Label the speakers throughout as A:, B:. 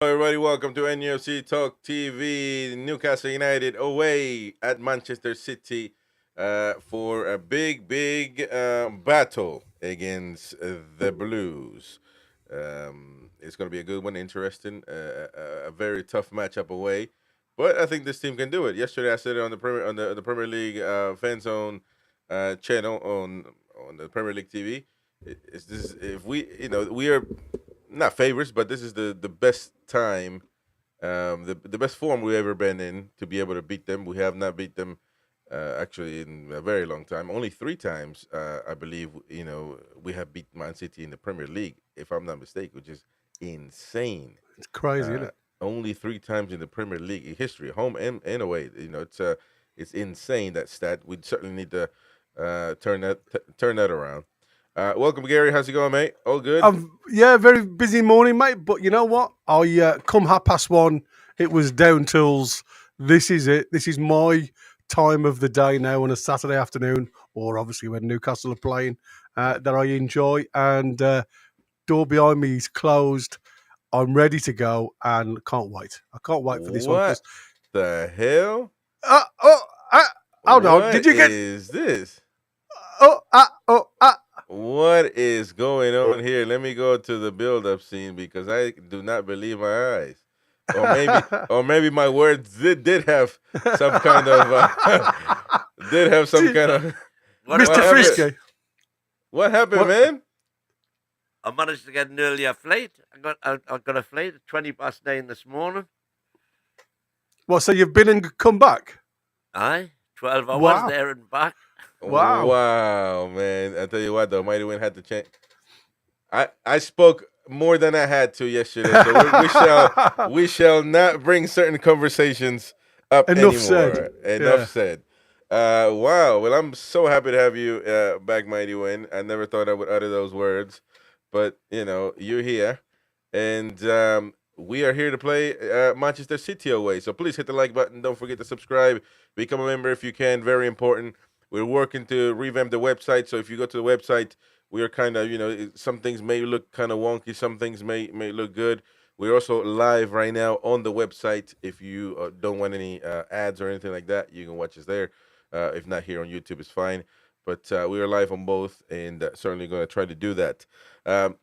A: Everybody, welcome to NUFC Talk TV. Newcastle United away at Manchester City for a big battle against the Blues. It's going to be a good one, interesting, a very tough matchup away. But I think this team can do it. Yesterday, I said it on the Premier League fan zone channel on the Premier League TV. It's this if we we are not favorites, but this is the best time, the best form we've ever been in to be able to beat them. We have not beat them actually in a very long time. Only three times, I believe. We have beat Man City in the Premier League, if I'm not mistaken, which is insane.
B: It's crazy, isn't it?
A: Only three times in the Premier League history, home and away. It's insane, that stat. We certainly need to turn that around. Welcome, Gary. How's it going, mate? All good?
B: Yeah, very busy morning, mate. But you know what? I come 1:30. It was down tools. This is it. This is my time of the day now on a Saturday afternoon, or obviously when Newcastle are playing, that I enjoy. And door behind me is closed. I'm ready to go and can't wait. I can't wait for this one.
A: What the hell?
B: Hold on. Did you get?
A: What is this?
B: Oh.
A: What is going on here? Let me go to the build-up scene because I do not believe my eyes. Or maybe my words did have some kind of
B: Mr. Frisky.
A: What happened, man?
C: I managed to get an earlier flight. I got a flight at 9:20 this morning.
B: Well, so you've been and come back?
C: Aye, 12 hours
B: Wow.
C: there and back.
B: Wow.
A: Wow, man. I tell you what, though, Mighty Win had to change. I spoke more than I had to yesterday, so we shall not bring certain conversations up
B: Enough
A: anymore.
B: said.
A: Enough said. Wow. Well, I'm so happy to have you back, Mighty Win. I never thought I would utter those words, but you're here, and we are here to play Manchester City away. So please hit the like button. Don't forget to subscribe. Become a member if you can. Very important. We're working to revamp the website. So if you go to the website, we are kind of, some things may look kind of wonky. Some things may look good. We're also live right now on the website. If you don't want any ads or anything like that, you can watch us there. If not here on YouTube, it's fine. But we are live on both, and certainly going to try to do that.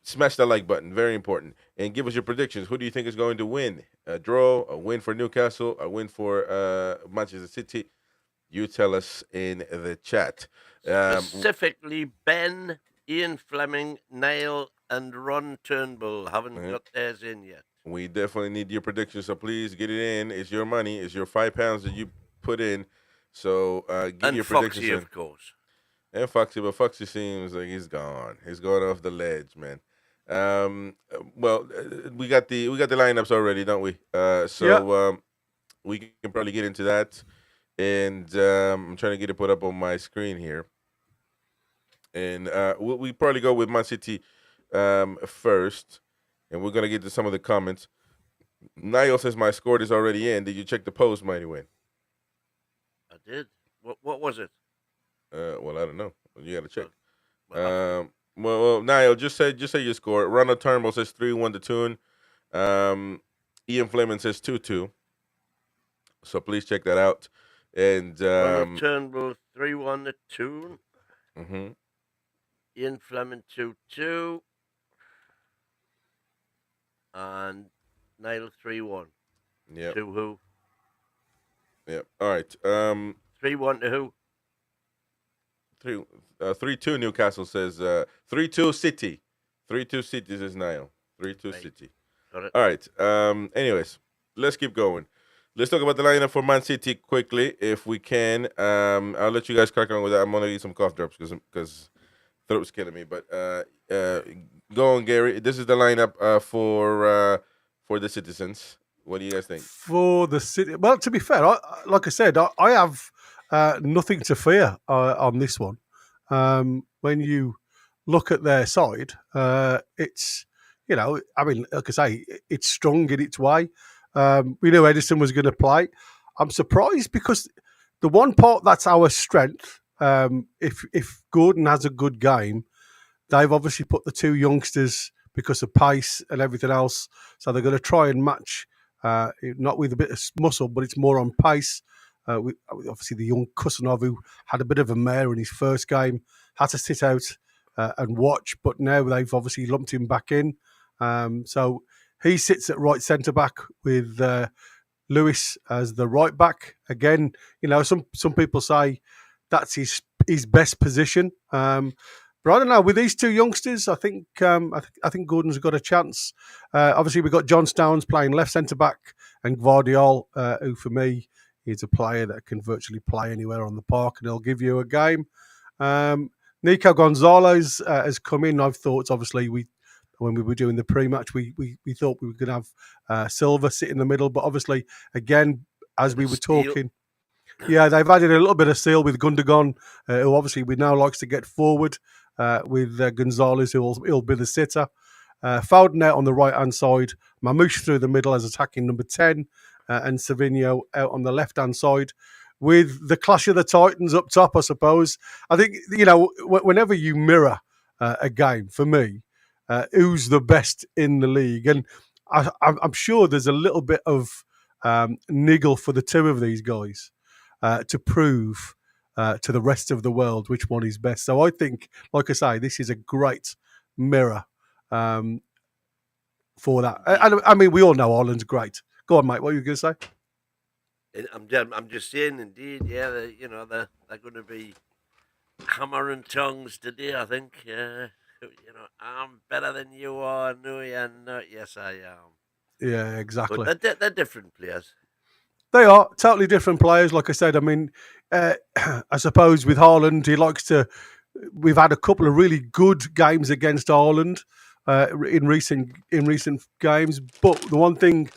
A: Smash that like button, very important. And give us your predictions. Who do you think is going to win? A draw, a win for Newcastle, a win for Manchester City? You tell us in the chat.
C: Specifically, Ben, Ian Fleming, Niall, and Ron Turnbull haven't got theirs in yet.
A: We definitely need your predictions, so please get it in. It's your money. It's your £5 that you put in. So get your predictions in.
C: Of course.
A: And Foxy, but Foxy seems like he's gone. He's going off the ledge, man. Well, we got the lineups already, don't we? We can probably get into that. And I'm trying to get it put up on my screen here. And we probably go with Man City first. And we're going to get to some of the comments. Niall says my score is already in. Did you check the post, Mighty Win?
C: I did. What was it?
A: Well, I don't know. You got to check. Well, Niall, just say your score. Ronald Turnbull says 3-1 to Toon. Ian Fleming says 2-2. So please check that out. And
C: Ronald Turnbull 3-1 to Toon.
A: Mm-hmm.
C: Ian Fleming 2-2. And Niall 3-1.
A: Yeah.
C: To who?
A: Yeah. All right.
C: 3-1 to who?
A: 3-2 Newcastle says 3-2 City. 3-2 City says Niall. 3-2 City.
C: Got it.
A: All right. Anyways, let's keep going. Let's talk about the lineup for Man City quickly, if we can. I'll let you guys crack on with that. I'm gonna eat some cough drops because throat's killing me. But go on, Gary. This is the lineup for the citizens. What do you guys think?
B: For the City, well, to be fair, like I said, I have nothing to fear on this one. When you look at their side, it's, I mean, like I say, it's strong in its way. We knew Edison was going to play. I'm surprised because the one part that's our strength, if Gordon has a good game, they've obviously put the two youngsters because of pace and everything else. So they're going to try and match, not with a bit of muscle, but it's more on pace. Obviously, the young Kusanov, who had a bit of a mare in his first game, had to sit out and watch, but now they've obviously lumped him back in. So he sits at right centre back with Lewis as the right back. Again, some people say that's his best position. But I don't know. With these two youngsters, I think Gordon's got a chance. Obviously, we've got John Stones playing left centre back, and Gvardiol, who for me is a player that can virtually play anywhere on the park, and he'll give you a game. Nico Gonzalez has come in. I've thought, obviously, when we were doing the pre-match, we thought we were going to have Silva sit in the middle, but obviously, again, as we were talking, yeah, they've added a little bit of seal with Gundogan, who obviously we now likes to get forward with Gonzalez, who'll be the sitter. Foden out on the right-hand side, Mamouche through the middle as attacking number 10, and Savinho out on the left-hand side, with the clash of the Titans up top, I suppose. I think, whenever you mirror a game, for me, who's the best in the league? And I'm sure there's a little bit of niggle for the two of these guys to prove to the rest of the world which one is best. So I think, like I say, this is a great mirror for that. I mean, we all know Ireland's great. Go on, mate. What are you going to say?
C: I'm just saying, indeed, yeah. They're going to be hammering tongues today. I think. I'm better than you are. No, you're not. Yes, I am.
B: Yeah, exactly.
C: But they're different players.
B: They are totally different players. Like I said, I mean, I suppose with Haaland, he likes to. We've had a couple of really good games against Ireland in recent games, but the one thing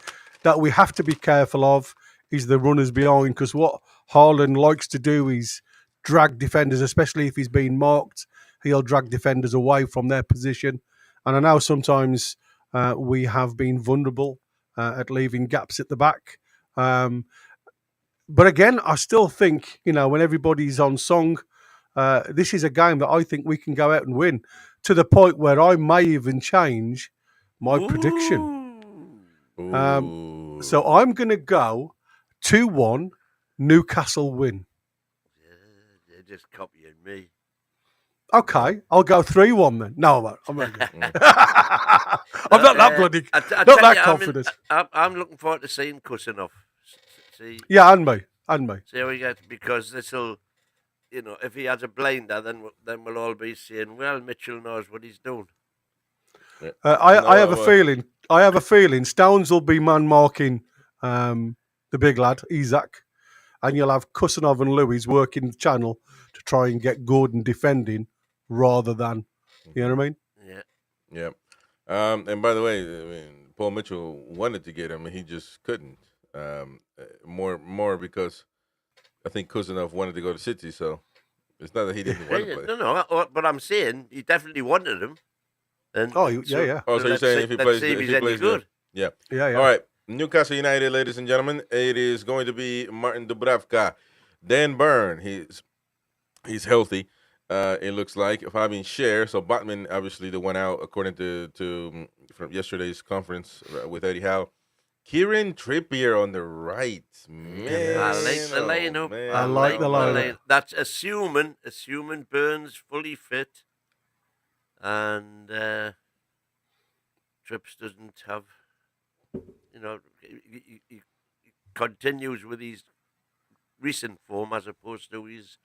B: that we have to be careful of is the runners behind, because what Haaland likes to do is drag defenders, especially if he's being marked. He'll drag defenders away from their position, and I know sometimes we have been vulnerable at leaving gaps at the back. But again, I still think, when everybody's on song, this is a game that I think we can go out and win, to the point where I may even change my prediction. So I'm going to go 2-1 Newcastle win.
C: They're just copying me.
B: Okay, I'll go 3-1 then. No, I'm not. I'm not that bloody, not that confident.
C: I'm looking forward to seeing Kusanov. See,
B: yeah, and me.
C: See how we get, because this'll, if he has a blinder, then we'll all be saying, well, Mitchell knows what he's doing.
B: I have a feeling Stones will be man marking the big lad Isaac, and you'll have Kusanov and Lewis working the channel to try and get Gordon defending rather than, you know what I mean?
C: Yeah.
A: And by the way, I mean, Paul Mitchell wanted to get him, and he just couldn't. More because I think Kusanov wanted to go to City, so it's not that he didn't want to play.
C: No, but I'm saying he definitely wanted him. And
B: yeah.
A: Oh, so you're saying if he plays,
C: good?
A: Yeah.
B: Yeah.
A: All right, Newcastle United, ladies and gentlemen. It is going to be Martin Dubravka, Dan Burn. He's healthy. It looks like Fabian Scher. So Botman, obviously, the one out according to from yesterday's conference with Eddie Howe. Kieran Trippier on the right. Man,
C: I like the lineup.
A: Man.
B: I like the lineup.
C: That's assuming Burns fully fit, and Trips doesn't have, he continues with his recent form as opposed to his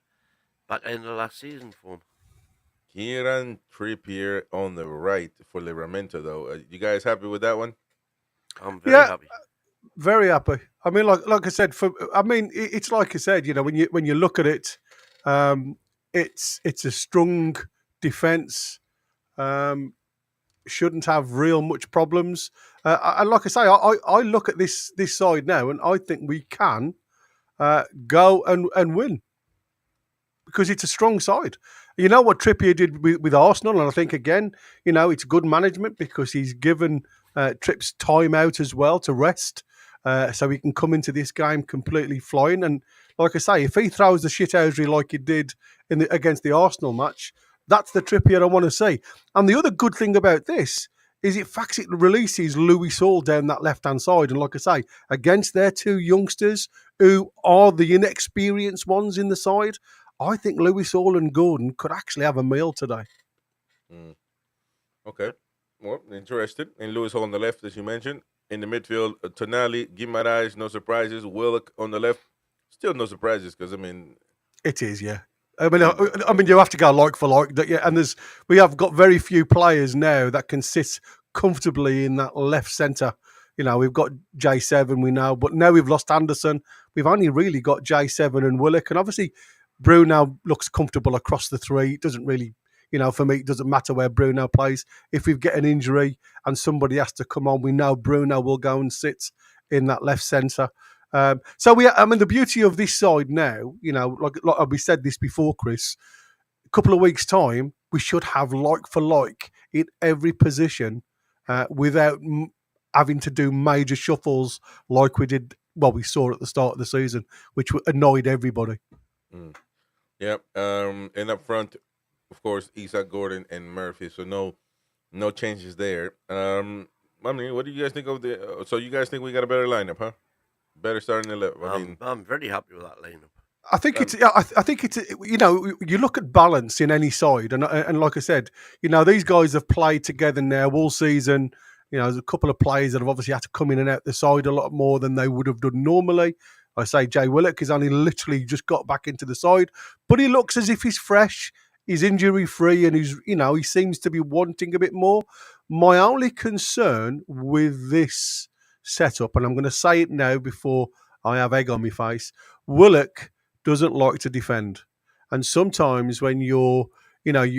C: back end of last season form.
A: Kieran Trippier on the right for Livramento, though. You guys happy with that one?
C: I'm very happy.
B: Very happy. I mean, like I said, it's like I said. When you look at it, it's a strong defence. Shouldn't have real much problems. And like I say, I look at this side now, and I think we can go and win, because it's a strong side. You know what Trippier did with Arsenal, and I think, again, it's good management, because he's given Trips time out as well to rest, so he can come into this game completely flying. And like I say, if he throws the shithousery like he did against the Arsenal match, that's the Trippier I want to see. And the other good thing about this is it facts it releases Louis Hall down that left-hand side. And like I say, against their two youngsters who are the inexperienced ones in the side, I think Louis Hall and Gordon could actually have a meal today.
A: Mm. Okay. Well, interested. And Lewis Hall on the left, as you mentioned. In the midfield, Tonali, Guimaraes, no surprises. Willock on the left, still no surprises because, I mean...
B: It is, yeah. I mean, you have to go like for like, yeah. And we have got very few players now that can sit comfortably in that left centre. You know, we've got J7, we know, but now we've lost Anderson. We've only really got J7 and Willock, and obviously Bruno looks comfortable across the three. It doesn't really, you know, for me, it doesn't matter where Bruno plays. If we get an injury and somebody has to come on, we know Bruno will go and sit in that left centre. I mean, the beauty of this side now, you know, like we said this before, Chris, a couple of weeks' time, we should have like for like in every position without having to do major shuffles like we did, well, we saw at the start of the season, which annoyed everybody.
A: Mm. Yep. And up front, of course, Isak, Gordon, and Murphy. So no changes there. I mean, what do you guys think of the? So you guys think we got a better lineup, huh? Better starting 11. I mean,
C: I'm very happy with that lineup.
B: I think it's. I think it's. You know, you look at balance in any side, and like I said, you know, these guys have played together now all season. You know, there's a couple of players that have obviously had to come in and out the side a lot more than they would have done normally. I say Jay Willock has only literally just got back into the side, but he looks as if he's fresh, he's injury free, and he seems to be wanting a bit more. My only concern with this setup, and I'm going to say it now before I have egg on my face, Willock doesn't like to defend. And sometimes when you're,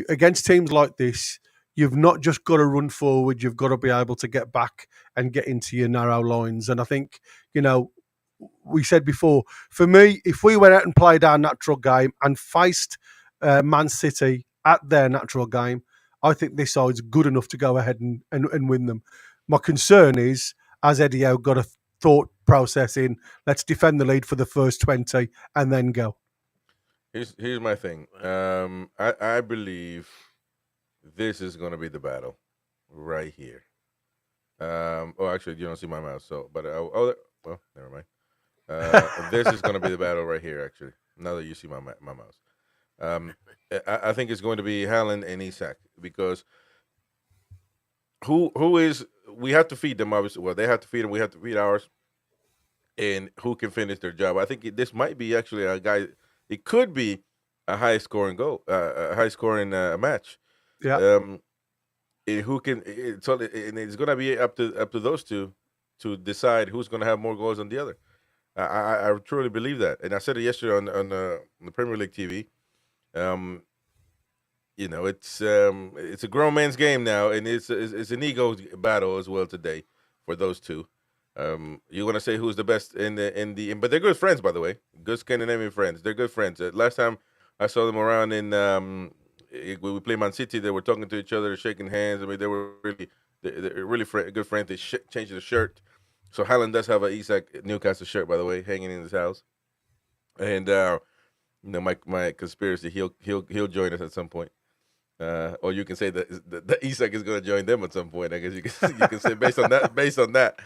B: against teams like this, you've not just got to run forward, you've got to be able to get back and get into your narrow lines. And I think, we said before, for me, if we went out and played our natural game and faced Man City at their natural game, I think this side's good enough to go ahead and win them. My concern is, has Eddie Howe got a thought process in, let's defend the lead for the first 20 and then go?
A: Here's my thing. I believe this is going to be the battle right here. Actually, you don't see my mouse, so well, never mind. This is going to be the battle right here. Actually, now that you see my mouse, I think it's going to be Haaland and Isak because who is we have to feed them obviously. Well, they have to feed them. We have to feed ours, and who can finish their job. I think this might be actually a guy. It could be a high scoring goal, a high scoring match.
B: Yeah.
A: Who can? And it's going to be up to those two to decide who's going to have more goals than the other. I truly believe that, and I said it yesterday on the Premier League TV. It's a grown man's game now, and it's an ego battle as well today for those two. You want to say who's the best but they're good friends, by the way. Good Scandinavian friends. They're good friends. Last time I saw them around when we played Man City, they were talking to each other, shaking hands. I mean, they were they're really good friends. They changed the shirt. So Haaland does have a Isak Newcastle shirt, by the way, hanging in his house. And my conspiracy, he'll join us at some point. Or you can say that Isak is going to join them at some point. I guess you can say based on that.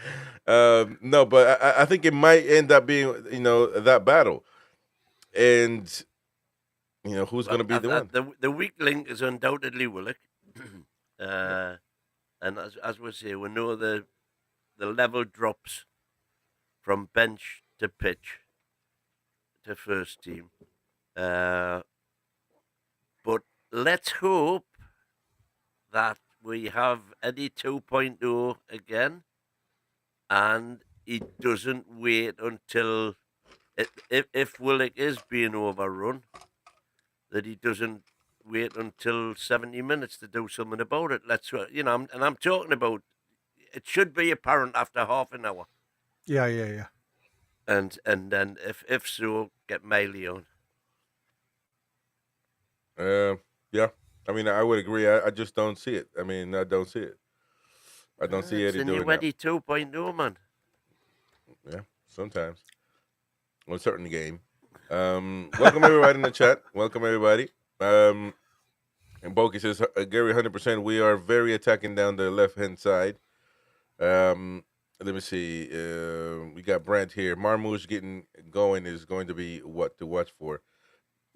A: No, but I think it might end up being that battle, and who's going to be the one.
C: The weak link is undoubtedly Willock, and as we say, we know the level drops from bench to pitch to first team, but let's hope that we have Eddie 2.0 again, and he doesn't wait until if Willock is being overrun, that he doesn't wait until 70 minutes to do something about it. I'm talking about it should be apparent after half an hour.
B: Yeah.
C: And then if so, get Miley on.
A: Yeah. I mean, I would agree. I just don't see it. I mean, I don't see it. I don't see Eddie doing that.
C: Eddie 2.0, man.
A: Yeah, sometimes. On a certain game. Welcome everybody in the chat. Welcome everybody. And Boki says, Gary, 100%. We are very attacking down the left hand side. Um, Let me see. We got Brent here. Marmouche getting going is going to be what to watch for.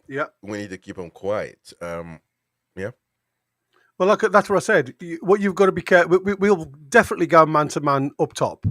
B: Yeah.
A: We need to keep him quiet. Yeah.
B: Well, look, that's what I said. What you've got to be careful. We'll definitely go man to man up top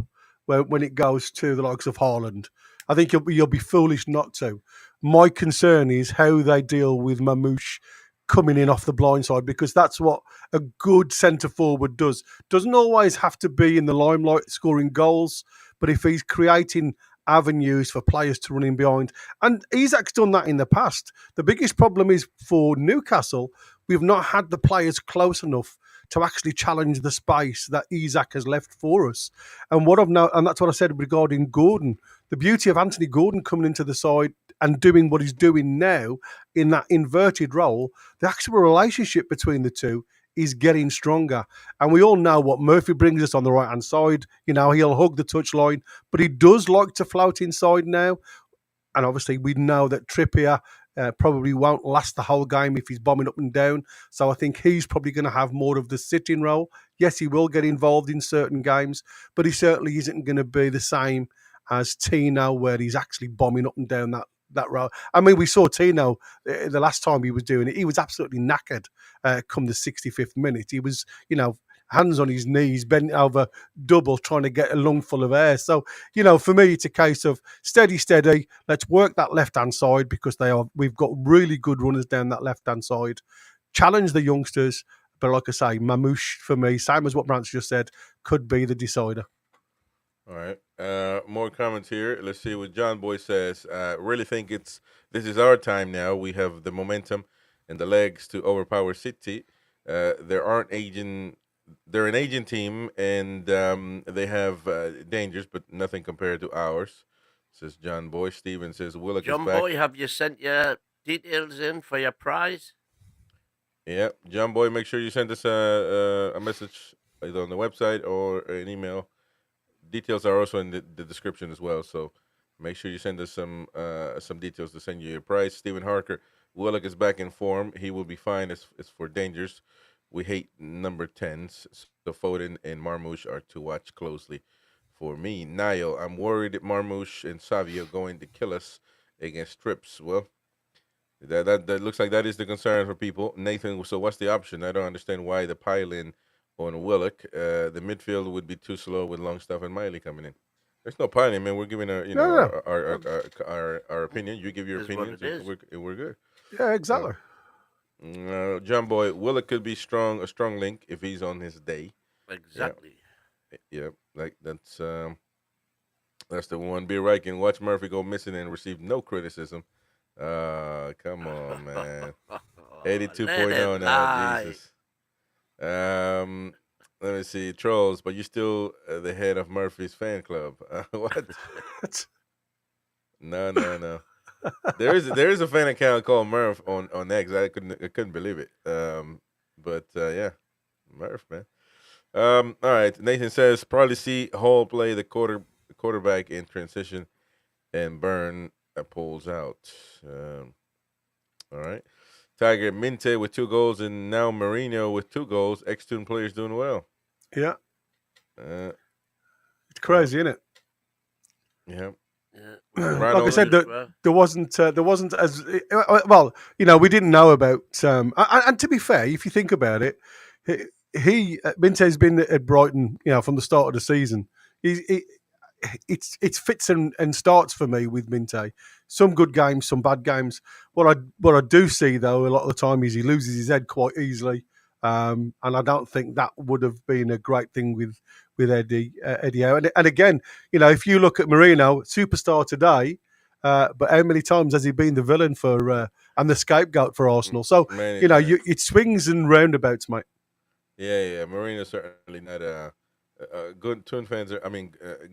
B: when it goes to the likes of Haaland. I think you'll be foolish not to. My concern is how they deal with Mamouche coming in off the blind side, because that's what a good centre forward does. Doesn't always have to be in the limelight scoring goals, but if he's creating avenues for players to run in behind, and Isak's done that in the past. The biggest problem is for Newcastle, we've not had the players close enough to actually challenge the space that Isak has left for us. And what I've now, and that's what I said regarding Gordon. The beauty of Anthony Gordon coming into the side and doing what he's doing now in that inverted role, the actual relationship between the two is getting stronger. And we all know what Murphy brings us on the right hand side. You know, he'll hug the touchline, but he does like to float inside now. And obviously, we know that Trippier probably won't last the whole game if he's bombing up and down. So I think he's probably going to have more of the sitting role. Yes, he will get involved in certain games, but he certainly isn't going to be the same as Tino, where he's actually bombing up and down that row. I mean, we saw Tino the last time he was doing it. He was absolutely knackered come the 65th minute. He was, hands on his knees, bent over double, trying to get a lungful of air. So, for me, it's a case of steady. Let's work that left-hand side, because we've got really good runners down that left-hand side. Challenge the youngsters. But like I say, Mamouche, for me, same as what Brant's just said, could be the decider.
A: All right. More comments here. Let's see what John Boy says. Really think this is our time now. We have the momentum and the legs to overpower City. They're an aging team, and they have dangers, but nothing compared to ours, says John Boy. Steven says Willock is
C: John
A: back.
C: Boy, have you sent your details in for your prize?
A: Yeah, John Boy, make sure you send us a message either on the website or an email. Details are also in the description as well, so make sure you send us some details to send you your price. Stephen Harker, Willock is back in form. He will be fine as for dangers. We hate number 10s, so Foden and Marmouche are to watch closely for me. Niall, I'm worried that Marmouche and Savio are going to kill us against trips. Well, that looks like that is the concern for people. Nathan, so what's the option? I don't understand why the pile-in on Willock. The midfield would be too slow with Longstaff and Miley coming in. There's no piling, man. We're giving
B: No.
A: our opinion. You give your
C: Is what
A: opinions,
C: it is.
A: we're good.
B: Yeah, exactly.
A: John Boy, Willock could be a strong link if he's on his day.
C: Exactly.
A: Yeah, like that's the one. Be right and watch Murphy go missing and receive no criticism. Come on, man. 82.0 now, Jesus. Let me see, trolls, but you're still the head of Murphy's fan club. What? No. There is a fan account called Murph on X. I couldn't believe it. But yeah, Murph, man. All right. Nathan says probably see Hall play the quarterback in transition, and Burn pulls out. All right. Tiger Minte with 2 goals, and now Marino with 2 goals. Ex-student players doing well.
B: Yeah.
A: Uh,
B: It's crazy, isn't it?
A: yeah.
B: Like I said, there wasn't as well. We didn't know about. And to be fair, if you think about it, Minte's been at Brighton, from the start of the season. It's fits and starts for me with Minte. Some good games, some bad games. What I do see though a lot of the time is he loses his head quite easily, and I don't think that would have been a great thing with Eddie Howe. And again, if you look at Marino, superstar today, but how many times has he been the villain for and the scapegoat for Arsenal? So it swings and roundabouts, mate.
A: Yeah. Marino's certainly not good Toon fans.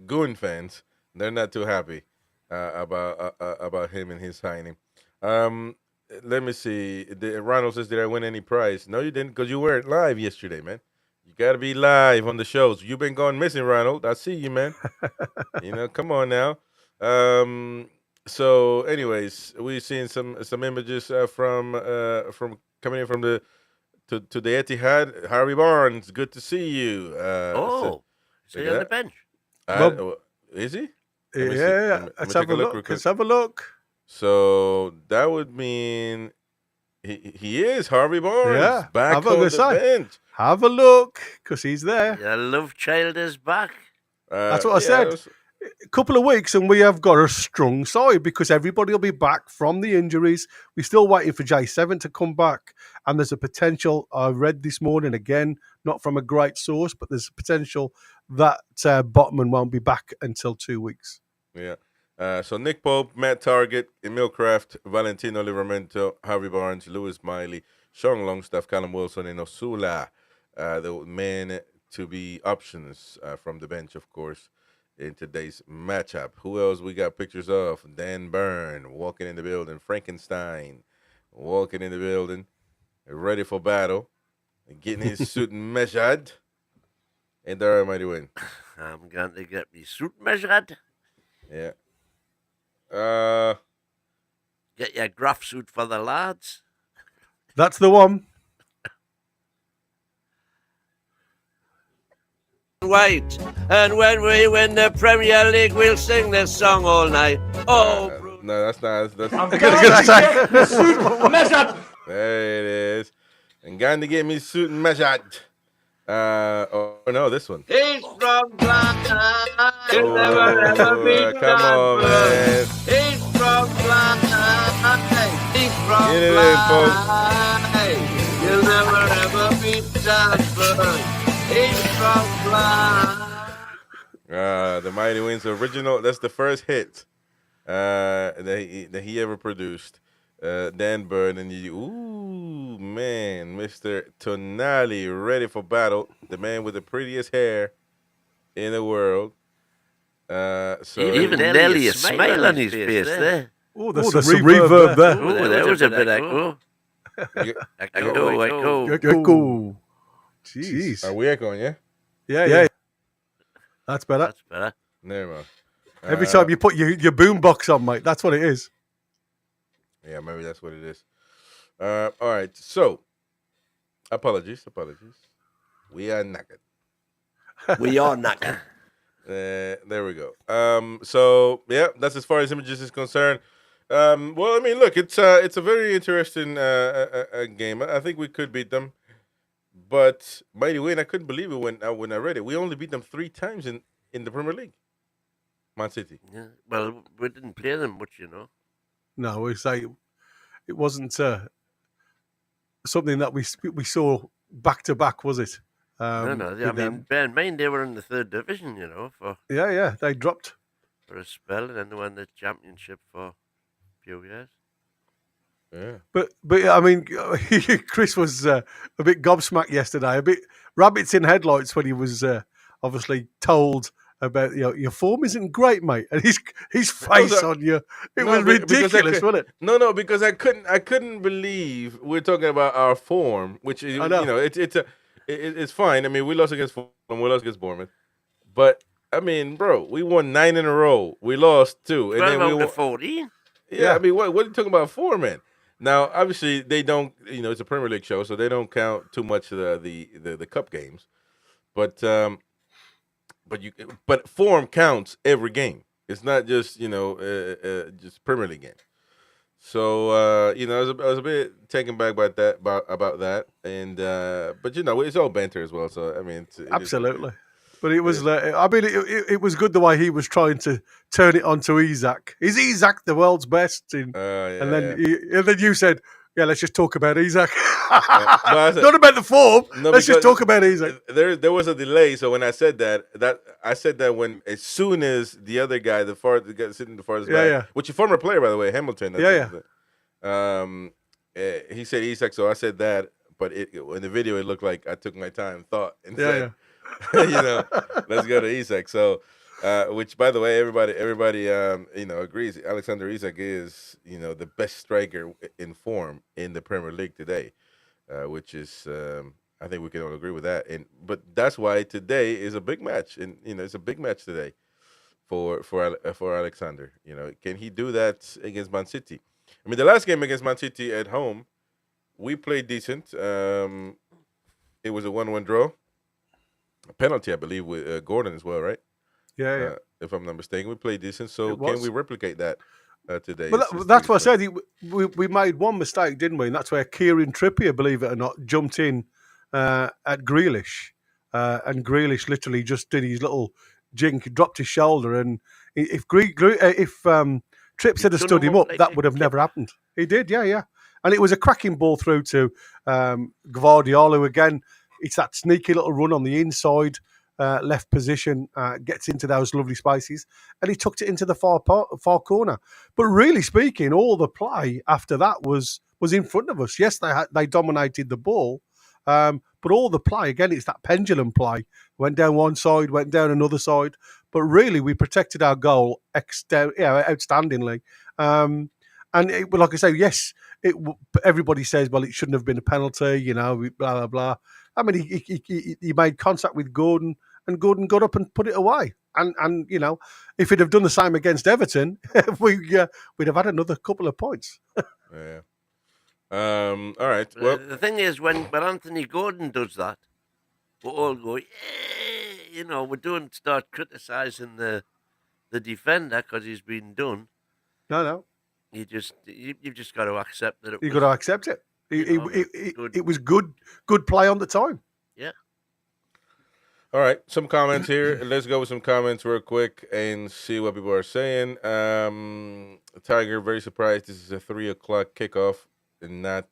A: Goon fans. They're not too happy about him and his signing. Let me see. Ronald says, "Did I win any prize?" No, you didn't, because you weren't live yesterday, man. You got to be live on the shows. You've been going missing, Ronald. I see you, man. Come on now. So, anyways, we've seen some images from coming in from the to the Etihad. Harvey Barnes, good to see you.
C: Oh, is
A: look
C: he
A: at
C: on the
A: that.
C: bench?
A: Is he?
B: Yeah,
A: Let me see. Let me
B: let's
A: take
B: have
A: a
B: a
A: look real
B: look.
A: quick.
B: Let's have a look.
A: So that would mean he is Harvey Barnes
B: Yeah,
A: back
B: I'm
A: on
B: gonna
A: the
B: say,
A: bench.
B: have a look because he's there.
C: Your love child is back.
B: That's what I
A: Yeah,
B: said. A couple of weeks and we have got a strong side because everybody will be back from the injuries. We're still waiting for J7 to come back, and there's a potential. I read this morning again, not from a great source, but there's a potential that Botman won't be back until 2 weeks.
A: Yeah. So Nick Pope, Matt Target, Emil Kraft, Valentino Livramento, Harvey Barnes, Lewis Miley, Sean Longstaff, Callum Wilson, and Osula, the men to be options from the bench, of course, in today's matchup. Who else we got pictures of? Dan Byrne walking in the building, Frankenstein walking in the building, ready for battle, getting his suit measured. And there, mighty win.
C: I'm going to get me suit measured.
A: Yeah.
C: Get your graph suit for the lads.
B: That's the one.
C: White, and when we win the Premier League, we'll sing this song all night. Oh,
A: no, that's not. That's
B: I'm gonna say.
A: There it is. And going to get me suit and measured. Oh no, this one.
C: He's from Black.
A: You'll never ever be come on, man.
C: He's from Black. He's from
A: Get it in, folks.
C: You'll never ever be Stanford. He's from Black.
A: The Mighty Wings original. That's the first hit that he ever produced. Dan Byrne and you. Ooh, man, Mr. Tonali ready for battle. The man with the prettiest hair in the world. So
C: Even Nelly a smile on his face there.
B: Oh, there's some reverb there.
C: Oh, that was a bit echo. Echo.
B: Echo. Jeez.
A: Are we echoing? Yeah.
B: Yeah. That's better.
C: That's better.
A: Never mind.
B: Every time you put your boom box on, mate, that's what it is.
A: Yeah, maybe that's what it is. All right. So, apologies. We are knackered.
C: We are knackered.
A: There we go. So yeah, that's as far as images is concerned. Well, I mean, look, it's a very interesting game. I think we could beat them, but Mighty Win, I couldn't believe it when I read it. We only beat them 3 times in the Premier League. Man City.
C: Yeah. Well, we didn't play them much, you know.
B: No, we say it wasn't something that we saw back to back, was it?
C: No. I mean, bear in mind they were in the 3rd division, you know,
B: yeah, they dropped
C: for a spell, and then they won the championship for a few years.
A: Yeah.
B: But I mean, Chris was a bit gobsmacked yesterday, a bit rabbits in headlights when he was obviously told about your form isn't great, mate, and his face on you, it was ridiculous, wasn't it?
A: No, because I couldn't believe we're talking about our form, which is it's fine. I mean, we lost against Fulham, we lost against Bournemouth, but I mean, bro, we won 9 in a row, we lost 2, and then we won
C: 14.
A: Yeah, I mean, what are you talking about form, man? Now, obviously, they don't. It's a Premier League show, so they don't count too much the cup games, but form counts every game. It's not just just Premier League games. So I was a bit taken back by that about that, and but it's all banter as well. So I mean,
B: absolutely. But it was it was good the way he was trying to turn it onto Isak. Is Isak the world's best? And then you said, yeah, let's just talk about Isak. Not about the form.
A: No,
B: let's just talk about Isak.
A: There was a delay, so when I said that I said that when as soon as the other guy, the guy sitting the farthest back, which is a former player by the way, Hamilton. He said Isak, so I said that, but in the video it looked like I took my time, thought, and said, let's go to Isak. So. Which, by the way, everybody agrees. Alexander Isak is the best striker in form in the Premier League today, which is I think we can all agree with that. But that's why today is a big match, and it's a big match today for Alexander. Can he do that against Man City? I mean, the last game against Man City at home, we played decent. It was a 1-1 draw. A penalty, I believe, with Gordon as well, right?
B: Yeah, yeah,
A: If I'm not mistaken, we played decent. So
B: it
A: can we
B: was.
A: replicate that today?
B: Well,
A: It's
B: that's
A: really
B: what I
A: tough.
B: said. We made one mistake, didn't we? And that's where Kieran Trippier, believe it or not, jumped in at Grealish, and Grealish literally just did his little jink, dropped his shoulder, and if Trips
C: He
B: had
C: done
B: stood
C: him
B: him
C: up
B: up,
C: like
B: that
C: a
B: would have never
C: kipper.
B: happened. He did, yeah, yeah. And it was a cracking ball through to Gvardiol, who again, it's that sneaky little run on the inside. Left position, gets into those lovely spaces, and he tucked it into the far corner. But really speaking, all the play after that was in front of us. Yes, they dominated the ball, but all the play again, it's that pendulum play. Went down one side, went down another side, but really we protected our goal outstandingly. And like I say, yes, everybody says, well, it shouldn't have been a penalty, blah blah blah. I mean, he made contact with Gordon, and Gordon got up and put it away. And if he'd have done the same against Everton, we'd have had another couple of points.
A: Yeah. All right.
C: The,
A: Well,
C: the thing is, when Anthony Gordon does that, we all go, yeah, we don't start criticising the defender because he's been done.
B: No,
C: You've just got to accept that it
B: you
C: was,
B: got to accept it.
C: good.
B: It was good play on the time.
C: Yeah.
A: all right. Some comments here. Let's go with some comments real quick and see what people are saying. Tiger, very surprised. This is a 3 o'clock kickoff and not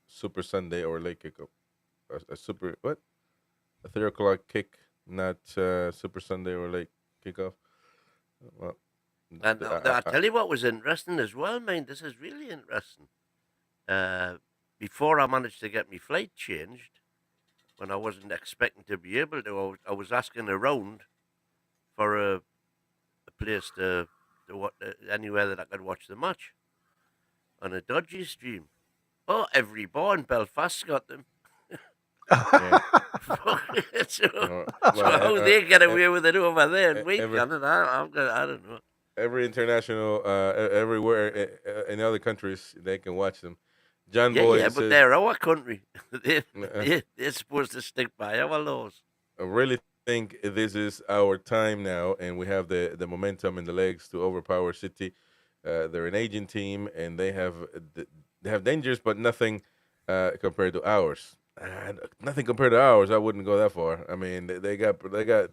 A: Super Sunday or late kickoff. A super what? A 3 o'clock kick, not Super Sunday or late kickoff. Well,
C: And I tell you what was interesting as well, mate. This is really interesting. Before I managed to get my flight changed, when I wasn't expecting to be able to, I was asking around for a place to anywhere that I could watch the match on a dodgy stream. Oh, every bar in Belfast's got them.
A: yeah.
C: so
A: Well,
C: how they get away with it over there and we
A: every-
C: can't, I don't know.
A: every international, everywhere in other countries, they can watch them. John
C: Yeah,
A: Boy
C: yeah, but
A: says,
C: they're our country.
A: uh,
C: They're supposed to stick by our laws.
A: I really think this is our time now, and we have the momentum in the legs to overpower City. They're an aging team, and they have dangers, but nothing compared to ours. Nothing compared to ours. I wouldn't go that far. I mean, they got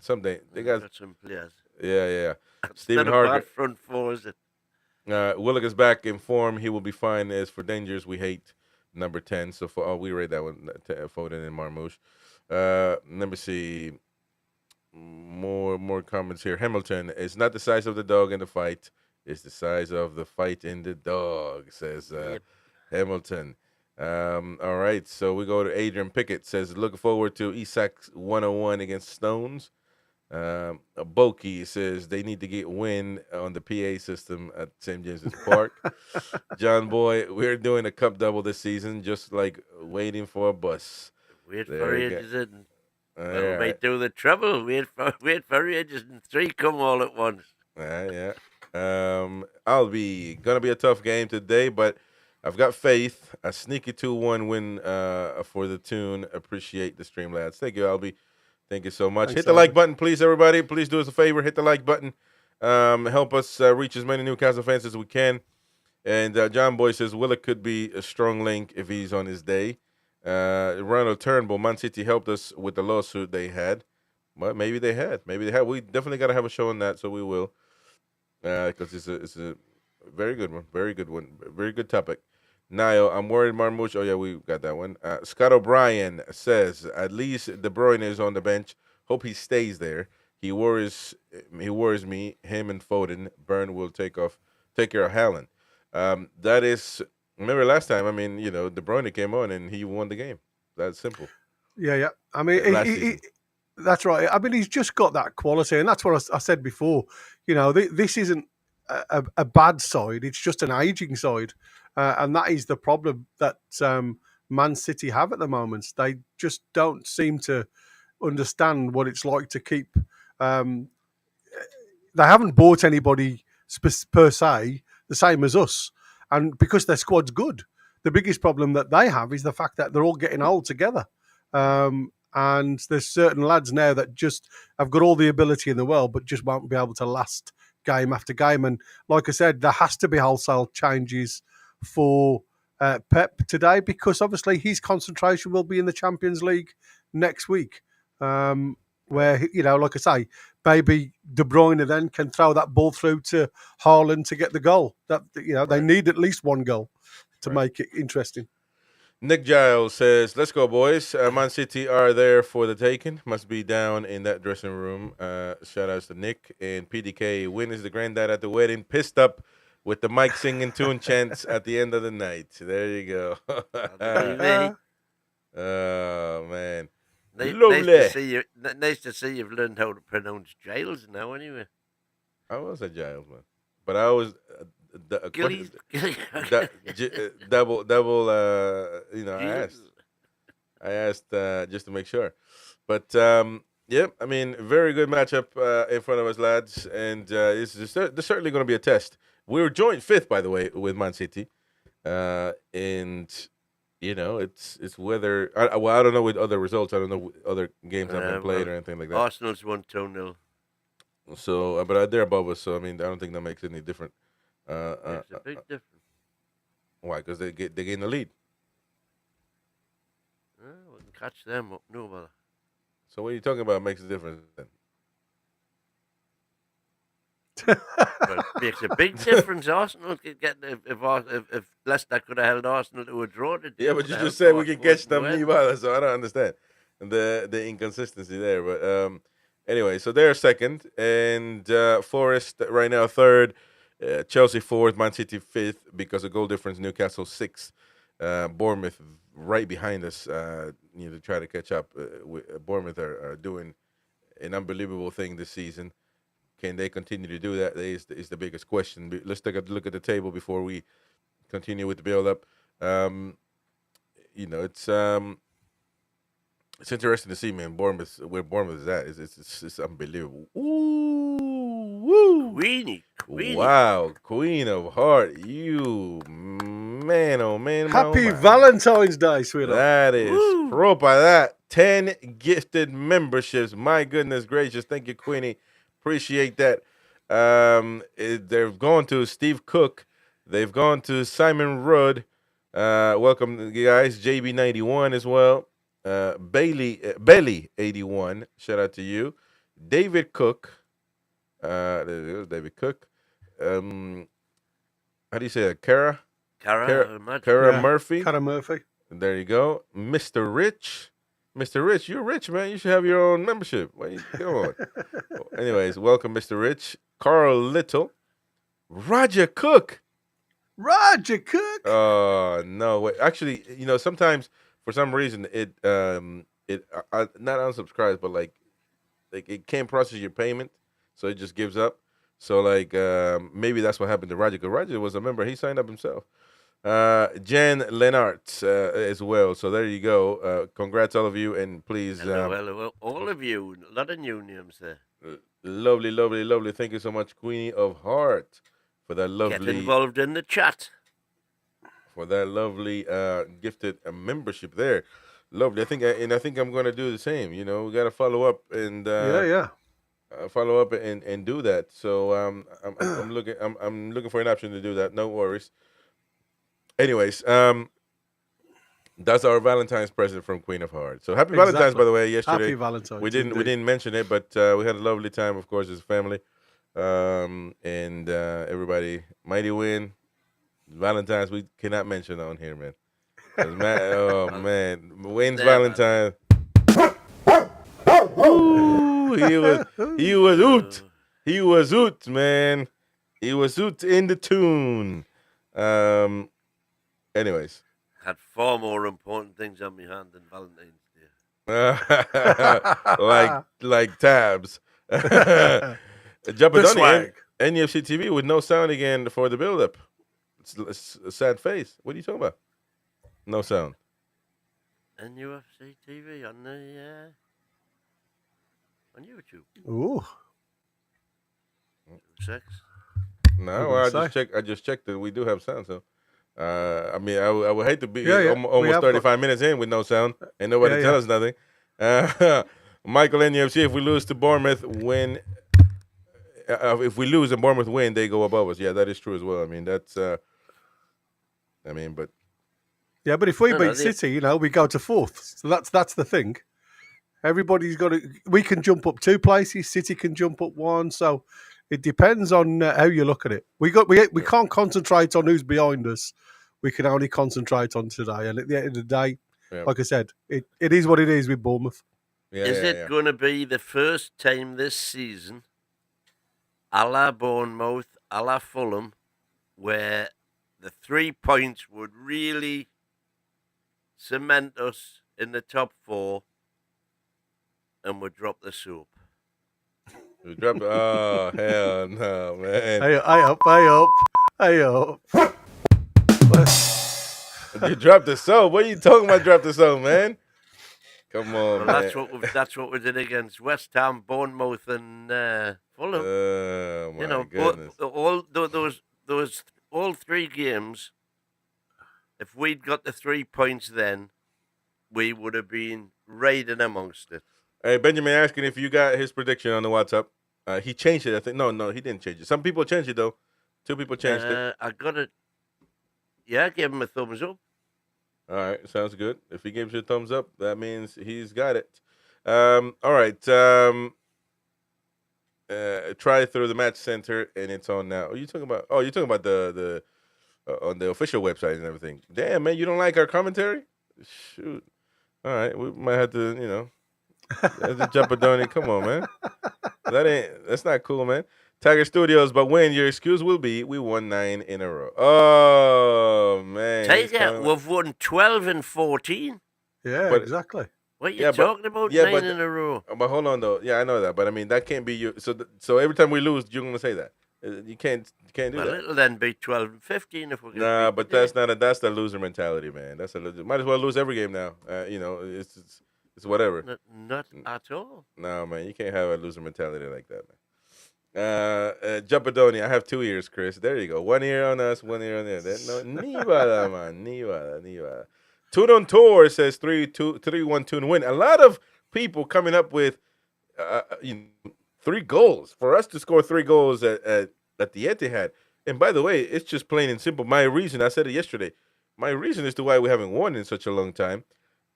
A: something. They got
C: Got some players.
A: yeah.
C: That's
A: Stephen
C: not a bad
A: Harker.
C: front four, is it?
A: Willock is back in form. He will be fine. As for dangers, we hate number 10. So we rate that one, Foden and Marmouche. Let me see. More comments here. Hamilton, it's not the size of the dog in the fight. It's the size of the fight in the dog, says
C: Yep.
A: Hamilton. All right. So we go to Adrian Pickett. Says, looking forward to Isak's 101 against Stones. Boki says they need to get wind on the PA system at St. James's Park. John Boy, we're doing a cup double this season, just like waiting for a bus.
C: Wait
A: There
C: for
A: you go.
C: ages and
A: All
C: well, we
A: right.
C: might do the trouble. Wait for ages and three come all at once.
A: Yeah. Gonna be a tough game today, but I've got faith. A sneaky 2-1 win for the Tune. Appreciate the stream, lads. Thank you, Albie. Thank you so much.
B: Thanks,
A: Hit the like
B: Albie.
A: button, please, everybody. Please do us a favor. Hit the like button. Help us reach as many Newcastle fans as we can. And John Boy says Willock could be a strong link if he's on his day. Ronald Turnbull, Man City helped us with the lawsuit they had. Well, maybe they had. We definitely got to have a show on that, so we will. Because it's a very good one. Very good one. Very good topic. Niall, I'm worried Marmouche. Oh, yeah, we got that one. Scott O'Brien says, at least De Bruyne is on the bench. Hope he stays there. He worries me. Him and Foden. Byrne will take care of Haaland. That is, remember last time, I mean, De Bruyne came on and he won the game. That's simple.
B: Yeah. I mean,
A: Last season.
B: that's right. I mean, he's just got that quality, and that's what I said before. This isn't a bad side; it's just an aging side, and that is the problem that Man City have at the moment. They just don't seem to understand what it's like to keep. They haven't bought anybody per se the same as us, and because their squad's good, the biggest problem that they have is the fact that they're all getting old together. And there's certain lads now that just have got all the ability in the world, but just won't be able to last game after game. And like I said, there has to be wholesale changes for Pep today, because obviously his concentration will be in the Champions League next week. Where, like I say, maybe De Bruyne then can throw that ball through to Haaland to get the goal. That they need at least one goal to make it interesting.
A: Nick Giles says, "Let's go, boys. Man City are there for the taking. Must be down in that dressing room." Shout outs to Nick and PDK. Win is the granddad at the wedding. Pissed up with the mic singing tune chants at the end of the night. There you go. Oh man.
C: Nice to see you've learned how to pronounce Giles now. Anyway,
A: I was a Giles man, but I was double. I asked just to make sure, but yeah, I mean, very good matchup in front of us, lads, and there's certainly going to be a test. We were joint fifth, by the way, with Man City, and it's whether I don't know with other results. I don't know other games have been played or anything like that.
C: Arsenal's won 2-0.
A: So, but they're above us. So, I mean, I don't think that makes any difference.
C: It's a big difference.
A: Why? Because they gain the lead.
C: We can catch them up. No matter.
A: So, what are you talking about? Makes a difference then?
C: Well, it makes a big difference. Arsenal could get if Leicester could have held Arsenal to a draw.
A: Yeah, but you just said we can catch them, so I don't understand the inconsistency there. But anyway, so they're second, and Forest right now third, Chelsea fourth, Man City fifth because of goal difference. Newcastle sixth, Bournemouth right behind us. To try to catch up. Bournemouth are doing an unbelievable thing this season. Can they continue to do that? Is the biggest question. Let's take a look at the table before we continue with the build-up. It's interesting to see, man. Where Bournemouth is at. It's unbelievable. Ooh, woo.
C: Queenie.
A: Wow, Queen of Heart. You, man, oh, man.
B: Happy Valentine's Day, sweetheart.
A: That is proper. That 10 gifted memberships. My goodness gracious. Thank you, Queenie. Appreciate that. They've gone to Steve Cook. They've gone to Simon Rudd. Welcome, guys. JB91 as well. Belly 81. Shout out to you. David Cook. There's David Cook. How do you say that? Kara Murphy.
B: Kara Murphy.
A: There you go. Mr. Rich. Mr. Rich, you're rich, man. You should have your own membership. Come on. Anyways, welcome, Mr. Rich. Carl Little. Roger Cook. Oh, no. Wait. Actually, sometimes for some reason it not unsubscribes, but like it can't process your payment, so it just gives up. So maybe that's what happened to Roger, because Roger was a member. He signed up himself. Jen Lennart as well. So there you go. Congrats, all of you, and please.
C: Well, all of you. A lot of new names there.
A: Lovely, lovely, lovely. Thank you so much, Queenie of Heart, for that lovely.
C: Get involved in the chat.
A: For that lovely gifted membership there. Lovely. I think I'm going to do the same. We got to follow up and follow up and do that. So I'm looking for an option to do that. No worries. Anyways, that's our Valentine's present from Queen of Hearts. So happy Valentine's, by the way. Yesterday,
B: happy Valentine's.
A: We didn't mention it, but we had a lovely time, of course, as a family, and everybody. Mighty win. Valentine's we cannot mention on here, man. Man, Wayne's Valentine. Ooh, he was oot, man. He was oot in the tune. Anyways,
C: had far more important things on my hand than Valentine's
A: Day. like tabs. Jumping on NUFC TV with no sound again for the build-up. It's a sad face. What are you talking about? No sound.
C: NUFC TV on the on YouTube.
B: Ooh.
C: 2 secs.
A: No, I just checked that we do have sound. So, I mean, I would hate to be
B: Yeah, we
A: almost
B: have got-
A: 35 minutes in with no sound and nobody
B: Yeah,
A: tell
B: yeah.
A: us nothing. Michael NUFC, if we lose to Bournemouth, if we lose and Bournemouth win, they go above us. Yeah, that is true as well. I mean, that's. But
B: Yeah, but if we
C: No, no,
B: beat City, we go to fourth. So that's the thing. Everybody's got to. We can jump up 2 places. City can jump up 1. So it depends on how you look at it. We can't concentrate on who's behind us. We can only concentrate on today. And at the end of the day,
A: yeah,
B: like I said, it is what it is with Bournemouth.
C: Is it going to be the first time this season, a la Bournemouth, a la Fulham, where the 3 points would really cement us in the top 4 and would drop the soap?
A: We drop. Oh hell no, man!
B: Hey up.
A: You dropped the soap. What are you talking about? Drop the soap, man. Come on,
C: Well,
A: man.
C: that's what we did against West Ham, Bournemouth, and Fulham.
A: Oh my goodness!
C: All 3 games. If we'd got the 3 points, then we would have been right in amongst it.
A: Hey, Benjamin asking if you got his prediction on the WhatsApp. He changed it. I think no, he didn't change it. Some people changed it though. 2 people changed it.
C: I got it. Yeah, I gave him a thumbs up.
A: All right, sounds good. If he gives you a thumbs up, that means he's got it. All right. Try through the match center, and it's on now. You're talking about the on the official website and everything. Damn, man, you don't like our commentary? Shoot. All right, we might have to, that's a jumpadoni. Come on, man. That's not cool, man. Tiger Studios, but when your excuse will be, we won 9 in a row. Oh man,
C: Tiger, we've won 12 and 14.
B: Yeah, exactly.
C: What are you talking about? 9 in a row.
A: But hold on though. Yeah, I know that, but I mean that can't be you. So every time we lose, you're gonna say that. You can't do that.
C: It'll then be 12 and 15 if we're gonna.
A: Nah, but that's the loser mentality, man. That's a loser. Might as well lose every game now. It's whatever.
C: Not at all.
A: No, man, you can't have a loser mentality like that, man. Jumpadoni, I have 2 ears, Chris. There you go. 1 ear on us, 1 ear on there. Ni wala, man. Ni wala. Tune on tour says 3-1 tune win. A lot of people coming up with 3 goals. For us to score 3 goals at the Etihad. And by the way, it's just plain and simple. My reason, I said it yesterday. My reason as to why we haven't won in such a long time.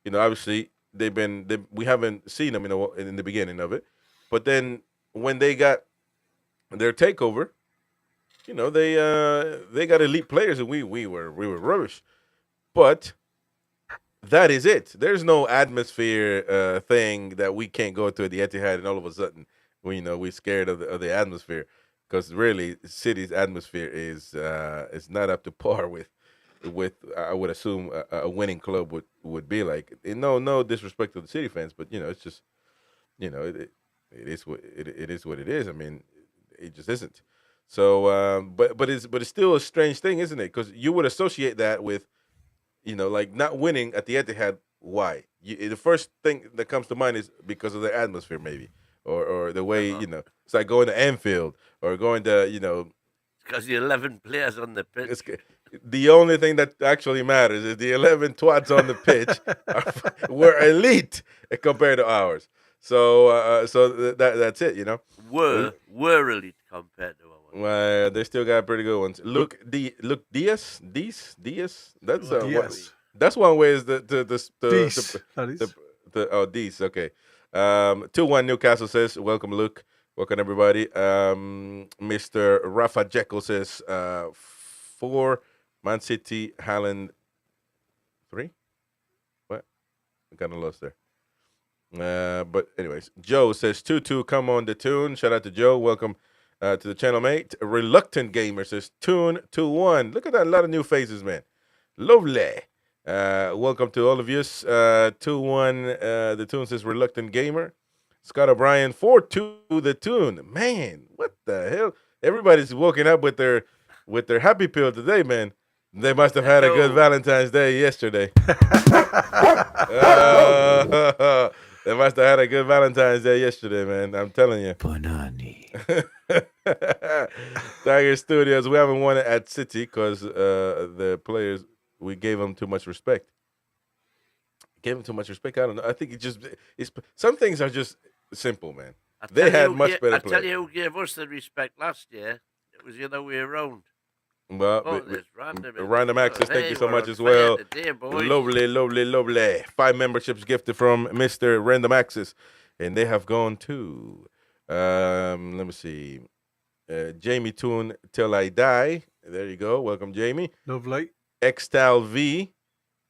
A: Obviously we haven't seen them in the beginning of it. But then when they got their takeover, they got elite players, and we were rubbish. But that is it. There's no atmosphere thing that we can't go to at the Etihad, and all of a sudden, we're scared of the atmosphere, because really, City's atmosphere is not up to par with I would assume a winning club would be like. And no disrespect to the City fans, but it's just it is what it is. I mean, it just isn't. So, but it's still a strange thing, isn't it? Because you would associate that with, like not winning at the Etihad. Why? The first thing that comes to mind is because of the atmosphere, maybe, or the way it's like going to Anfield or going to
C: because the 11 players on the pitch.
A: The only thing that actually matters is the 11 twats on the pitch were elite compared to ours. So that's it,
C: Were elite compared to ours.
A: Well, they still got pretty good ones. Look, Diaz. That's one way is
B: Diaz.
A: Diaz. Okay. 2-1 Newcastle says, welcome, Luke. Welcome, everybody. Mr. Rafa Jekyll says 4 Man City, Haaland 3. What? I kind of lost there. But anyways, Joe says 2-2. Come on the tune. Shout out to Joe. Welcome to the channel, mate. Reluctant Gamer says tune 2-1. Look at that, a lot of new faces, man. Lovely. Welcome to all of you. 2-1. The tune says Reluctant Gamer. Scott O'Brien 4-2. The tune. Man, what the hell? Everybody's woken up with their happy pill today, man. They must have had a good Valentine's Day yesterday. They must have had a good Valentine's Day yesterday, man. I'm telling you.
D: Bonani.
A: Tiger Studios. We haven't won it at City because the players, we gave them too much respect. Gave them too much respect. I don't know. I think it's some things are just simple, man. They had much better
C: I tell
A: players.
C: you who gave us the respect last year. It was the other way around.
A: Well,
C: Oh, there's random.
A: random access. Thank you so
C: we're
A: much
C: on
A: as
C: fire
A: well.
C: today, boys.
A: Lovely. 5 memberships gifted from Mr. Random Access, and they have gone to. Let me see. Jamie Toon Till I Die. There you go. Welcome, Jamie.
B: Lovely.
A: Xtal V.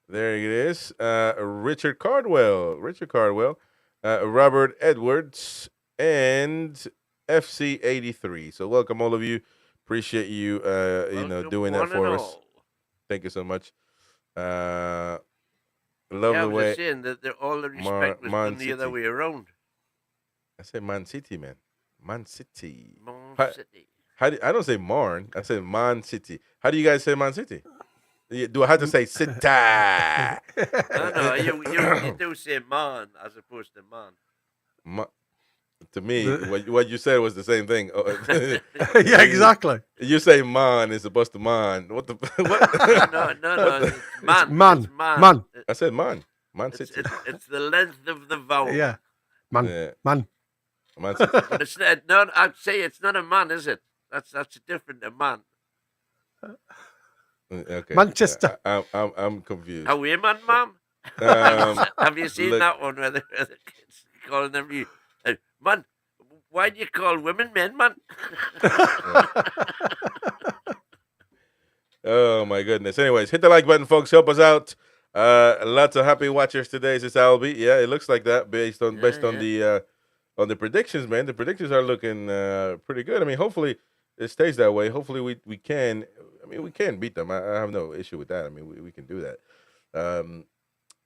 A: There it is. Richard Cardwell. Robert Edwards. And FC83. So welcome all of you. Appreciate you doing that for us. Thank you so much. Love the way.
C: I was saying that all the respect was done the other way around.
A: I said Man City, man. Man City.
C: City.
A: I don't say Marn. I say Man City. How do you guys say Man City? Do I have to say City?
C: No, you do say Man as opposed to Man.
A: To me, what you said was the same thing.
B: Yeah, exactly.
A: You say man is supposed to man. What the? What?
C: No. It's
B: man.
A: I said man. Man City.
C: It's the length of the vowel.
B: Yeah. Man.
A: Yeah.
B: Man.
A: Man City.
C: But it's not. No, I'd say it's not a man, is it? That's different. A man.
A: Okay.
B: Manchester.
A: I'm confused.
C: Are we man, ma'am? Have you seen that one where the kids calling them man? Why do you call women men, man?
A: Oh my goodness. Anyways, hit the like button, folks. Help us out. Lots of happy watchers today, since Albie. Yeah, it looks like that based on the predictions, man. The predictions are looking pretty good. I mean, hopefully it stays that way. Hopefully we can. I mean, we can beat them. I have no issue with that. I mean, we can do that.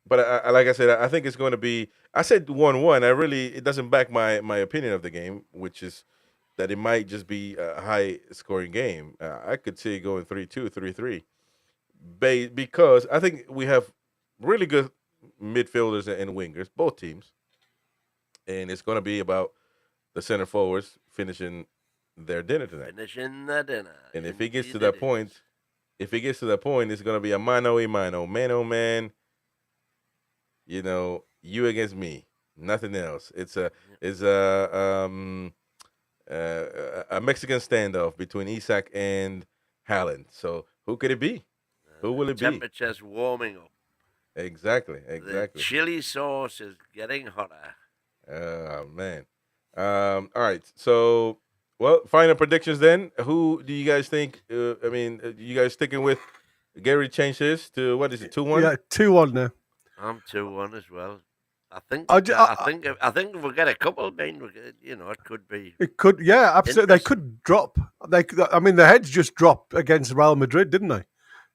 A: But I, like I said, I think it's going to be. I said 1-1. It doesn't back my opinion of the game, which is that it might just be a high scoring game. I could see it going 3-2, 3-3, because I think we have really good midfielders and wingers, both teams, and it's going to be about the center forwards finishing their dinner tonight.
C: Finishing the dinner.
A: And if it gets to that point, it's going to be a mano a mano, man oh man. You know, you against me, nothing else. It's a Mexican standoff between Isak and Haaland. So who could it be? Who will it be?
C: Temperature's warming up.
A: Exactly.
C: The chili sauce is getting hotter.
A: Oh man. All right. So, well, final predictions then. Who do you guys think? You guys sticking with Gary changed his to what is it? 2-1?
B: Yeah, 2-1 now.
C: I'm 2-1 as well. I think if we get a couple, it could be.
B: It could, yeah, absolutely. They could drop. The heads just dropped against Real Madrid, didn't they?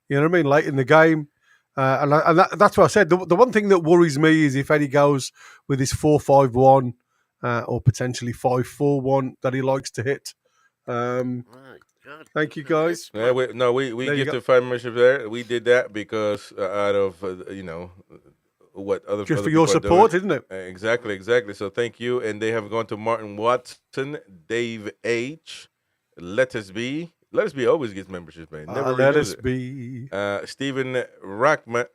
B: You know what I mean? Late in the game, that's what I said. The one thing that worries me is if Eddie goes with his 4-5-1 or potentially 5-4-1 that he likes to hit. Thank you, guys.
A: Yeah, we gifted 5 memberships there. We did that because out of what other
B: just
A: other
B: for your support, isn't it?
A: Exactly. So thank you, and they have gone to Martin Watson, Dave H. Let us be always gets memberships, man. Never
B: let
A: renews
B: us
A: it.
B: be.
A: Stephen Rackham.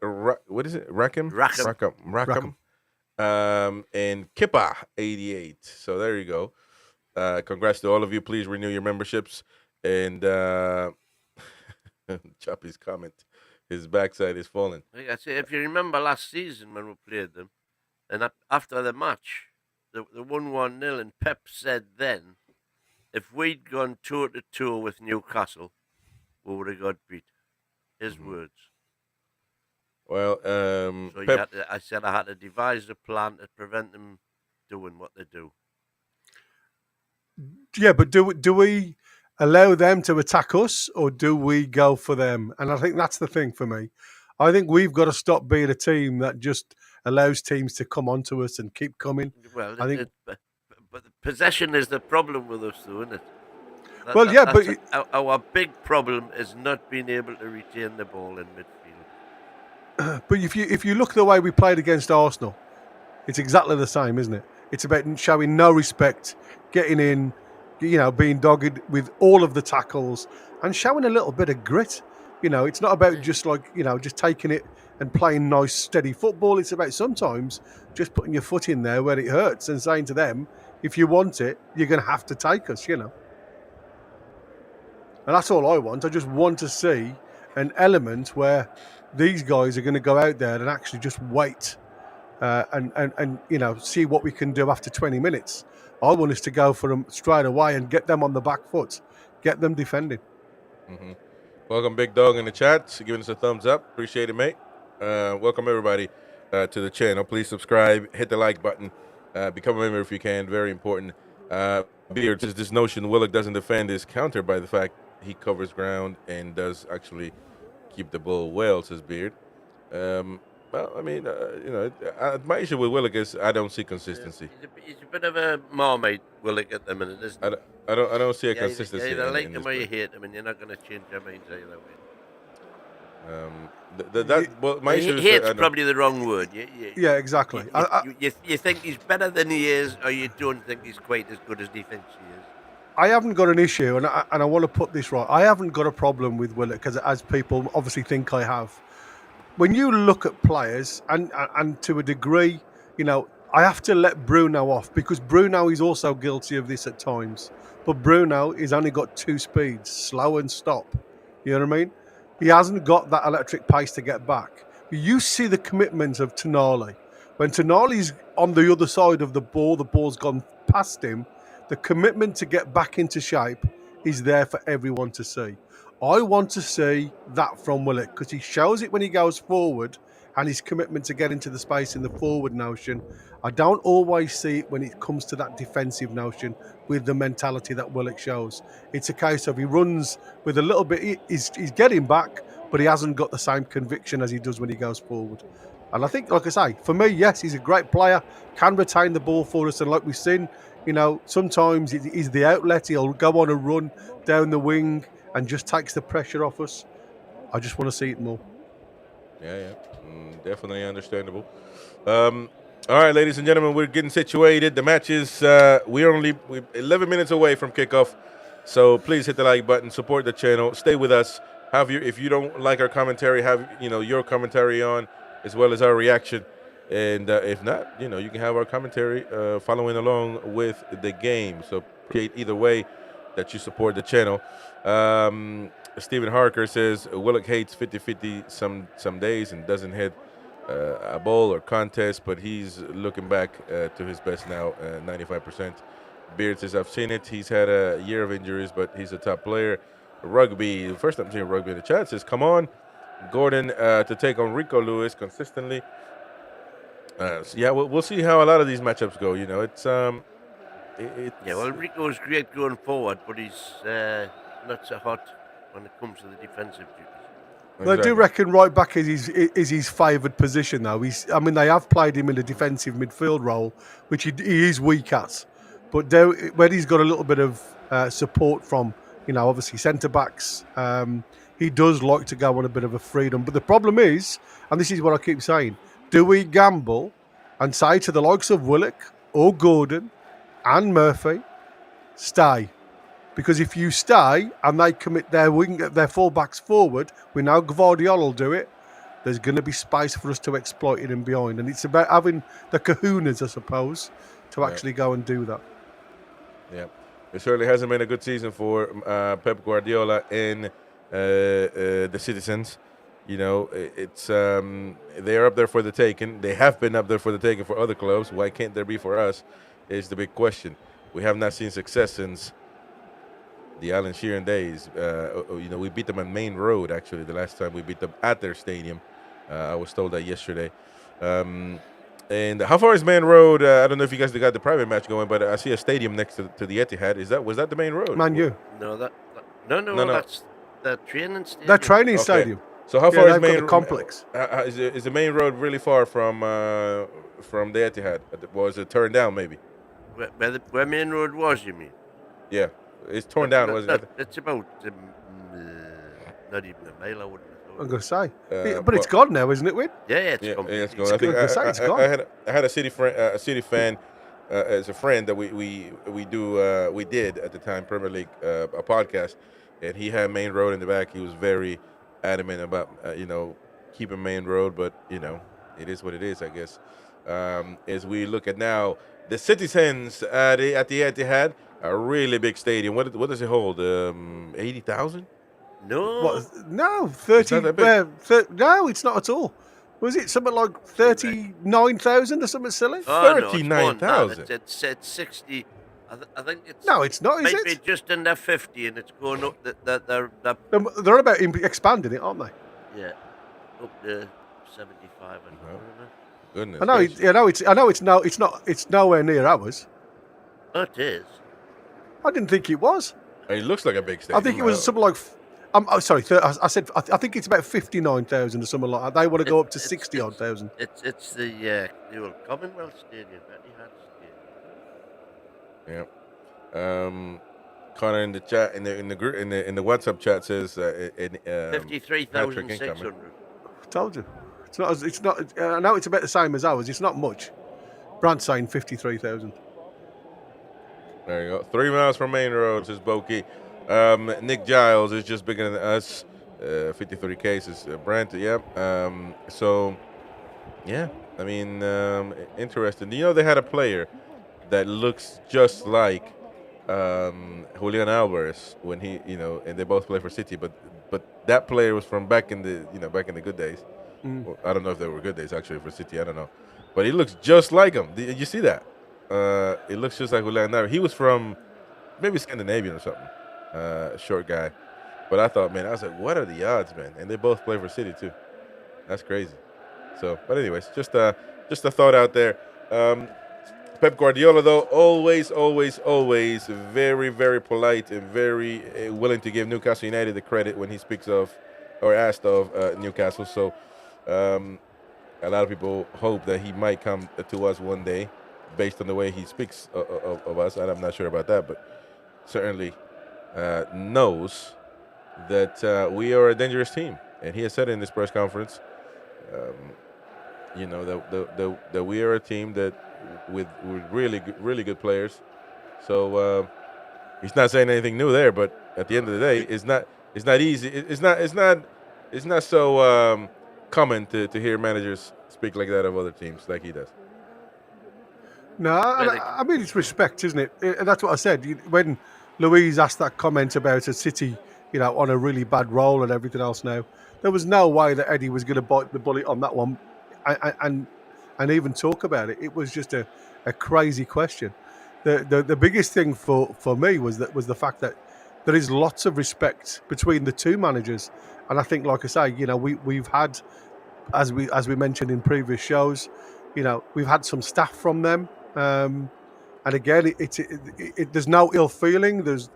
A: What is it? Rackham. And Kippa 88. So there you go. Congrats to all of you. Please renew your memberships. And Choppy's comment, his backside is falling.
C: Like I say, if you remember last season when we played them, and after the match, the 1-1-0, and Pep said then, if we'd gone 2-2 with Newcastle, we would have got beat. His words.
A: Well,
C: so
A: Pep,
C: I said I had to devise a plan to prevent them doing what they do.
B: Yeah, but do we allow them to attack us, or do we go for them? And I think that's the thing for me. I think we've got to stop being a team that just allows teams to come onto us and keep coming.
C: Well, but possession is the problem with us, though, isn't it? Our big problem is not being able to retain the ball in midfield.
B: But if you look at the way we played against Arsenal, it's exactly the same, isn't it? It's about showing no respect, getting in, being dogged with all of the tackles and showing a little bit of grit. It's not about just just taking it and playing nice, steady football. It's about sometimes just putting your foot in there where it hurts and saying to them, if you want it, you're going to have to take us, And that's all I want. I just want to see an element where these guys are going to go out there and actually just wait and see what we can do after 20 minutes. I want us to go for them straight away and get them on the back foot, get them defending.
A: Mm-hmm. Welcome, Big Dog, in the chat, giving us a thumbs up. Appreciate it, mate. Welcome, everybody, to the channel. Please subscribe, hit the like button, become a member if you can. Very important. Beard says this notion Willock doesn't defend is countered by the fact he covers ground and does actually keep the ball well, says Beard. Well, I mean, my issue with Willock is I don't see consistency.
C: He's a bit of a marmite, Willock, at the minute, isn't he?
A: I don't see a consistency.
C: You either like him or you hate him, and you're not going to change your minds either way.
A: My issue is
C: hate's probably the wrong word.
B: Yeah, exactly.
C: You think he's better than he is, or you don't think he's quite as good as he thinks he is?
B: I haven't got an issue, and I want to put this right. I haven't got a problem with Willock, because as people obviously think I have. When you look at players, and to a degree, I have to let Bruno off, because Bruno is also guilty of this at times. But Bruno has only got 2 speeds, slow and stop. You know what I mean? He hasn't got that electric pace to get back. You see the commitment of Tonali. When Tonali's on the other side of the ball's gone past him, the commitment to get back into shape is there for everyone to see. I want to see that from Willock, because he shows it when he goes forward and his commitment to get into the space in the forward notion. I don't always see it when it comes to that defensive notion with the mentality that Willock shows. It's a case of he runs with a little bit, he's getting back, but he hasn't got the same conviction as he does when he goes forward. And I think, like I say, for me, yes, he's a great player, can retain the ball for us, and like we've seen, sometimes he's the outlet. He'll go on a run down the wing and just takes the pressure off us. I just want to see it more.
A: Yeah. Definitely understandable. All right, ladies and gentlemen, we're getting situated. The match is, we're 11 minutes away from kickoff. So please hit the like button, support the channel, stay with us. If you don't like our commentary, have your commentary on, as well as our reaction. And if not, you can have our commentary following along with the game. So appreciate either way that you support the channel. Stephen Harker says Willock hates 50-50 some days and doesn't hit a ball or contest, but he's looking back to his best now, 95%. Beard says, I've seen it. He's had a year of injuries, but he's a top player. Rugby, the first time I'm seeing Rugby in the chat, says, come on, Gordon, to take on Rico Lewis consistently. We'll see how a lot of these matchups go.
C: Rico's great going forward, but he's not so hot when it comes to the defensive duties.
B: Exactly. I do reckon right back is his favoured position, though. They have played him in a defensive midfield role, which he is weak at. But when he's got a little bit of support from, obviously centre-backs, he does like to go on a bit of a freedom. But the problem is, and this is what I keep saying, do we gamble and say to the likes of Willock or Gordon and Murphy, stay? Because if you stay and they commit their full-backs forward, we know Gvardiol will do it, there's going to be space for us to exploit it in behind. And it's about having the kahunas, I suppose, to actually go and do that.
A: Yeah. It certainly hasn't been a good season for Pep Guardiola and the citizens. It's they're up there for the taking. They have been up there for the taking for other clubs. Why can't there be for us is the big question. We have not seen success since the Alan Sheeran days. We beat them on Main Road, actually, the last time we beat them at their stadium. I was told that yesterday. And how far is Main Road? I don't know if you guys got the private match going, but I see a stadium next to the Etihad. Was that the Main Road?
B: Man U.
C: No, that's the training stadium.
B: That training stadium.
A: So how far is Main
B: Road? Complex.
A: Is the Main Road really far from the Etihad? Was it turned down, maybe?
C: Where Main Road was, you mean?
A: Yeah. It's torn down, wasn't it?
C: It's about not even a mile, I wouldn't have thought.
B: I'm going to say. But it's gone now, isn't it, Win?
C: Yeah, it's gone.
A: It's gone. I think
B: it's gone.
A: I had a City fan as a friend that we did at the time Premier League a podcast, and he had Main Road in the back. He was very adamant about keeping Main Road, but it is what it is, I guess. As we look at now, the Citizens at the Etihad, a really big stadium. What does it hold? 80,000?
C: No,
B: What? No,
A: It's
B: 30.
A: not that big.
B: No, it's not at all. Was it something like 39,000 or something silly?
C: oh no, it's more than that.
A: 39,000.
C: It's 60. I think it's
B: No, it's not, is
C: might be
B: it?
C: just under 50, and it's going up. The
B: They're about expanding it, aren't they?
C: yeah, up to 75. I
A: Wow.
C: don't know.
A: Goodness.
B: I know.
A: gracious.
B: I know. It's nowhere near ours.
C: Oh, it is.
B: I didn't think it was.
A: It looks like a big stadium.
B: I think it was something like. Sorry. I said. I think it's about 59,000 or something like that. They want to go up to 60 odd thousand.
C: It's the old Commonwealth Stadium, Etihad Stadium.
A: Yeah. Connor in the chat in the group in the WhatsApp chat says
C: 53,600.
B: Told you. It's not. It's not. I know it's about the same as ours. It's not much. Brand's saying 53,000.
A: There you go. 3 miles from Main Road, says Boki. Nick Giles is just bigger than us. 53 cases. Brant, yeah. So, yeah. I mean, interesting. You know, they had a player that looks just like Julian Alvarez when he, and they both play for City, but that player was from back in the good days. Well, I don't know if they were good days actually for City. I don't know, but he looks just like him. Did you see that? It looks just like Julian Alvarez. He was from maybe Scandinavian or something. Short guy, but I thought, man, I was like, what are the odds, man? And they both play for City too. That's crazy. So, but anyways, just a thought out there. Pep Guardiola, though, always very, very polite and very willing to give Newcastle United the credit when he speaks of or asked of Newcastle. So a lot of people hope that he might come to us one day based on the way he speaks of us. And I'm not sure about that, but certainly knows that we are a dangerous team. And he has said in this press conference, that we are a team that with really good players. So he's not saying anything new there, but at the end of the day, it's not easy. It's not so common to hear managers speak like that of other teams like he does.
B: No, I mean it's respect, isn't it? That's what I said when Louise asked that comment about a City, on a really bad roll and everything else. Now there was no way that Eddie was going to bite the bullet on that one, and even talk about it. It was just a crazy question. The biggest thing for me was the fact that there is lots of respect between the two managers, and I think, like I say, we've had, as we mentioned in previous shows, we've had some staff from them, and again, there's no ill feeling. There's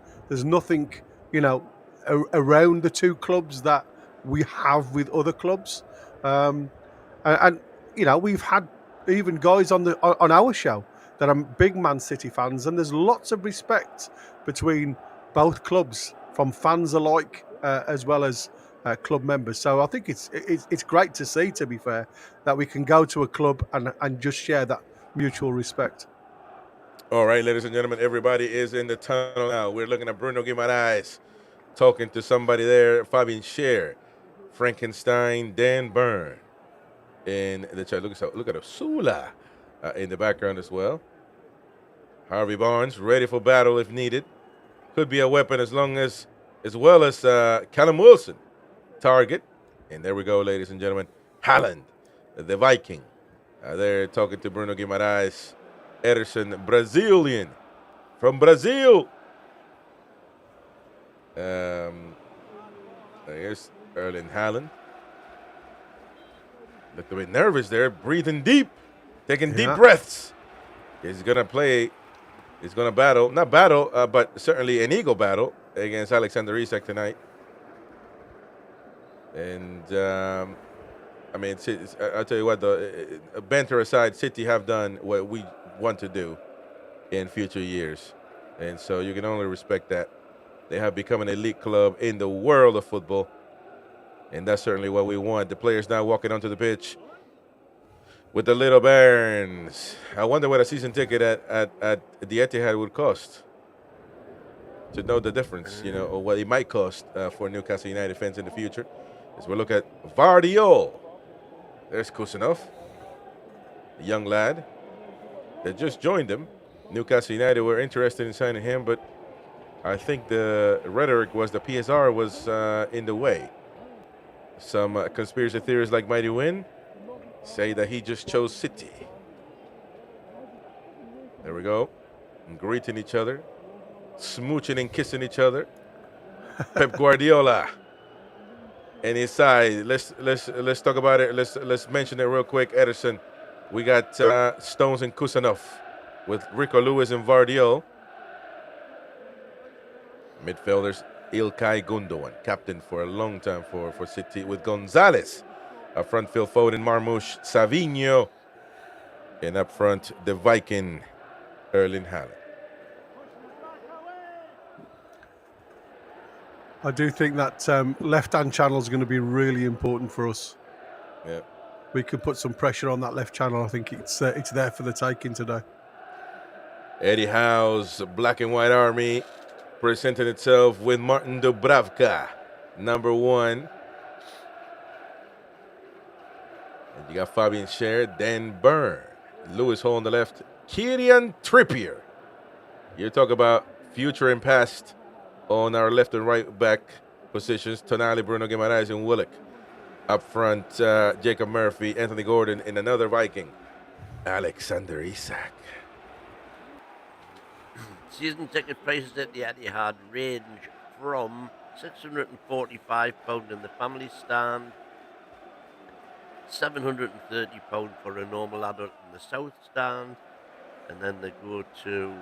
B: nothing, around the two clubs that we have with other clubs, and we've had even guys on our show that are big Man City fans, and there's lots of respect between both clubs from fans alike as well as club members. So I think it's great to see, to be fair, that we can go to a club and just share that mutual respect.
A: All right, ladies and gentlemen, everybody is in the tunnel now. We're looking at Bruno Guimaraes talking to somebody there, Fabian Scher, Frankenstein, Dan Byrne in the chat. Look at Osula in the background as well. Harvey Barnes ready for battle if needed. Could be a weapon as well as Callum Wilson. Target. And there we go, ladies and gentlemen. Haaland, the Viking. They're talking to Bruno Guimaraes. Ederson, Brazilian. From Brazil. Here's Erling Haaland. Looked a bit nervous there. Breathing deep. Taking deep breaths. He's going to play. He's going to battle. Not battle, but certainly an eagle battle against Alexander Isak tonight. And, I mean, I'll tell you what, banter aside, City have done what we want to do in future years. And so you can only respect that. They have become an elite club in the world of football. And that's certainly what we want. The players now walking onto the pitch. with the Little Barons. I wonder what a season ticket at the Etihad would cost. To know the difference, or what it might cost for Newcastle United fans in the future. As we look at Vardiol. There's Kusanov, a young lad that just joined them. Newcastle United were interested in signing him, but I think the rhetoric was the PSR was in the way. Some conspiracy theorists like Mighty Win say that he just chose City. There we go. And greeting each other, smooching and kissing each other. Pep Guardiola and his side. Let's talk about it. Let's mention it real quick. Ederson, we got Stones and Kusanov with Rico Lewis and Vardiol. Midfielders Ilkay Gundogan, captain for a long time for City, with Gonzalez. Up front, Phil Foden, Marmoush, Savinho. And up front, the Viking, Erling Haaland.
B: I do think that left-hand channel is going to be really important for us.
A: Yeah.
B: We can put some pressure on that left channel. I think it's there for the taking today.
A: Eddie Howe's Black and White Army presented itself with Martin Dubravka, number 1. And you got Fabian Schär, Dan Burn, Lewis Hall on the left, Kieran Trippier. You talk about future and past on our left and right back positions. Tonali, Bruno Guimaraes, and Willock. Up front, Jacob Murphy, Anthony Gordon, and another Viking, Alexander Isak.
C: Season ticket prices at the Etihad range from £645 in the family stand, £730 for a normal adult in the south stand, and then they go to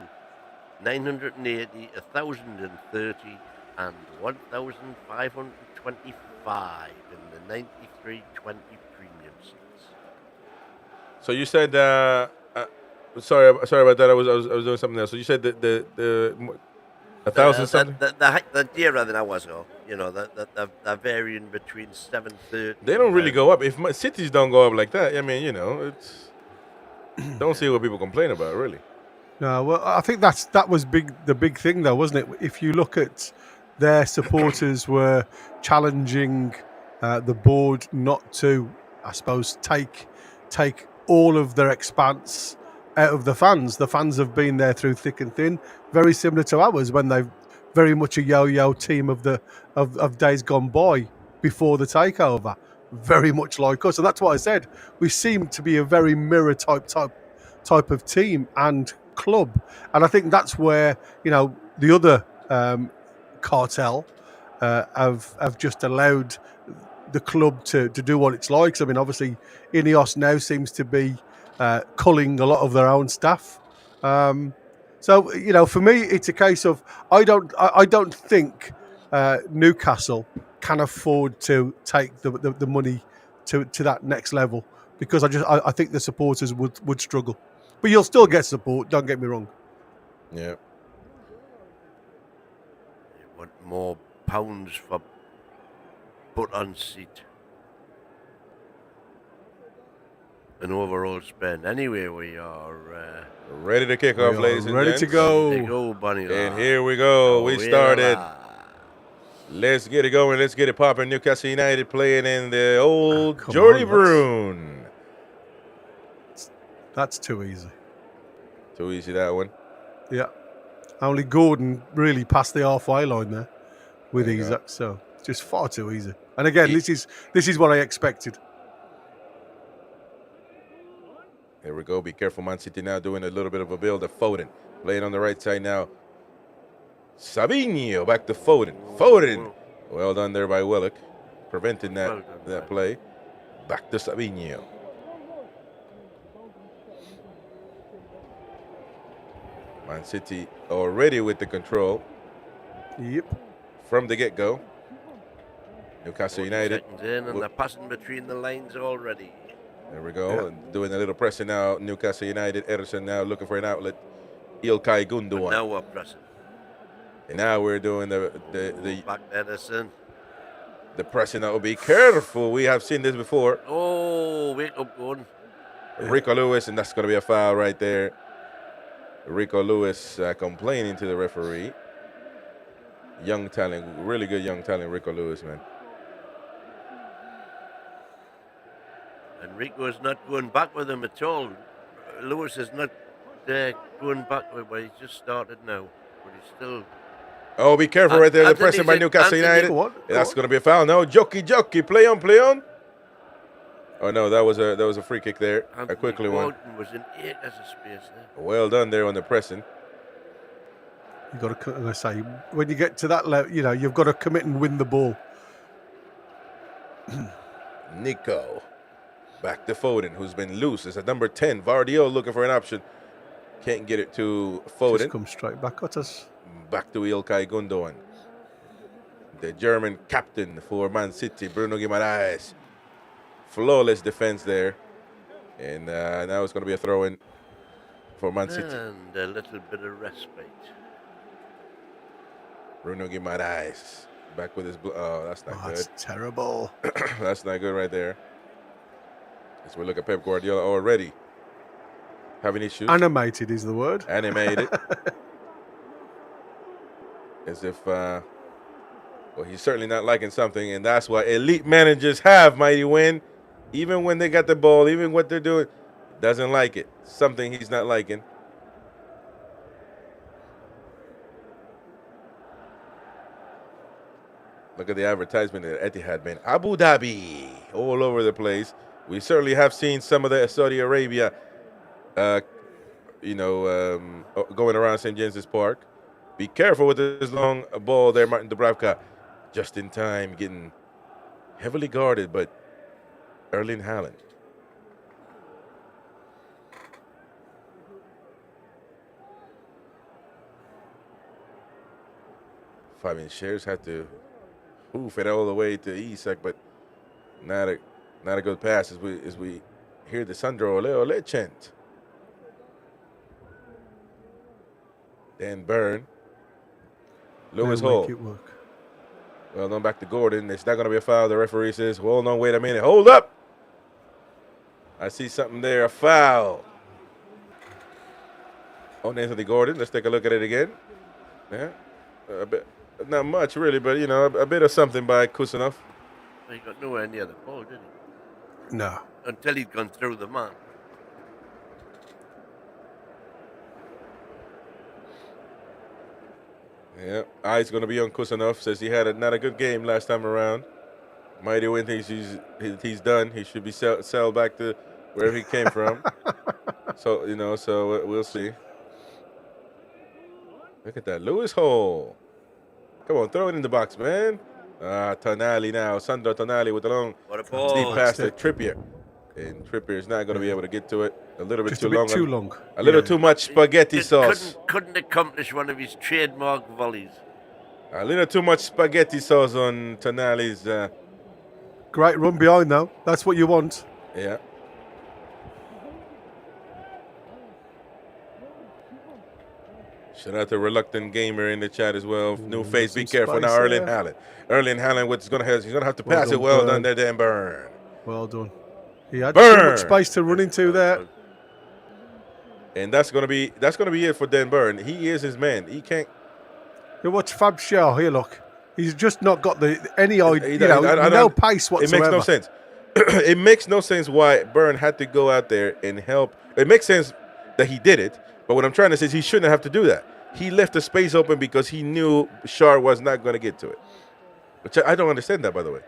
C: 980, 1,030, and 1,525 in the 9320 premium seats.
A: So you said, sorry about that. I was doing something else. So you said that the 1,000 something.
C: The dearer than I was, they're varying between 730.
A: They don't really go up. If cities don't go up like that, I mean, it's don't see what people complain about, really.
B: No, well, I think that was the big thing, though, wasn't it? If you look at their supporters were challenging the board not to, I suppose, take all of their expanse out of the fans. The fans have been there through thick and thin, very similar to ours when they've very much a yo-yo team of days gone by before the takeover, very much like us. And that's what I said. We seem to be a very mirror type of team and club, and I think that's where the other cartel have just allowed the club to do what it's like. So, I mean, obviously, Ineos now seems to be culling a lot of their own staff. So, for me, it's a case of I don't think Newcastle can afford to take the money to that next level, because I think the supporters would struggle. But you'll still get support, don't get me wrong.
A: Yeah.
C: You want more pounds for put on seat. An overall spend. Anyway, we are
A: ready to kick off, ladies and gents.
B: Ready to go.
C: Ready to go, Bunny.
A: And here we go. We started. Let's get it going. Let's get it popping. Newcastle United playing in the old Geordie Brown.
B: That's too easy.
A: Too easy, that one.
B: Yeah. Only Gordon really passed the halfway line there with Isak, so just far too easy. And again, this is what I expected.
A: Here we go. Be careful, Man City now doing a little bit of a build of Foden. Playing on the right side now. Savinho back to Foden. Foden. Well done there by Willock. Preventing that play. Back to Savinho. Man City already with the control.
B: Yep.
A: From the get-go. Newcastle United.
C: In and they're passing between the lines already.
A: There we go. Yeah. And doing a little pressing now. Newcastle United. Ederson now looking for an outlet. Ilkay Gundogan.
C: Now we're pressing.
A: And now we're doing the
C: back Ederson.
A: The pressing. Now, be careful. We have seen this before.
C: Oh, wake up, Gordon.
A: Rico Lewis, and that's going to be a foul right there. Rico Lewis complaining to the referee. Young talent, really good young talent, Rico Lewis, man.
C: And Rico is not going back with him at all. Lewis is not going back with where he's just started now. But he's still...
A: Oh, be careful right there. The
C: Anthony's
A: pressing by
C: in-
A: Newcastle
C: Anthony-
A: United.
B: Go on, go
A: That's
B: on.
A: going to be a foul. No, jokey, play on. Oh no, that was a free kick there. A
C: Anthony
A: quickly one.
C: Gordon was in acres of space there.
A: Well done there on the pressing.
B: You got to, as I say, when you get to that level, you know, you've got to commit and win the ball.
A: Nico. Back to Foden, who's been loose. It's at number 10. Vardio looking for an option. Can't get it to
B: Just
A: Foden.
B: come straight back at us.
A: Back to Ilkay Gundogan. The German captain for Man City, Bruno Guimaraes. Flawless defense there. And now it's going to be a throw-in for Man City.
C: And a little bit of respite.
A: Bruno Guimaraes. Back with his... Oh, that's not good.
B: That's terrible.
A: That's not good right there. As we look at Pep Guardiola already having issues.
B: Animated is the word.
A: Animated. As if, well, he's certainly not liking something, and that's what elite managers have, Mighty Win. Even when they got the ball, even what they're doing, doesn't like it. Something he's not liking. Look at the advertisement at Etihad, man. Abu Dhabi, all over the place. We certainly have seen some of the Saudi Arabia, going around St. James's Park. Be careful with this long ball there, Martin Dubravka. Just in time, getting heavily guarded, but Erling Haaland. Fabian Shares had to hoof it all the way to Isak, but not a good pass as we hear the Sandro Leo chant. Dan Byrne. Lewis
B: They'll
A: Hall.
B: make it work.
A: Well done back to Gordon. It's not going to be a foul. The referee says, well, no, wait a minute. Hold up. I see something there. A foul on Anthony Gordon. Let's take a look at it again. Yeah. A bit, not much, really, but, a bit of something by Kusanov.
C: He got nowhere near the ball, did he?
B: No.
C: Until he'd gone through the man.
A: Yeah, eyes going to be on Kusanov. Says he had not a good game last time around. Mighty Win thinks he's done. He should be sell back to wherever he came from. So we'll see. Look at that, Lewis Hall. Come on, throw it in the box, man. Tonali now, Sandro Tonali with the long
C: What a ball.
A: deep pass to Trippier. And Trippier is not going to be able to get to it. A little bit
B: Just
A: too
B: a bit
A: long.
B: too long.
A: A little
B: Yeah.
A: too much spaghetti
C: Just
A: sauce.
C: Couldn't accomplish one of his trademark volleys.
A: A little too much spaghetti sauce on Tonali's.
B: Great run behind, though. That's what you want.
A: Yeah. Shout out to Reluctant Gamer in the chat as well. New face, be
B: some
A: careful
B: space
A: now. Erling
B: there.
A: Haaland. Erling Haaland, he's gonna have to
B: Well
A: pass it.
B: done,
A: Well
B: Burn.
A: done there, Dan Byrne.
B: Well done. He had
A: Burn.
B: too much space to run into there.
A: And that's gonna be it for Dan Byrne. He is his man. He can't.
B: You watch Fab Shaw here. Look, he's just not got any idea.
A: I
B: No
A: don't-
B: pace
A: It
B: whatsoever.
A: makes no sense. It makes no sense why Byrne had to go out there and help. It makes sense that he did it, but what I'm trying to say is he shouldn't have to do that. He left the space open because he knew Shar was not going to get to it. Which I don't understand that, by the way.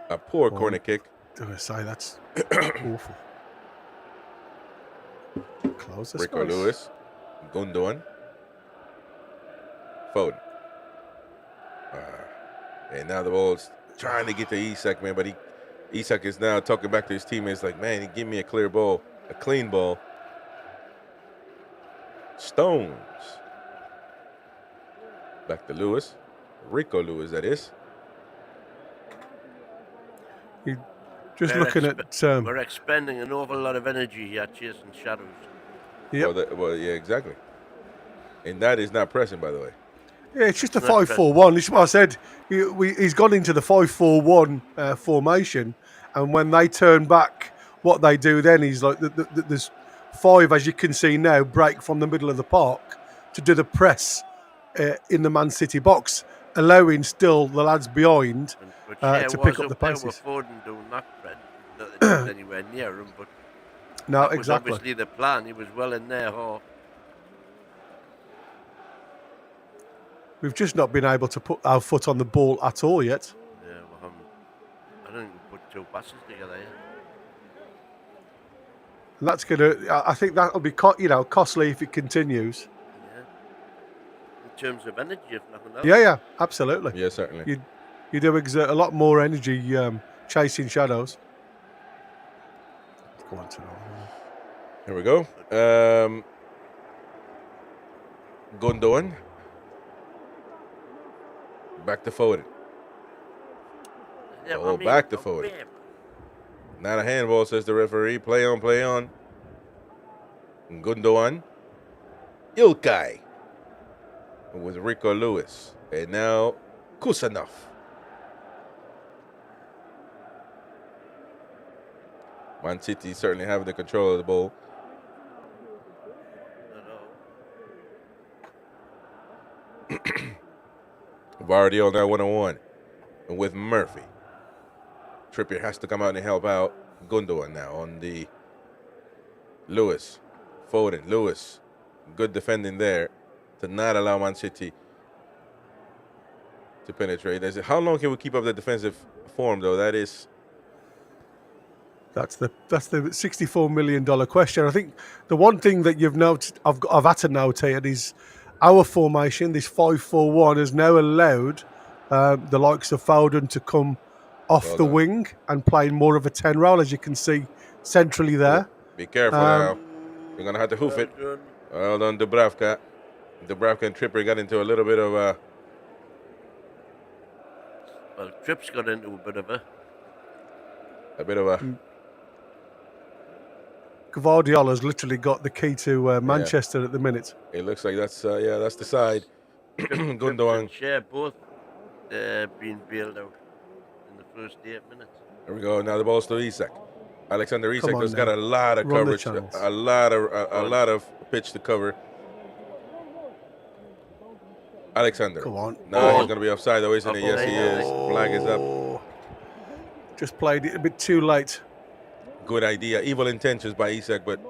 A: A poor corner kick.
B: I'm gonna say that's awful. Close this
A: Rico
B: space.
A: Lewis. Gundogan. Foden. And now the ball's trying to get to Isak, man, but Isak is now talking back to his teammates like, man, give me a clear ball, a clean ball. Stones. Back to Lewis. Rico Lewis, that is.
B: Just
C: We're
B: looking at.
C: We're expending an awful lot of energy here chasing shadows.
B: Yep.
A: Well, yeah, exactly. And that is not pressing, by the way.
B: Yeah, it's just a
C: It's not
B: 5-4-1. It's what I said. He's gone into the 5-4-1 formation, and when they turn back what they do then is like there's 5, as you can see now, break from the middle of the park to do the press in the Man City box, allowing still the lads behind to pick up the paces.
C: Foden doing that, Fred. Not that he was anywhere near him, but
B: No,
C: that was
B: exactly.
C: obviously the plan. He was well in there, half.
B: We've just not been able to put our foot on the ball at all yet.
C: Yeah, well, I don't even put 2 passes together yet.
B: And that's gonna. I think that'll be costly if it continues.
C: Yeah. In terms of energy, if nothing else.
B: Yeah, absolutely.
A: Yeah, certainly.
B: You do exert a lot more energy chasing shadows. Go on to
A: Here we go. Gundogan. Back to Foden.
C: Yeah,
A: Back to Foden. Not a handball, says the referee. Play on, play on. Gundogan. Ilkay. With Rico Lewis. And now Kusanov. Man City certainly having the control of the ball. Vardy now 1-on-1 with Murphy. Trippier has to come out and help out. Gundogan now on the Lewis. Foden, Lewis. Good defending there to not allow Man City to penetrate. How long can we keep up the defensive form, though? That's the
B: $64 million question. I think the one thing that you've noted, I've had to note here, is our formation, this 5-4-1, has now allowed the likes of Foden to come off the wing and play more of a 10 role, as you can see centrally there.
A: Be careful now. You're going to have to hoof it. Well done, Dubravka. Dubravka and Trippier got into a little bit of a...
C: Well, Tripp's got into a bit of a...
B: Gvardiola's literally got the key to Manchester at the minute.
A: It looks like that's the side. Gundogan.
C: Share both being bailed out in the first 8 minutes.
A: There we go. Now the ball's to Isak. Alexander Isak has got a lot of coverage, a lot of pitch to cover. Alexander.
B: Come on.
A: Now he's going to be offside though, isn't he? Yes, he is. Flag is up.
B: Just played it a bit too late.
A: Good idea. Evil intentions by Isak, but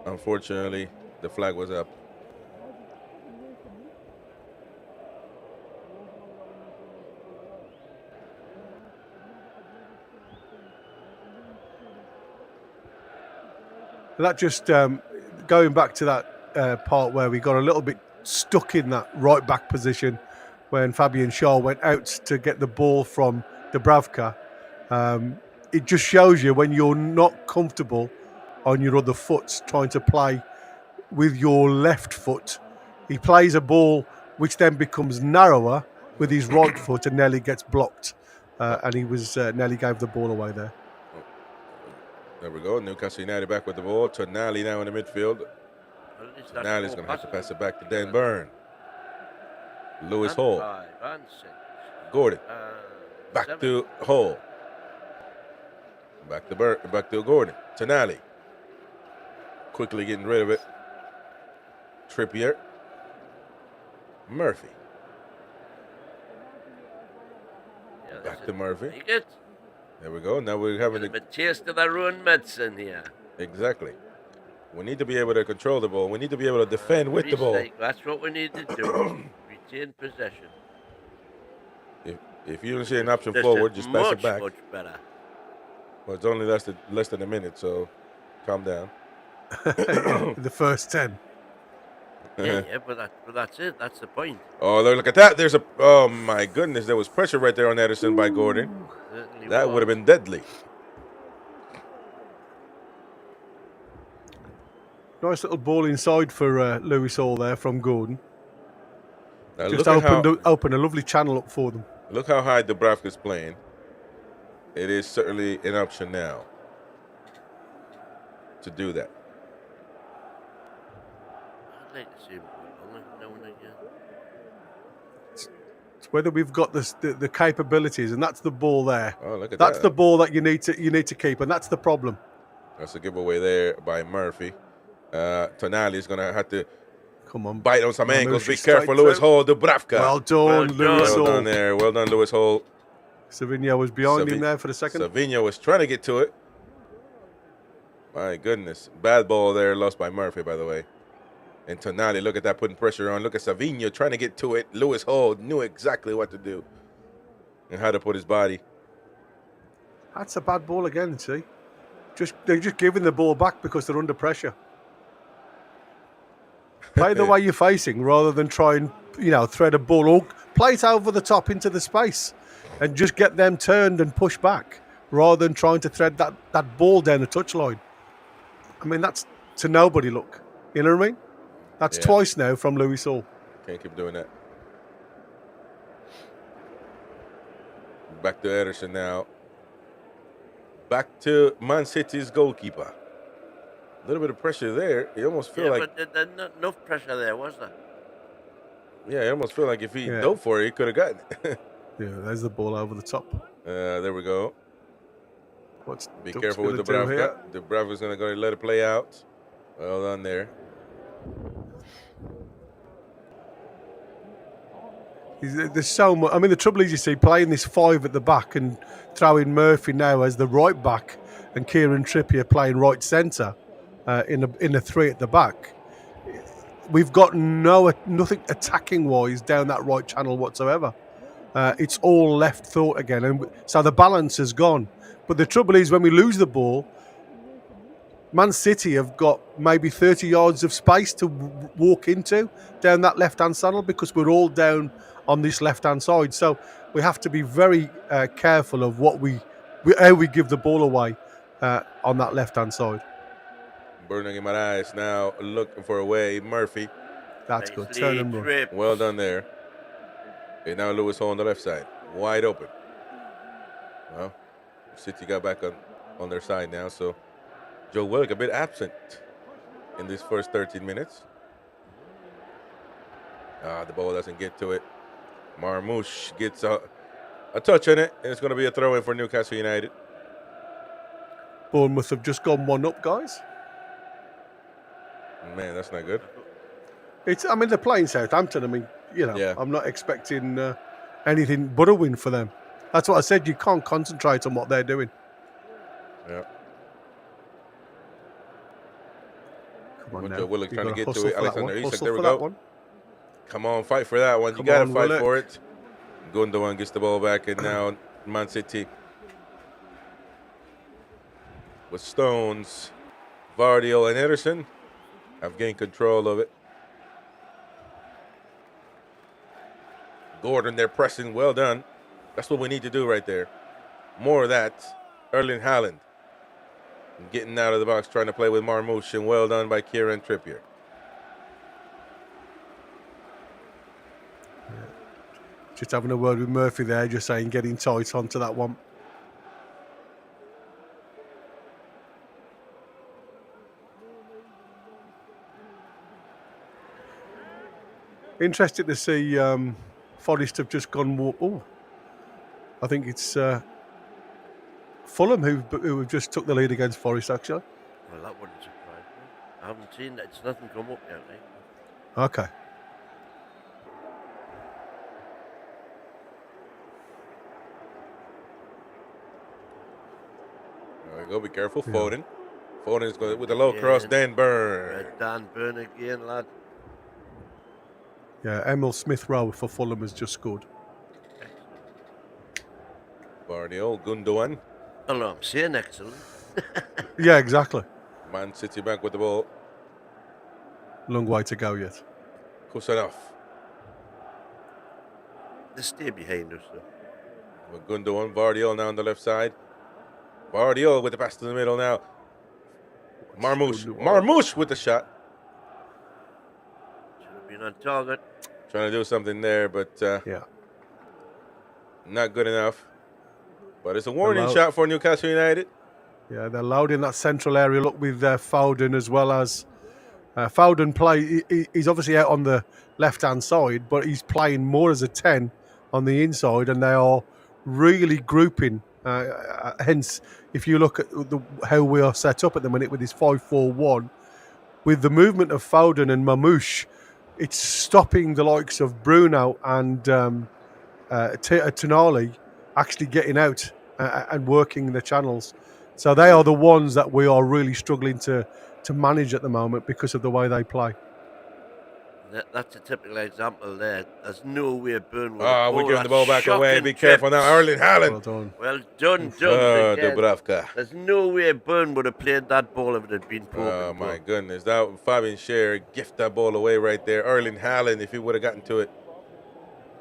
A: unfortunately the flag was up.
B: That just going back to that part where we got a little bit stuck in that right back position when Fabian Shaw went out to get the ball from Dubravka. It just shows you when you're not comfortable on your other foot trying to play with your left foot. He plays a ball which then becomes narrower with his right foot and nearly gets blocked. And he was nearly gave the ball away there.
A: There we go. Newcastle United back with the ball. Tonali now in the midfield. Tonali's going to have to pass it back to Dan Burn. Lewis Hall. Gordon. Back to Hall. Back to Gordon. Tonali. Quickly getting rid of it. Trippier. Murphy. Back to Murphy. There we go. Now we're having
C: a taste of their own medicine here.
A: Exactly. We need to be able to control the ball. We need to be able to defend with the ball.
C: That's what we need to do. Retain possession.
A: If you don't see an option forward, just pass it back.
C: Much better.
A: Well, it's only less than a minute, so calm down.
B: The first 10.
C: Yeah, but that's it. That's the point.
A: Oh, look at that. Oh, my goodness. There was pressure right there on Ederson by Gordon. That would have been deadly.
B: Nice little ball inside for Lewis Hall there from Gordon.
A: Now
B: just opened a lovely channel up for them.
A: Look how high Dubravka's playing. It is certainly an option now to do that.
C: I'd like to see him now and again.
B: It's whether we've got the capabilities, and that's the ball there.
A: Oh, look at that.
B: That's the ball that you need to keep, and that's the problem.
A: That's a giveaway there by Murphy. Tonali's going to have to
B: Come on.
A: bite on some ankles. Be
B: straight
A: careful, Lewis
B: through.
A: Hall, Dubravka.
B: Well done,
C: Well
B: Lewis
A: Well
B: Hall.
A: done there. Well done, Lewis Hall.
B: Savinho was behind him there for the second.
A: Savinho was trying to get to it. My goodness. Bad ball there, lost by Murphy, by the way. And Tonali, look at that, putting pressure on. Look at Savinho trying to get to it. Lewis Hall knew exactly what to do and how to put his body.
B: That's a bad ball again, see? They're just giving the ball back because they're under pressure. Play the way you're facing rather than try and, thread a ball or play it over the top into the space and just get them turned and push back rather than trying to thread that ball down the touchline. I mean, that's to nobody look. You know what I mean? That's twice now from Lewis Hall.
A: Can't keep doing that. Back to Ederson now. Back to Man City's goalkeeper. A little bit of pressure there. You almost feel like...
C: but there's not enough pressure there, was there?
A: Yeah, you almost feel like if he dove for it, he could have gotten it.
B: Yeah, there's the ball over the top.
A: There we go.
B: What's
A: Be
B: Duck's
A: careful with
B: gonna do here?
A: Dubravka. Dubravka's going to go and let it play out. Well done there.
B: There's so much. I mean, the trouble is, you see, playing this 5 at the back and throwing Murphy now as the right back and Kieran Trippier playing right centre in a 3 at the back. We've got nothing attacking wise down that right channel whatsoever. It's all left thought again, and so the balance has gone. But the trouble is, when we lose the ball, Man City have got maybe 30 yards of space to walk into down that left-hand channel because we're all down on this left-hand side. So we have to be very careful of how we give the ball away on that left-hand side.
A: Bruno Guimaraes now looking for a way. Murphy.
B: That's good. Turn and run.
A: Well done there. And now Lewis Hall on the left side. Wide open. Well, City got back on their side now, so Joe Willock a bit absent in these first 13 minutes. The ball doesn't get to it. Marmoush gets a touch on it, and it's going to be a throw-in for Newcastle United.
B: Bournemouth have just gone 1 up, guys.
A: Man, that's not good.
B: They're playing Southampton. I mean, I'm not expecting anything but a win for them. That's what I said. You can't concentrate on what they're doing.
A: Yeah.
B: Come on now.
A: Joe Willock trying to get
B: hustle
A: to it.
B: for that
A: Alexander
B: one.
A: Isak,
B: Hustle
A: there we
B: for
A: go.
B: that one.
A: Come on, fight for that one.
B: Come
A: You got to
B: on,
A: fight
B: Willock.
A: for it. Gundogan gets the ball back, and now Man City with Stones, Vardiel, and Ederson have gained control of it. Gordon, they're pressing. Well done. That's what we need to do right there. More of that. Erling Haaland getting out of the box, trying to play with Marmoush, and well done by Kieran Trippier.
B: Just having a word with Murphy there, just saying getting tight onto that one. Interested to see Forest have just gone. I think it's Fulham who have just took the lead against Forest, actually.
C: Well, that wouldn't surprise me. I haven't seen that. It's nothing come up yet, right?
B: Okay.
A: There we go. Be careful, Foden. Foden's going with a low cross. Dan Burn.
C: Dan Burn again, lad.
B: Yeah, Emil Smith-Rowe for Fulham has just scored.
A: Vardiel, Gundogan.
C: Hello, I'm saying excellent.
B: Yeah, exactly.
A: Man City back with the ball.
B: Long way to go yet.
A: Kusanov.
C: They stay behind us, though.
A: With Gundogan, Vardiel now on the left side. Vardiel with the pass to the middle now. Marmoush with the shot.
C: Should have been on target.
A: Trying to do something there, but not good enough. But it's a warning shot for Newcastle United.
B: Yeah, they're loud in that central area. Look with Foden as well as Foden play. He's obviously out on the left-hand side, but he's playing more as a 10 on the inside, and they are really grouping Hence, if you look at how we are set up at the minute with this 5-4-1, with the movement of Foden and Mamouche, it's stopping the likes of Bruno and Tonali actually getting out and working the channels. So they are the ones that we are really struggling to manage at the moment because of the way they play.
C: That's a typical example there. There's no way Burn would
A: Oh,
C: have
A: we're
C: bowled
A: giving
C: that
A: the ball back away.
C: shocking
A: Be careful now.
C: trips.
A: Erling Haaland.
B: Well done.
C: Well done, Dubs, again.
A: Dubravka.
C: There's no way Burn would have played that ball if it had been broken.
A: Oh, my goodness. That Fabian Schär gift that ball away right there. Erling Haaland, if he would have gotten to it,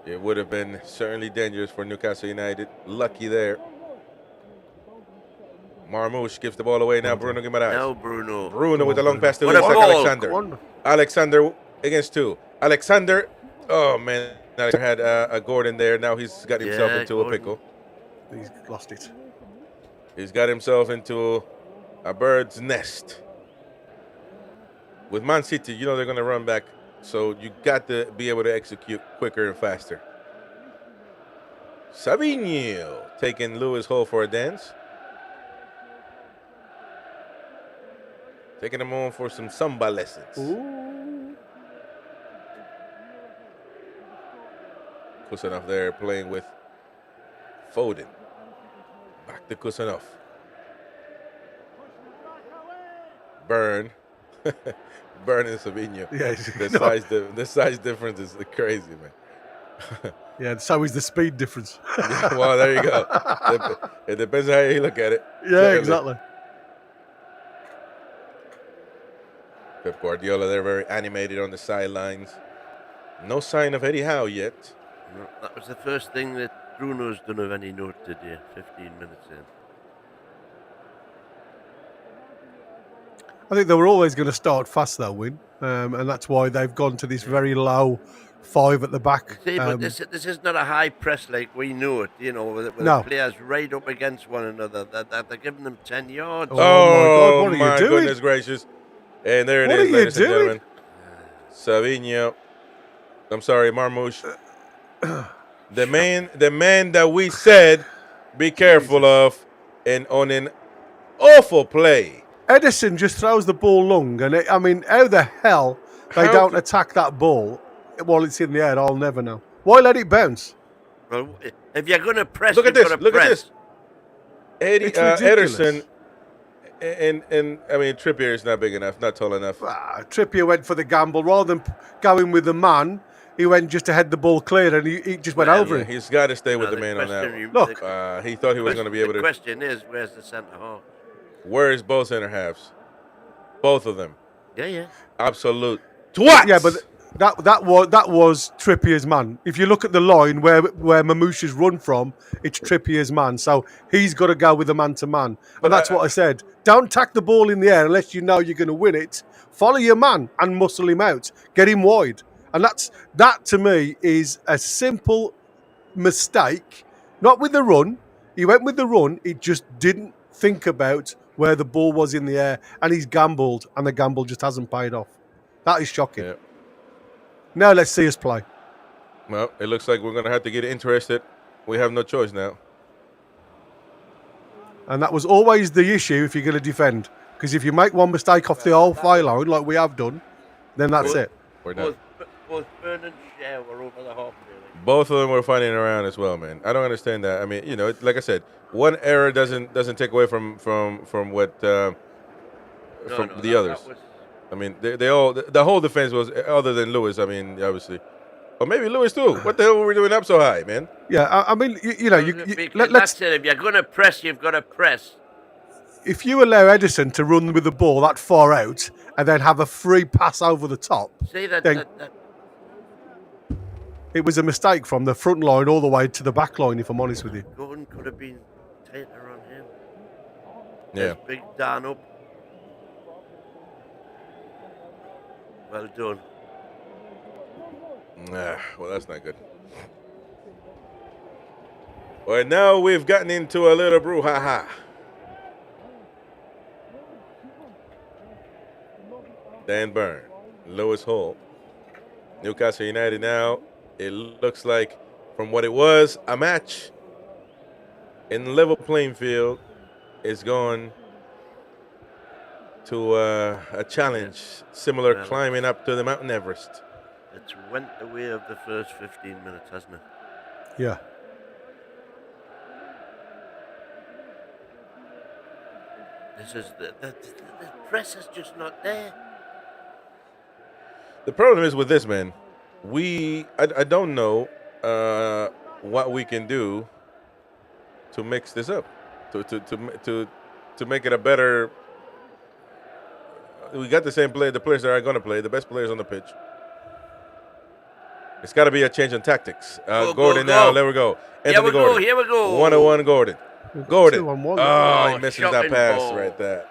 A: it would have been certainly dangerous for Newcastle United. Lucky there. Marmouche gives the ball away now. Bruno Guimaraes.
C: Now Bruno.
A: Bruno with the long pass to
C: What a
A: Isak
C: ball.
A: Alexander. Alexander against two. Alexander. Oh, man. Alexander had a Gordon there. Now he's got himself into
C: Gordon.
A: a pickle.
B: He's lost it.
A: He's got himself into a bird's nest. With Man City, you know they're going to run back. So you got to be able to execute quicker and faster. Savinho taking Lewis Hall for a dance. Taking him on for some samba lessons.
B: Ooh.
A: Kusanov there playing with Foden. Back to Kusanov. Burn. Burn and Savinho.
B: Yeah,
A: The size difference is crazy, man.
B: Yeah, so is the speed difference.
A: Well, there you go. It depends on how you look at it.
B: Yeah,
A: Certainly.
B: exactly.
A: Pep Guardiola, they're very animated on the sidelines. No sign of Eddie Howe yet.
C: No, that was the first thing that Bruno's done of any note today, 15 minutes in.
B: I think they were always going to start fast, though, Win. And that's why they've gone to this very low 5 at the back.
C: See, but this is not a high press like we know it, you know, with
B: No.
C: the players right up against one another. They're giving them 10 yards.
B: Oh, my God, what are you doing?
A: Goodness gracious. And there it
B: What
A: is,
B: are you
A: ladies and
B: doing?
A: gentlemen. Savinho. I'm sorry, Marmouche. The man that we said be careful of and on an awful play.
B: Edison just throws the ball long. And, I mean, how the hell they
A: How
B: don't
A: the-
B: attack that ball while it's in the air, I'll never know. Why let it bounce?
C: Well, if you're going to press,
A: Look at
C: you've
A: this.
C: gotta
A: Look at
C: press.
A: this. Eddie
B: It's ridiculous.
A: Ederson and I mean Trippier is not big enough, not tall enough.
B: Trippier went for the gamble. Rather than going with the man, he went just to head the ball clear and he just went over
A: Yeah,
B: it.
A: he's got to stay with
C: Now,
A: the man on that.
C: question-
B: Look.
A: He thought he was going to be able
C: The
A: to.
C: question is, where's the centre half?
A: Where is both center halves? Both of them.
C: Yeah.
A: Absolute twats.
B: Yeah, but that was Trippier's man. If you look at the line where Mamouche's run from, it's Trippier's man. So he's got to go with the man-to-man.
A: But
B: And that's what I said. Don't tack the ball in the air unless you know you're going to win it. Follow your man and muscle him out. Get him wide. And that to me is a simple mistake. Not with the run. He went with the run. He just didn't think about where the ball was in the air. And he's gambled. And the gamble just hasn't paid off. That is shocking.
A: Yeah.
B: Now let's see us play.
A: Well, it looks like we're going to have to get interested. We have no choice now.
B: And that was always the issue if you're going to defend. Because if you make one mistake off the halfway line, like we have done, then that's it.
A: We're done.
C: Both Burn and Schär were over the half. Really.
A: Both of them were fighting around as well, man. I don't understand that. I mean, you know, like I said, one error doesn't take away from what
C: No,
A: the others.
C: That was,
A: I mean, they all the whole defense was other than Lewis. I mean, obviously, or maybe Lewis too. What the hell were we doing up so high, man?
B: Yeah, I mean, you know, let's.
C: that's it. If you're going to press, you've got to press.
B: If you allow Edison to run with the ball that far out and then have a free pass over the top,
C: See that,
B: Then-
C: that
B: it was a mistake from the front line all the way to the back line, if I'm honest with you.
C: Gordon could have been tighter on him.
A: Yeah.
C: There's big Dan up. Well done.
A: Well, that's not good. Well, now we've gotten into a little brouhaha. Dan Burn, Lewis Hall, Newcastle United now. It looks like, from what it was, a match in level playing field is going to a challenge similar
C: Well,
A: climbing up to the Mountain Everest.
C: it's went the way of the first 15 minutes, hasn't it?
B: Yeah.
C: This is the press is just not there.
A: The problem is with this, man. I don't know what we can do to mix this up, to make it a better. We got the same play. The players that are going to play, the best players on the pitch. It's got to be a change in tactics. Gordon now. There we go. Anthony Gordon.
C: Here we go.
A: 1-1 Gordon. Gordon.
B: 2-on-1.
A: Oh, he misses that
C: shocking
A: pass
C: ball.
A: right there.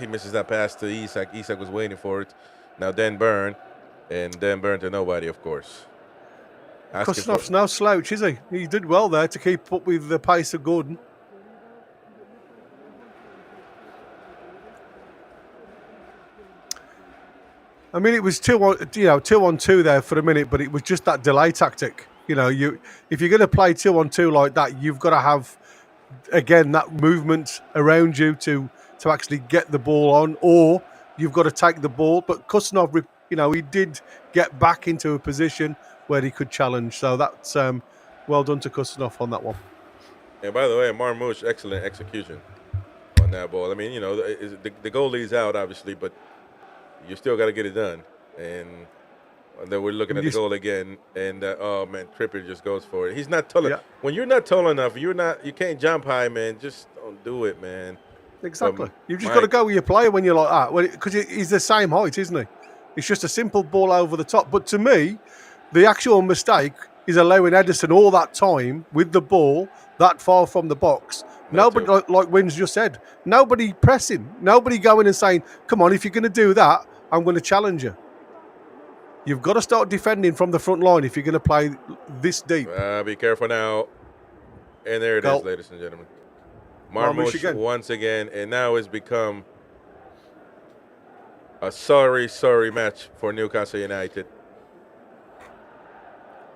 A: He misses that pass to Isak. Isak was waiting for it. Now Dan Burn. And Dan Burn to nobody, of course.
B: Kustanov's no slouch, is he? He did well there to keep up with the pace of Gordon. I mean, it was 2-on-2 there for a minute, but it was just that delay tactic. You know, if you're going to play 2-on-2 like that, you've got to have, again, that movement around you to actually get the ball on, or you've got to take the ball. But Kustanov, he did get back into a position where he could challenge. So that's well done to Kustanov on that one.
A: And by the way, Marmouche, excellent execution on that ball. I mean, the goalie's out, obviously, but you still got to get it done. And then we're looking at the goal again. And, oh, man, Trippier just goes for it. He's not tall. Yeah. When you're not tall enough, you can't jump high, man. Just don't do it, man.
B: Exactly. You've just got to go with your player when you're like that. Because he's the same height, isn't he? It's just a simple ball over the top. But to me, the actual mistake is allowing Edison all that time with the ball that far from the box. Nobody, like Wins just said, nobody pressing. Nobody going and saying, come on, if you're going to do that, I'm going to challenge you. You've got to start defending from the front line if you're going to play this deep.
A: Be careful now. And there it is, ladies and gentlemen. Marmouche once again. And now it's become a sorry match for Newcastle United.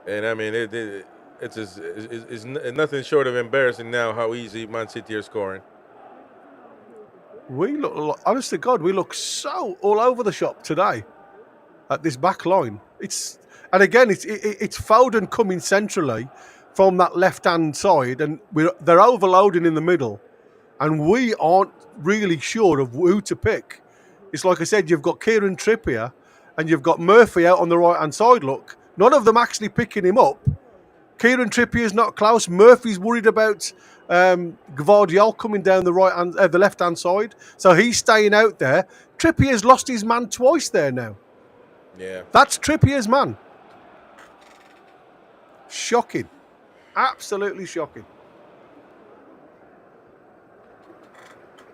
A: And, I mean, it's nothing short of embarrassing now how easy Man City are scoring.
B: We look, honest to God, we look so all over the shop today at this back line. It's Foden coming centrally from that left-hand side, and they're overloading in the middle, and we aren't really sure of who to pick. It's like I said, you've got Kieran Trippier and you've got Murphy out on the right-hand side. Look, none of them actually picking him up. Kieran Trippier's not close. Murphy's worried about Gvardiol coming down the left-hand side, so he's staying out there. Trippier's lost his man twice there now.
A: Yeah.
B: That's Trippier's man. Shocking. Absolutely shocking.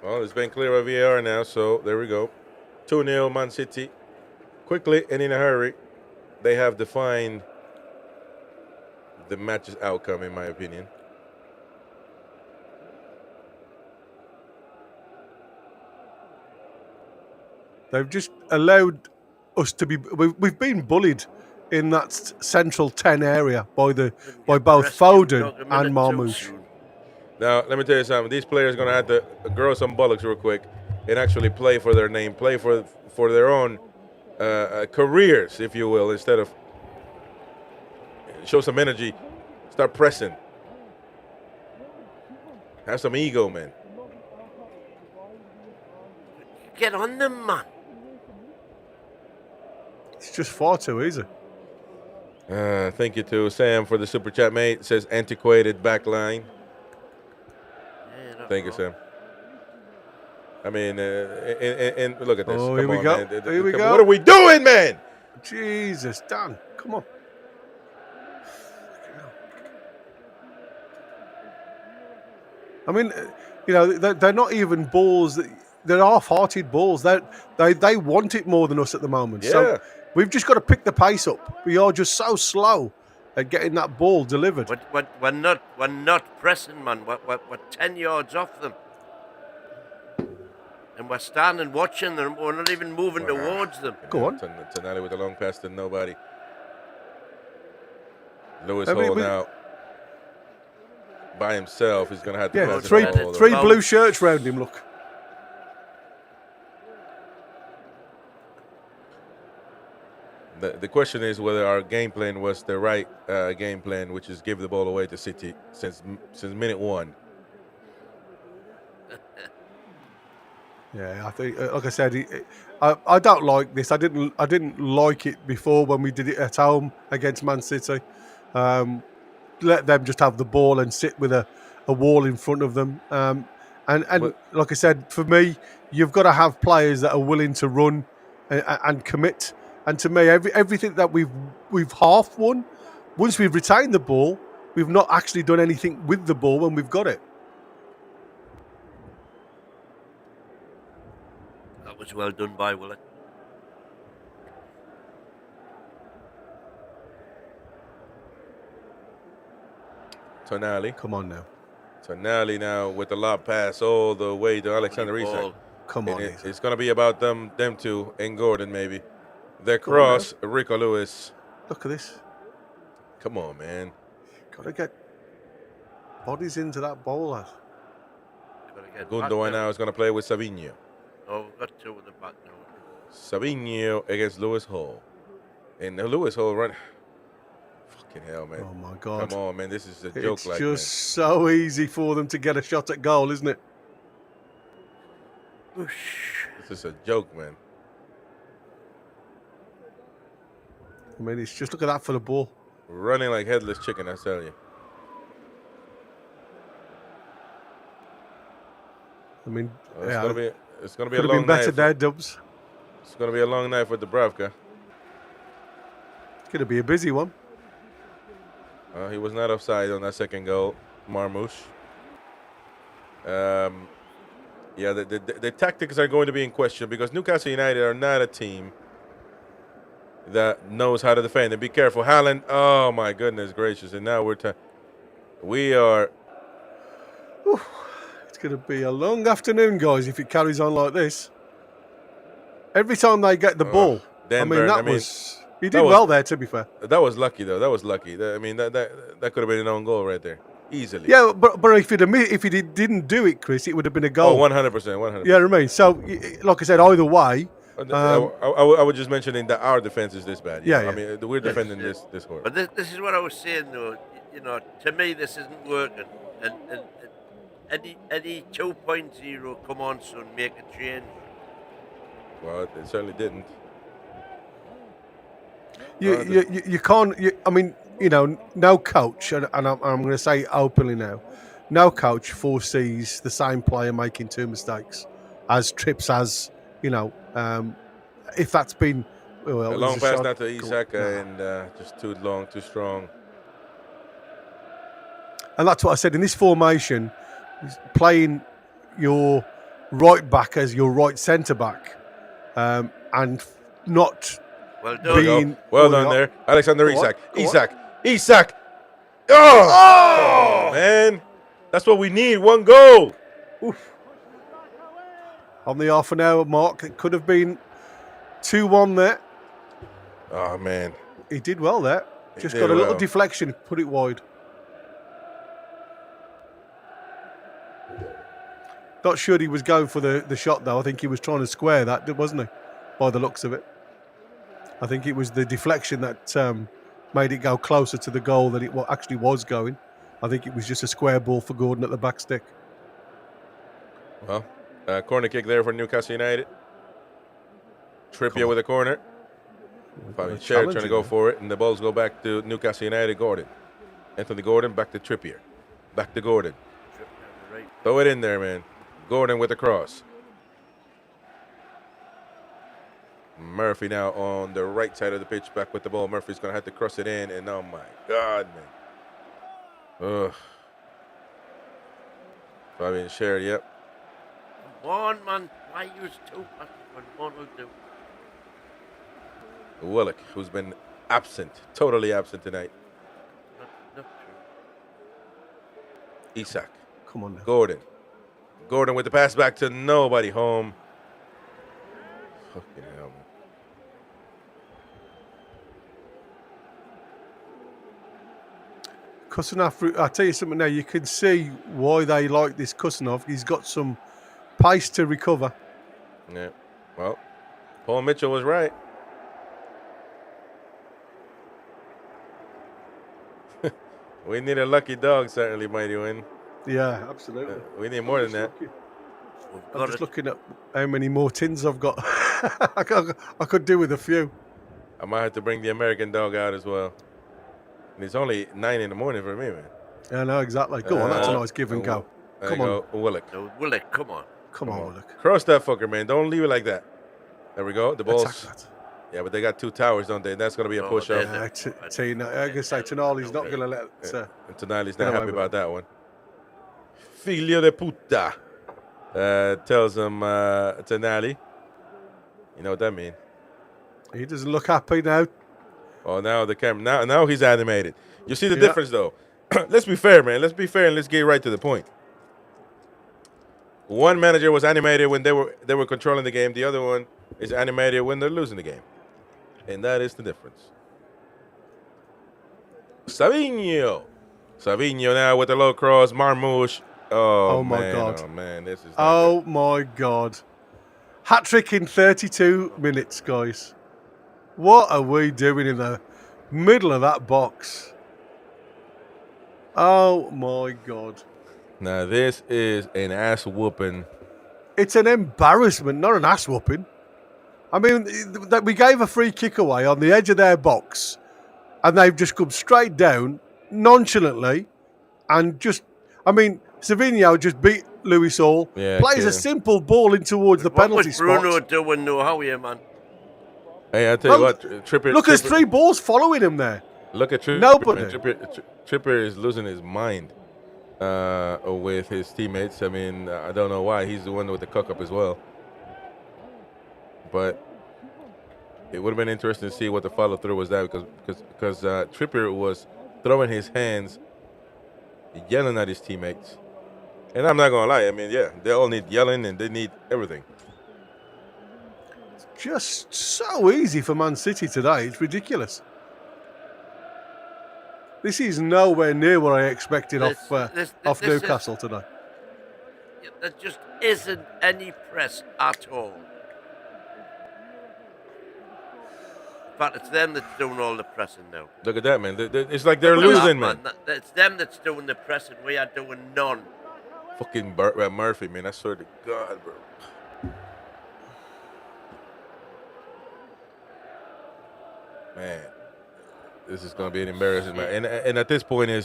A: Well, it's been clear by VAR now, so there we go. 2-0 Man City. Quickly and in a hurry, they have defined the match's outcome, in my opinion.
B: They've just allowed us to be. We've been bullied in that central 10 area by both Foden and Marmouche.
A: Now, let me tell you something. These players are going to have to grow some bollocks real quick and actually play for their name, play for their own careers, if you will, instead of show some energy, start pressing. Have some ego, man.
C: Get on them, man.
B: It's just far too easy.
A: Thank you to Sam for the super chat, mate. It says antiquated backline. Thank you, Sam. I mean, and look at this.
B: Oh,
A: Come
B: here we
A: on,
B: go.
A: Man.
B: Here we go.
A: What are we doing, man?
B: Jesus, Dan, come on. I mean, they're not even balls. They're half-hearted balls. They want it more than us at the moment.
A: Yeah.
B: So we've just got to pick the pace up. We are just so slow at getting that ball delivered.
C: We're not pressing, man. We're 10 yards off them. And we're standing watching them. We're not even moving towards them.
B: Go on.
A: Tonali with a long pass to nobody. Lewis Hall now. by himself. He's going to have to
B: Yeah,
A: pass it
B: three
A: all the
B: three
A: way.
B: blue shirts round him. Look.
A: The question is whether our game plan was the right game plan, which is give the ball away to City since minute one.
B: Yeah, I think, like I said, I don't like this. I didn't like it before when we did it at home against Man City. Let them just have the ball and sit with a wall in front of them. And
A: But
B: like I said, for me, you've got to have players that are willing to run and commit. And to me, everything that we've half won, once we've retained the ball, we've not actually done anything with the ball when we've got it.
C: That was well done by Willock.
A: Tonali.
B: Come on now.
A: Tonali now with the lob pass all the way to Alexander
C: Lovely
A: Isak.
C: ball.
B: Come on,
A: And
B: Isak.
A: it's going to be about them two and Gordon maybe. The
B: Come on now.
A: cross, Rico Lewis.
B: Look at this.
A: Come on, man.
B: Got to get bodies into that ball, lad.
C: Gotta get back
A: Gundogan now is going to play with Savinho.
C: Oh, we've got two in the back now.
A: Savinho against Lewis Hall. And Lewis Hall run. Fucking hell, man.
B: Oh my God.
A: Come on, man. This is a joke,
B: It's
A: like,
B: just so easy for them to get a shot at goal, isn't it?
C: Whoosh.
A: man. This is a joke, man.
B: I mean, it's just look at that for the ball.
A: Running like headless chicken, I tell you.
B: I mean,
A: It's
B: yeah,
A: gonna be a
B: could have
A: long
B: been better
A: night.
B: there, Dubs.
A: It's gonna be a long night for Dubravka.
B: It's going to be a busy one.
A: He was not offside on that second goal, Marmouche. Yeah, the tactics are going to be in question because Newcastle United are not a team that knows how to defend. And be careful, Haaland. Oh my goodness gracious! And now we are.
B: It's going to be a long afternoon, guys, if it carries on like this. Every time they get the ball,
A: Dan
B: I mean,
A: Burn,
B: he did well there, to be fair.
A: That was lucky, though. That was lucky. I mean, that could have been an own goal right there, easily.
B: Yeah, but if he didn't do it, Chris, it would have been a goal.
A: Oh, 100%, 100%.
B: Yeah, I mean, so like I said, either way.
A: I was just mentioning that our defense is this bad.
B: Yeah,
A: I
B: yeah.
A: mean, we're defending this horror.
C: But this is what I was saying, though. You know, to me, this isn't working. And any 2.0, come on, son, make a change.
A: Well, it certainly didn't.
B: You can't. I mean, you know, no coach, and I'm going to say openly now, no coach foresees the same player making two mistakes, as Trips has. You know, if that's been
A: A long pass now to Isak and just too long, too strong.
B: And that's what I said in this formation, playing your right back as your right centre back, and not.
C: Well done.
A: Well done there. Alexander Isak. Isak. Oh, man. That's what we need. One goal.
B: Oof. On the half an hour mark, it could have been 2-1 there.
A: Oh, man.
B: He did well there. Just got a little deflection, put it wide. Not sure he was going for the shot, though. I think he was trying to square that, wasn't he? By the looks of it. I think it was the deflection that made it go closer to the goal than it actually was going. I think it was just a square ball for Gordon at the back stick.
A: Well, corner kick there for Newcastle United. Trippier with a corner. Probably Sher trying to go for it, and the balls go back to Newcastle United. Gordon. Anthony Gordon back to Trippier. Back to Gordon. Throw it in there, man. Gordon with the cross. Murphy now on the right side of the pitch, back with the ball. Murphy's going to have to cross it in, and oh my God, man. Ugh. Fabian Sher, yep.
C: Come on, man. Why use two passes when one will do?
A: Willock, who's been absent, totally absent tonight.
C: Not true.
A: Isak.
B: Come on now.
A: Gordon with the pass back to nobody home. Fucking hell, man.
B: Kusanov, I'll tell you something now. You can see why they like this Kusanov. He's got some pace to recover.
A: Yeah. Well, Paul Mitchell was right. We need a lucky dog, certainly, Mighty Win.
B: Yeah, absolutely.
A: We need more than that.
B: I'm just looking at how many more tins I've got. I could do with a few.
A: I might have to bring the American dog out as well. And it's only 9 in the morning for me, man.
B: Yeah, no, exactly. Go on, that's a nice give and go.
A: Come on. Willock.
C: No, Willock, come on.
B: Come on, Willock.
A: Cross that fucker, man. Don't leave it like that. There we go. The ball's...
B: Attack that.
A: Yeah, but they got 2 towers, don't they? That's going to be a push-up.
B: Yeah, I can say Tonali's not going to let...
A: And Tonali's not happy about that one. Figlio de puta. Tells him Tonali. You know what that means?
B: He doesn't look happy now.
A: Oh, now the camera. Now he's animated. You see the difference, though. Let's be fair, man. Let's be fair and let's get right to the point. One manager was animated when they were controlling the game. The other one is animated when they're losing the game, and that is the difference. Savinho now with the low cross. Marmouche. Oh my God. Oh man, this is.
B: Oh my God. Hat trick in 32 minutes, guys. What are we doing in the middle of that box? Oh my God.
A: Now this is an ass whooping.
B: It's an embarrassment, not an ass whooping. I mean, we gave a free kick away on the edge of their box, and they've just come straight down nonchalantly, and Savinho just beat Luis Hall.
A: Yeah,
B: plays a simple ball in towards the penalty spot.
C: What was Bruno doing? No, how are you, man?
A: Hey, I tell you what, Trippier.
B: Look, there's 3 balls following him there.
A: Look at Trippier.
B: Nobody.
A: Trippier is losing his mind with his teammates. I mean, I don't know why. He's the one with the cock up as well. But it would have been interesting to see what the follow through was that because Trippier was throwing his hands, yelling at his teammates. And I'm not gonna lie. I mean, yeah, they all need yelling and they need everything.
B: Just so easy for Man City today. It's ridiculous. This is nowhere near what I expected off Newcastle today.
C: There just isn't any press at all. In fact, it's them that's doing all the pressing now.
A: Look at that, man. It's like they're losing, man.
C: It's them that's doing the pressing. We are doing none.
A: Fucking Murphy, man. I swear to God, bro. Man, this is going to be an embarrassment, man. And at this point you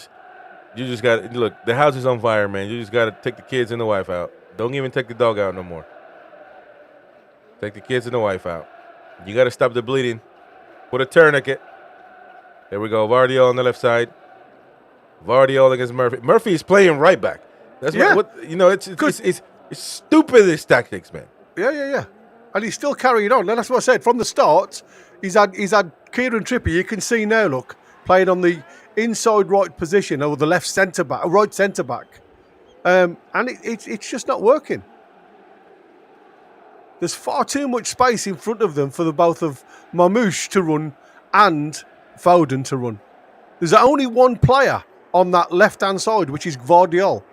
A: just got to, look, the house is on fire, man. You just got to take the kids and the wife out. Don't even take the dog out no more. Take the kids and the wife out. You got to stop the bleeding. Put a tourniquet. There we go. Vardy on the left side. Vardy all against Murphy. Murphy is playing right back. That's what you know. It's stupid, this tactics, man.
B: Yeah. And he's still carrying on. And that's what I said from the start. He's had Kieran Trippier. You can see now. Look, playing on the inside right position or the left centre back, right centre back, and it's just not working. There's far too much space in front of them for the both of Marmouche to run and Foden to run. There's only one player on that left-hand side, which is Gvardiol.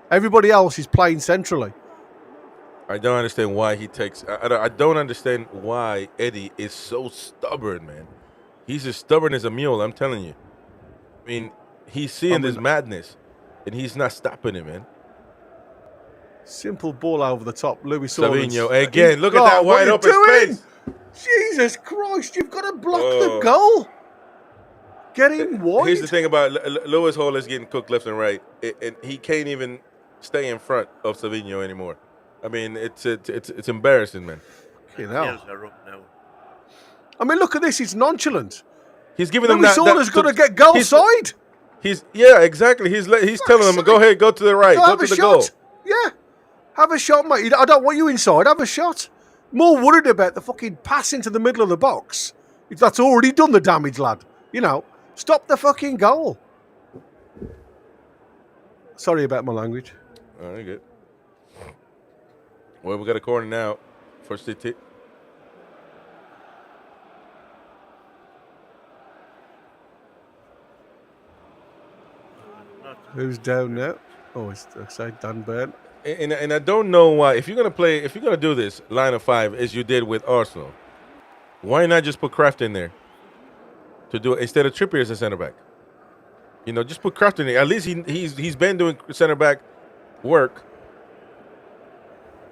B: Everybody else is playing centrally.
A: I don't understand why he takes... I don't understand why Eddie is so stubborn, man. He's as stubborn as a mule, I'm telling you. I mean, he's seeing this madness, and he's not stopping it, man.
B: Simple ball over the top. Luis
A: Savinho, again, look at that wide open space.
B: Jesus Christ, you've got to block the goal. Get him wide.
A: Here's the thing about Lewis Hall is getting cooked left and right, and he can't even stay in front of Savinho anymore. I mean, it's embarrassing, man.
B: You know. I mean, look at this. It's nonchalant.
A: He's giving them
B: that. Lewis got to get goal side.
A: Exactly. He's telling them, go ahead, go to the right, go to the goal.
B: Yeah. Have a shot, mate. I don't want you inside. Have a shot. More worried about the fucking pass into the middle of the box. That's already done the damage, lad. You know, stop the fucking goal. Sorry about my language.
A: Oh, you're good. Well, we got a corner now for City.
C: not.
B: Who's down now? Oh, it's say Dan Burn.
A: And I don't know why. If you're gonna do this line of 5 as you did with Arsenal, why not just put Kraft in there to do it instead of Trippier as a center back? You know, just put Kraft in there. At least he's been doing center back work,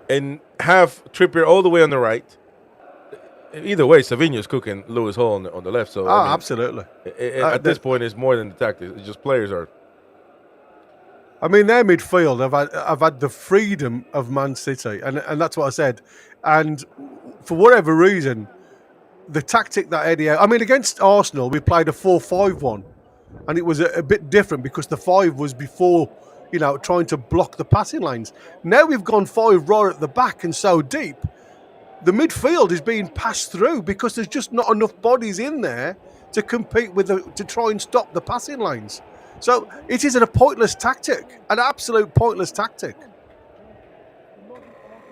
A: and have Trippier all the way on the right. Either way, Savinho's cooking Lewis Hall on the left. So
B: Oh, absolutely.
A: At this point, it's more than the tactics. It's just players are.
B: I mean, their midfield have had the freedom of Man City, and that's what I said. And for whatever reason, the tactic that Eddie, I mean, against Arsenal, we played a 4-5-1, and it was a bit different because the 5 was before, trying to block the passing lanes. Now we've gone 5 right at the back and so deep. The midfield is being passed through because there's just not enough bodies in there to compete with to try and stop the passing lanes. So it is a pointless tactic, an absolute pointless tactic.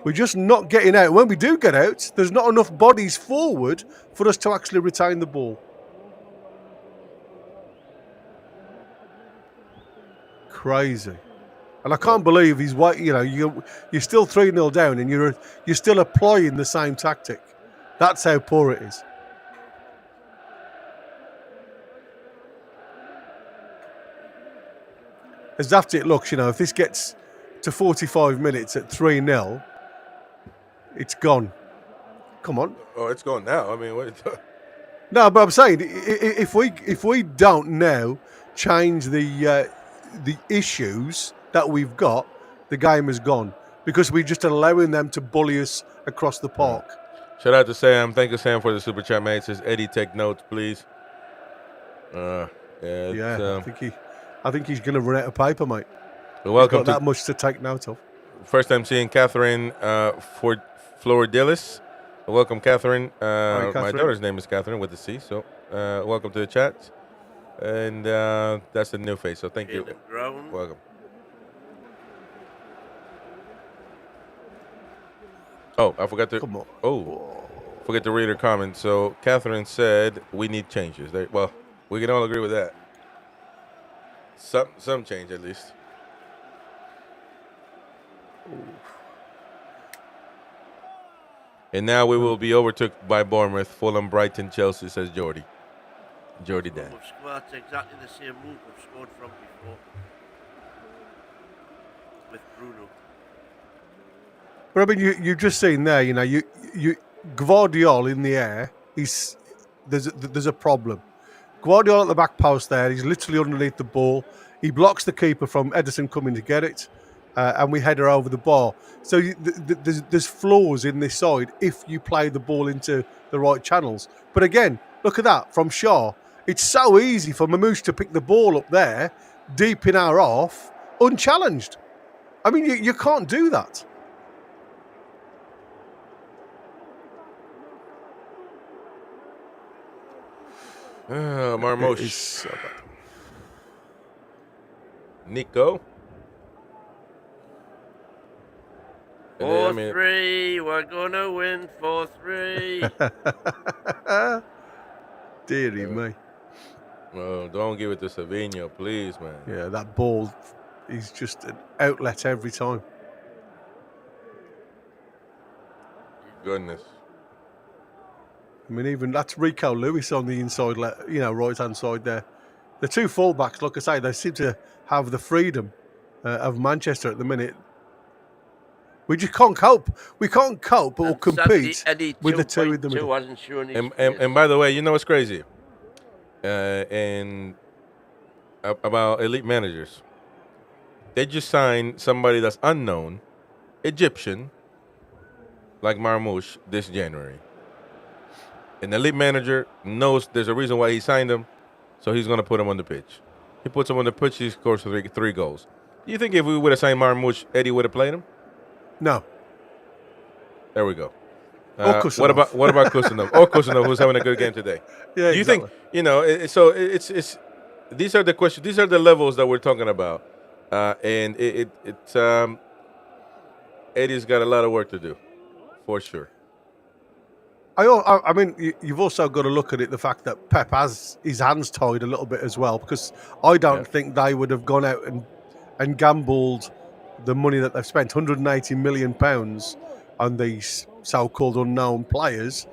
B: We're just not getting out. When we do get out, there's not enough bodies forward for us to actually retain the ball. Crazy. And I can't believe he's you're still 3-0 down and you're still applying the same tactic. That's how poor it is. As daft it looks, if this gets to 45 minutes at 3-0, it's gone. Come on.
A: Oh, it's gone now. I mean, what?
B: No, but I'm saying if we don't now change the issues that we've got, the game is gone because we're just allowing them to bully us across the park.
A: Shout out to Sam. Thank you, Sam, for the super chat, mate. It says Eddie, take notes, please.
B: I think he's going to run out of paper, mate.
A: Well, welcome
B: he's got that much to take note of.
A: First time seeing Catherine Floridilis. Welcome, Catherine.
B: Hi, Catherine.
A: My daughter's name is Catherine with the C, so welcome to the chat. And that's the new face, so thank you. Welcome. Oh, I forgot to.
B: Come on.
A: Forget to read her comment. So Catherine said we need changes. Well, we can all agree with that. Some change at least. And now we will be overtook by Bournemouth, Fulham, Brighton, Chelsea, says Jordy. Jordy Dan.
C: We've scored exactly the same move we've scored from before with Bruno.
B: But I mean, you've just seen there, you Gvardiol in the air. There's a problem. Gvardiol at the back post there. He's literally underneath the ball. He blocks the keeper from Ederson coming to get it, and we header over the bar. So there's flaws in this side if you play the ball into the right channels. But again, look at that from Shaw. It's so easy for Mamouche to pick the ball up there, deep in our half, unchallenged. I mean, you can't do that.
A: Marmosh.
B: So bad.
A: Nico.
C: 4-3. We're going to win 4-3.
B: Deary me.
A: Oh, don't give it to Savinho, please, man.
B: Yeah, that ball is just an outlet every time.
A: Goodness.
B: I mean, even that's Rico Lewis on the inside, right-hand side there. The two fullbacks, like I say, they seem to have the freedom of Manchester at the minute. We just can't cope. We can't cope or compete with the two in the middle.
A: And by the way, you know what's crazy? And about elite managers. They just signed somebody that's unknown, Egyptian, like Marmouche, this January. An elite manager knows there's a reason why he signed him, so he's going to put him on the pitch. He puts him on the pitch, he scores three goals. Do you think if we would have signed Marmouche, Eddie would have played him?
B: No.
A: There we go.
B: Or
A: what about Kusanov? Or Kusanov, who's having a good game today?
B: Yeah,
A: Do you think, it's these are the questions, these are the levels that we're talking about. And Eddie's got a lot of work to do, for sure.
B: I mean, you've also got to look at it, the fact that Pep has his hands tied a little bit as well, because I don't think they would have gone out and gambled the money that they've spent, £180 million on these so-called unknown players,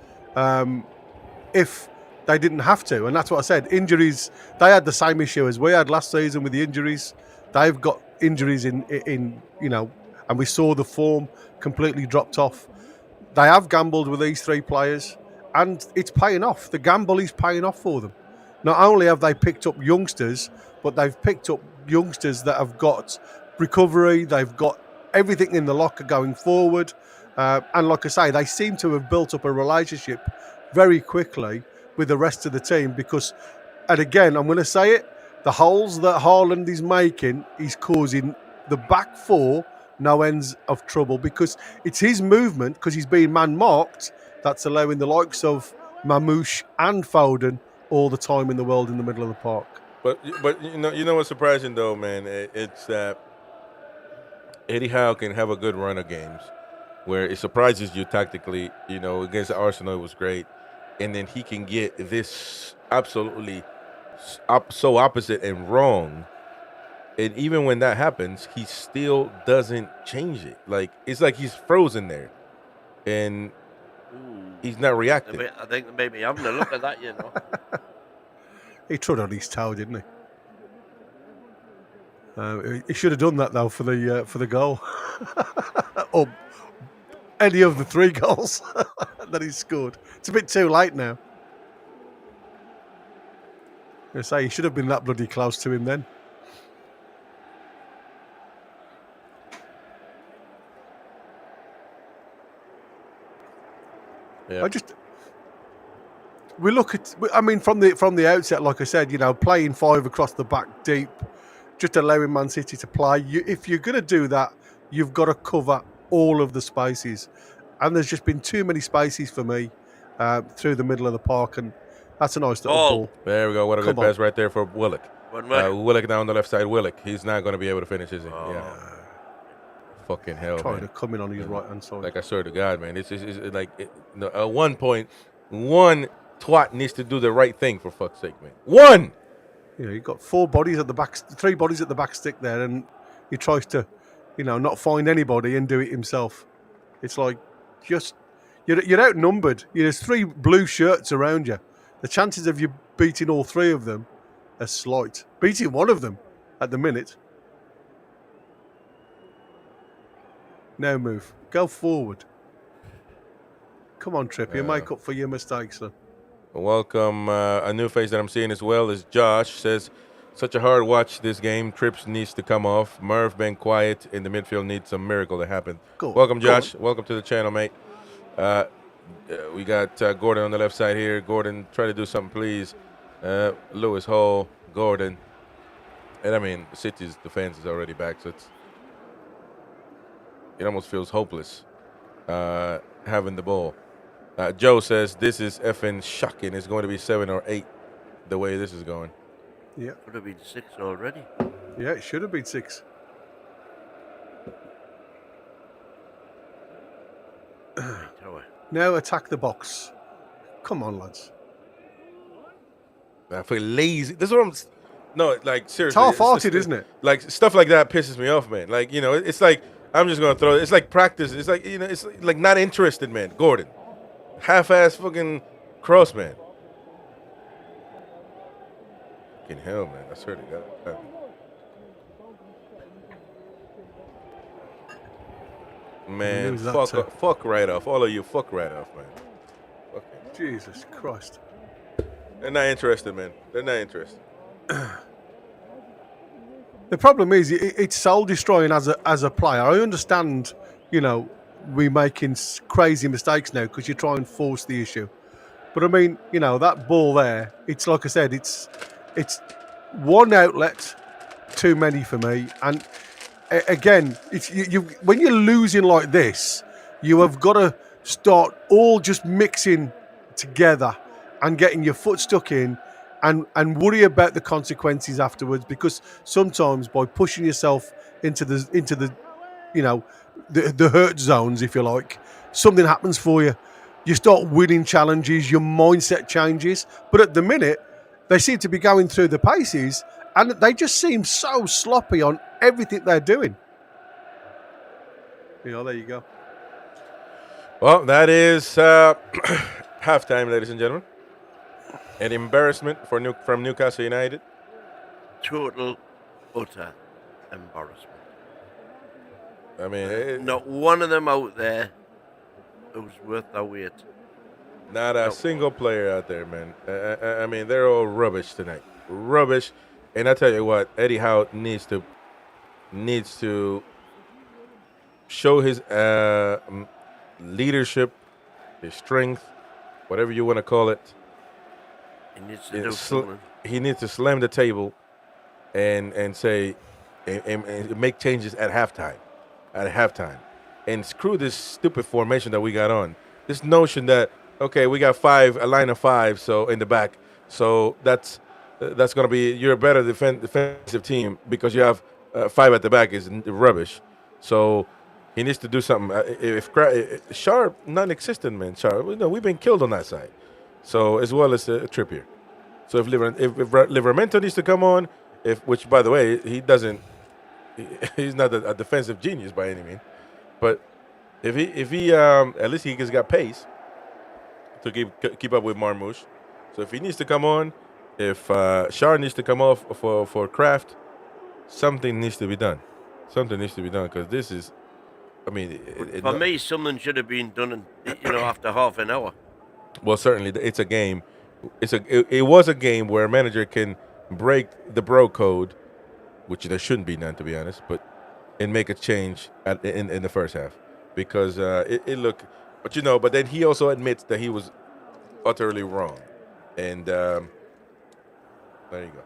B: if they didn't have to. And that's what I said. Injuries, they had the same issue as we had last season with the injuries. They've got injuries in and we saw the form completely dropped off. They have gambled with these three players, and it's paying off. The gamble is paying off for them. Not only have they picked up youngsters, but they've picked up youngsters that have got recovery. They've got everything in the locker going forward. And like I say, they seem to have built up a relationship very quickly with the rest of the team because, and again, I'm going to say it, the holes that Haaland is making is causing the back four no ends of trouble because it's his movement, because he's being man-marked, that's allowing the likes of Mamouche and Foden all the time in the world in the middle of the park.
A: But you know what's surprising though, man? It's that Eddie Howe can have a good run of games where it surprises you tactically. You know, against Arsenal it was great, and then he can get this absolutely so opposite and wrong. And even when that happens, he still doesn't change it. Like it's like he's frozen there, and he's not reacting.
C: I think maybe having a look at that, you know.
B: He trod on his toe, didn't he? He should have done that though for the goal, or any of the three goals that he scored. It's a bit too late now. I say he should have been that bloody close to him then.
A: Yeah.
B: We look at, I mean, from the outset, like I said, you know, playing five across the back deep, just allowing Man City to play. If you're going to do that, you've got to cover all of the spaces. And there's just been too many spaces for me through the middle of the park. And that's a nice little ball.
A: There we go. What a good pass right there for Willock. Willock down the left side. Willock. He's not going to be able to finish, is he? Yeah. Fucking hell,
B: trying to come in on his right hand side.
A: Like I swear to God, man, it's like at one point, one twat needs to do the right thing for fuck's sake, man. One.
B: Yeah, you got three bodies at the back stick there, and he tries to, not find anybody and do it himself. It's like you're outnumbered. There's three blue shirts around you. The chances of you beating all three of them are slight. Beating one of them at the minute. Now move. Go forward. Come on, Trippier. Make up for your mistakes, son.
A: Welcome. A new face that I'm seeing as well is Josh. Says, such a hard watch this game. Trips needs to come off. Merv been quiet in the midfield. Needs some miracle to happen.
B: Cool.
A: Welcome, Josh. Welcome to the channel, mate. We got Gordon on the left side here. Gordon, try to do something, please. Lewis Hall, Gordon. And, I mean, City's defense is already back, so it almost feels hopeless having the ball. Joe says this is effing shocking. It's going to be 7 or 8 the way this is going.
B: Yeah.
C: Could have been 6 already.
B: Yeah, it should have been 6. Now attack the box. Come on, lads.
A: I feel lazy. This is what I'm... No, like, seriously.
B: It's half-hearted, isn't it?
A: Like, stuff like that pisses me off, man. Like, it's like... I'm just going to throw it. It's like practice. It's like, it's like not interested, man. Gordon. Half-ass fucking cross, man. Fucking hell, man. I swear to God. Man, fuck right off. All of you, fuck right off, man. Okay.
B: Jesus Christ.
A: They're not interested, man. They're not interested.
B: The problem is it's soul destroying as a player. I understand, we making crazy mistakes now because you try and force the issue. But I mean, that ball there, it's like I said, it's one outlet too many for me. And again, it's when you're losing like this, you have got to start all just mixing together and getting your foot stuck in. And worry about the consequences afterwards, because sometimes by pushing yourself into the hurt zones, if you like, something happens for you. you start winning challenges, your mindset changes. But at the minute, they seem to be going through the paces, and they just seem so sloppy on everything they're doing. There you go.
A: Well, that is halftime, ladies and gentlemen. An embarrassment from Newcastle United.
C: Total, utter embarrassment.
A: I mean,
C: not one of them out there who's worth the wait.
A: Not a single player out there, man. I mean, they're all rubbish tonight. Rubbish. And I tell you what, Eddie Howe needs to show his leadership, his strength, whatever you want to call it.
C: He needs to do something.
A: He needs to slam the table and say and make changes at halftime. And screw this stupid formation that we got on. This notion that, okay, we got a line of five, so in the back, so that's going to be, you're a better defensive team because you have five at the back is rubbish. So he needs to do something. If Sharp, non-existent, man. Sharp, we've been killed on that side. So as well as Trippier. So if Livramento needs to come on, which by the way he doesn't, he's not a defensive genius by any means, but if he at least he's got pace to keep up with Marmoush. So if he needs to come on, if Shar needs to come off for Kraft, something needs to be done. Something needs to be done because this is, I mean,
C: for me, something should have been done, after half an hour.
A: Well, certainly it's a game. It was a game where a manager can break the bro code, which there shouldn't be none, to be honest, and make a change in the first half because it looked. But then he also admits that he was utterly wrong, and there you go.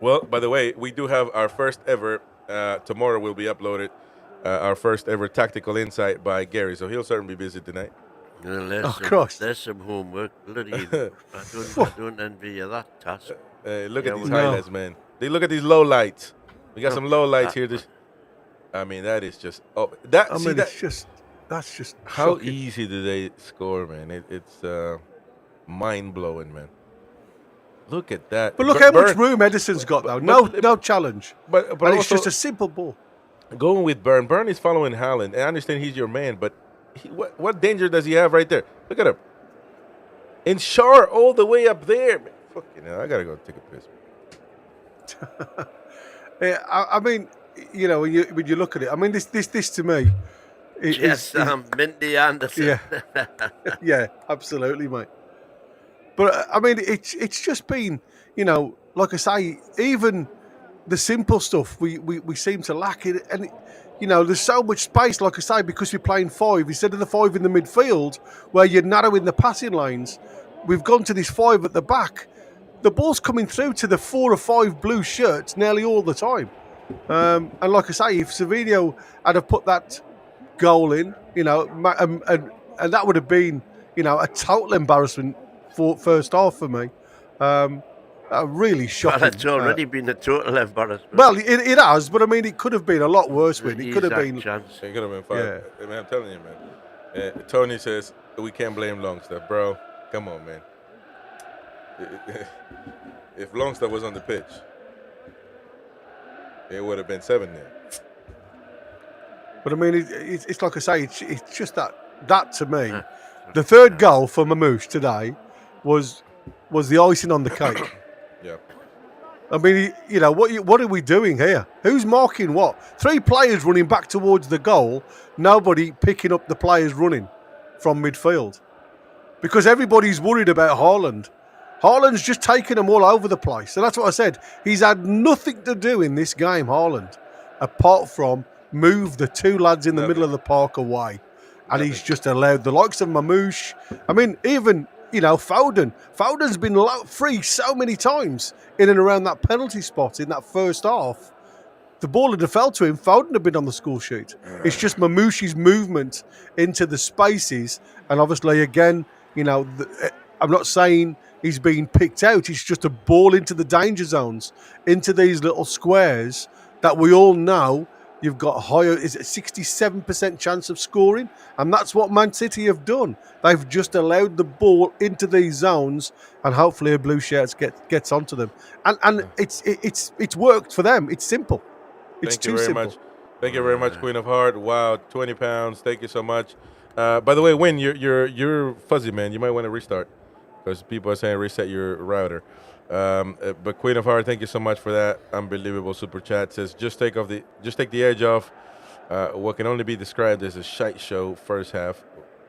A: Well, by the way, we do have our first ever. Tomorrow will be uploaded. Our first ever tactical insight by Gary, so he'll certainly be busy tonight.
C: There's some homework. Bloody, I don't envy you that task.
A: Look at these highlights, man. Look at these low lights. We got some low lights here. I mean, that is just.
B: That's just.
A: How
B: shocking.
A: easy do they score, man? It's mind blowing, man. Look at that.
B: But look how much room Edison's got, though. No challenge.
A: But
B: and it's
A: also,
B: just a simple ball.
A: Going with Byrne. Byrne is following Haaland. I understand he's your man, but what danger does he have right there? Look at him. And Shar all the way up there. Man, fucking hell, I gotta go take a piss.
B: Yeah, I mean, when you look at it, I mean, this to me.
C: Minty Anderson.
B: Yeah, yeah, absolutely, mate. But I mean, it's just been, like I say, even the simple stuff we seem to lack it, and there's so much space, like I say, because we're playing five instead of the five in the midfield where you're narrowing the passing lanes. We've gone to this five at the back. The ball's coming through to the 4 or 5 blue shirts nearly all the time. And like I say, if Savinho had have put that goal in, and that would have been, a total embarrassment for first half for me. Really shocking.
C: Well, it's already been a total embarrassment.
B: Well, it has, but I mean, it could have been a lot worse. It could have been.
C: Chance.
A: It could have been 5.
B: Yeah.
A: I mean, I'm telling you, man. Tony says we can't blame Longstaff, bro. Come on, man. If Longstaff was on the pitch, it would have been 7 there.
B: But I mean, it's like I say, it's just that to me, the third goal for Mamouche today was the icing on the cake.
A: Yeah.
B: I mean, what are we doing here? Who's marking what? 3 players running back towards the goal, nobody picking up the players running from midfield. Because everybody's worried about Haaland. Haaland's just taking them all over the place. And that's what I said. He's had nothing to do in this game, Haaland, apart from move the 2 lads in the middle of the park away. And he's just allowed the likes of Mamouche. I mean, even, Foden. Foden's been free so many times in and around that penalty spot in that first half. The ball had fell to him. Foden had been on the score sheet. It's just Mamouche's movement into the spaces. And obviously, again, I'm not saying he's being picked out. It's just a ball into the danger zones, into these little squares that we all know You've got higher, is it 67% chance of scoring? And that's what Man City have done. They've just allowed the ball into these zones, and hopefully a blue shirts gets onto them. And it's worked for them. It's simple. It's
A: Thank you
B: too
A: very
B: simple.
A: much. Thank you very much, Queen of Heart. Wow, 20 pounds. Thank you so much. By the way, Win, you're fuzzy, man. You might want to restart because people are saying reset your router. But Queen of Heart, thank you so much for that unbelievable super chat. Says just take the edge off. What can only be described as a shite show first half.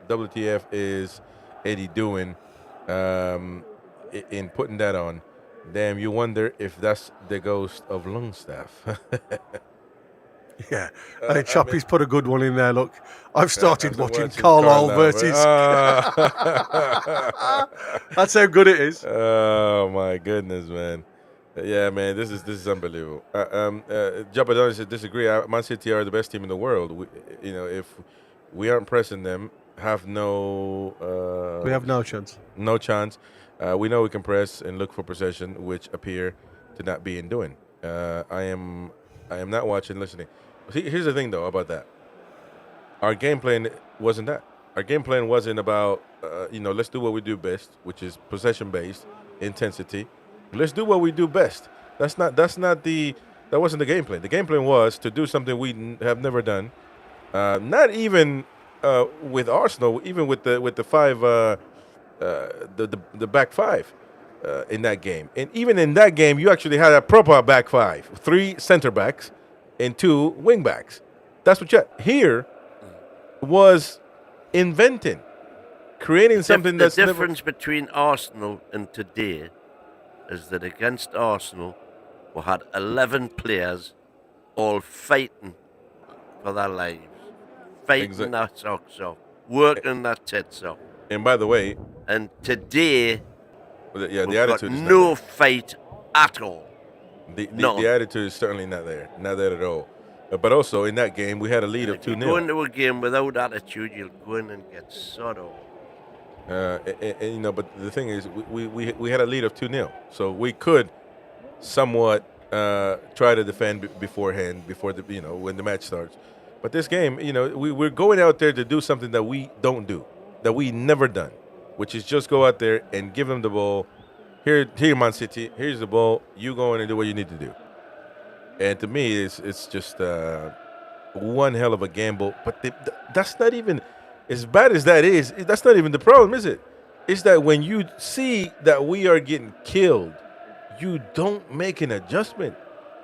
A: WTF is Eddie doing in putting that on? Damn, you wonder if that's the ghost of Longstaff.
B: Yeah. Hey, Choppy's put a good one in there. Look, I've started watching
A: Carlisle
B: Carlisle versus. That's how good it is.
A: Oh my goodness, man! Yeah, man, this is unbelievable. Jabba said disagree. Man City are the best team in the world. If we aren't pressing them, have no.
B: We have no chance.
A: No chance. We know we can press and look for possession, which appear to not be in doing. I am not watching, listening. See, here's the thing, though, about that. Our game plan wasn't that. Our game plan wasn't about, let's do what we do best, which is possession-based, intensity. Let's do what we do best. That wasn't the game plan. The game plan was to do something we have never done. Not even with Arsenal, even with the five, the back five in that game. And even in that game, you actually had a proper back five, 3 center backs and 2 wing backs. That's what you had. Here was inventing, creating something that's
C: the difference between Arsenal and today is that against Arsenal, we had 11 players all fighting for their lives, fighting their socks off, working their tits off.
A: And by the way,
C: and today,
A: the attitude
C: got
A: is
C: no fight at all.
A: The attitude is certainly not there at all. But also in that game, we had a lead of 2-0.
C: If you go into a game without attitude, you'll go in and get sort of.
A: But the thing is, we had a lead of 2-0, so we could somewhat try to defend beforehand, before when the match starts. But this game, we're going out there to do something that we don't do, that we never done, which is just go out there and give them the ball. Here, Man City. Here's the ball. You go in and do what you need to do. And to me, it's just one hell of a gamble. But that's not even, as bad as that is, that's not even the problem, is it? It's that when you see that we are getting killed, you don't make an adjustment.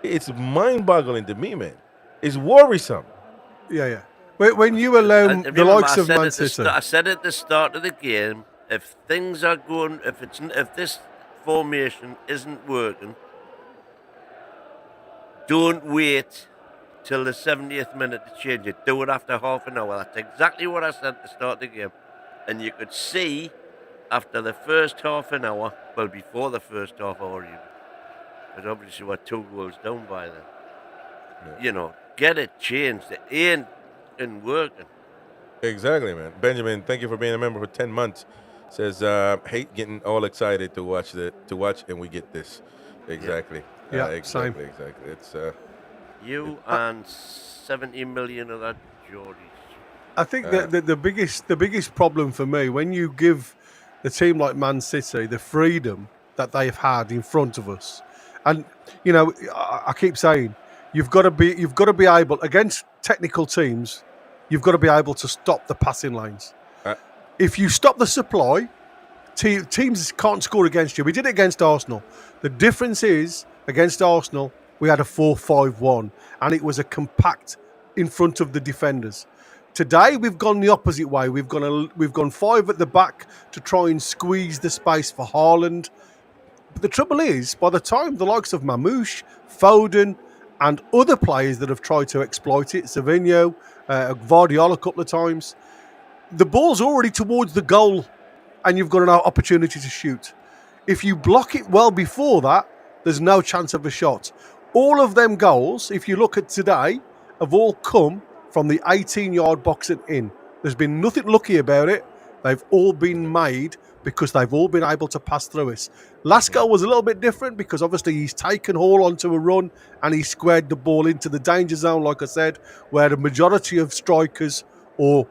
A: It's mind-boggling to me, man. It's worrisome.
B: Yeah. When you allow the likes of Man City.
C: I said at the start of the game, if things are going, if this formation isn't working, don't wait till the 70th minute to change it. Do it after half an hour. That's exactly what I said at the start of the game. And you could see after the first half an hour, well, before the first half hour even, because obviously we're 2 goals down by then. Yeah. Get it changed. It ain't working.
A: Exactly, man. Benjamin, thank you for being a member for 10 months. Says, hate getting all excited to watch and we get this. Exactly.
B: Yeah,
A: exactly.
B: same.
A: Exactly. It's
C: you and 70 million of that Geordies.
B: I think that the biggest problem for me, when you give a team like Man City the freedom that they've had in front of us, and I keep saying you've got to be able, against technical teams, you've got to be able to stop the passing lanes. If you stop the supply, teams can't score against you. We did it against Arsenal. The difference is, against Arsenal, we had a 4-5-1, and it was a compact in front of the defenders. Today, we've gone the opposite way. We've gone 5 at the back to try and squeeze the space for Haaland. But the trouble is, by the time the likes of Mamouche, Foden, and other players that have tried to exploit it, Savinho, Guardiola a couple of times, the ball's already towards the goal and you've got an opportunity to shoot. If you block it well before that, there's no chance of a shot. All of them goals, if you look at today, have all come from the 18-yard box and in. There's been nothing lucky about it. They've all been made because they've all been able to pass through us. Last goal was a little bit different because obviously he's taken Hall onto a run and he squared the ball into the danger zone, like I said, where the majority of strikers or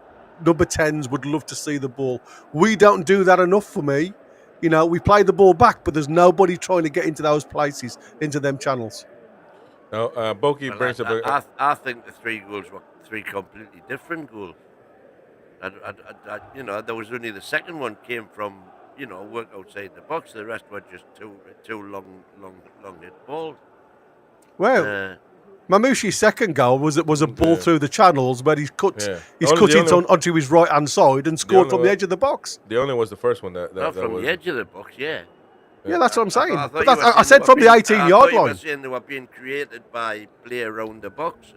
B: number 10s would love to see the ball. We don't do that enough for me. You know, we play the ball back, but there's nobody trying to get into those places, into them channels.
A: Now, Boki brings up.
C: I think the 3 goals were 3 completely different goals. You know, there was only the second one came from, you know, work outside the box. The rest were just two long hit balls.
B: Well, Mamouchi's second goal was a ball through the channels, but he's cut it onto his right hand side and scored from the edge of the box.
A: The only was the first one that
C: from
A: was
C: the edge of the box, yeah.
B: Yeah, that's what I'm saying. I said from the 18-yard line.
C: You were saying they were being created by play around the box.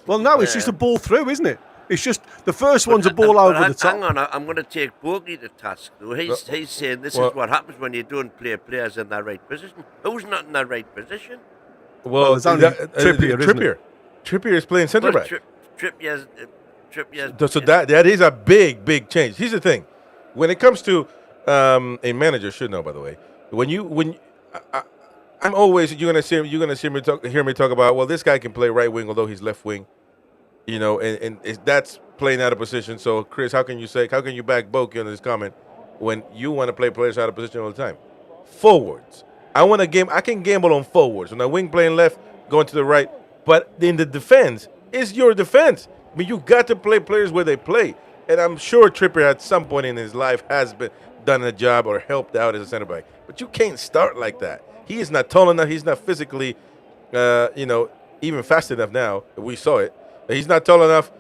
B: Well, no, it's just a ball through, isn't it? It's just the first one's a ball over the top.
C: Hang on, I'm going to take Bogey to task, though. He's saying this is what happens when you don't play players in their right position. Who's not in their right position?
B: Well, it's only Trippier, isn't it?
A: Trippier is playing centre back.
C: Trippier's.
A: So that is a big change. Here's the thing: when it comes to a manager, should know, by the way, I'm always you're gonna hear me talk about, well, this guy can play right wing although he's left wing, you know, and that's playing out of position. So Chris, how can you back Boki on this comment when you want to play players out of position all the time? Forwards. I can gamble on forwards. When a wing playing left, going to the right, but in the defense, it's your defense. I mean, you got to play players where they play. And I'm sure Trippier at some point in his life has done a job or helped out as a center back. But you can't start like that. He is not tall enough. He's not physically, even fast enough now. We saw it. He's not tall enough.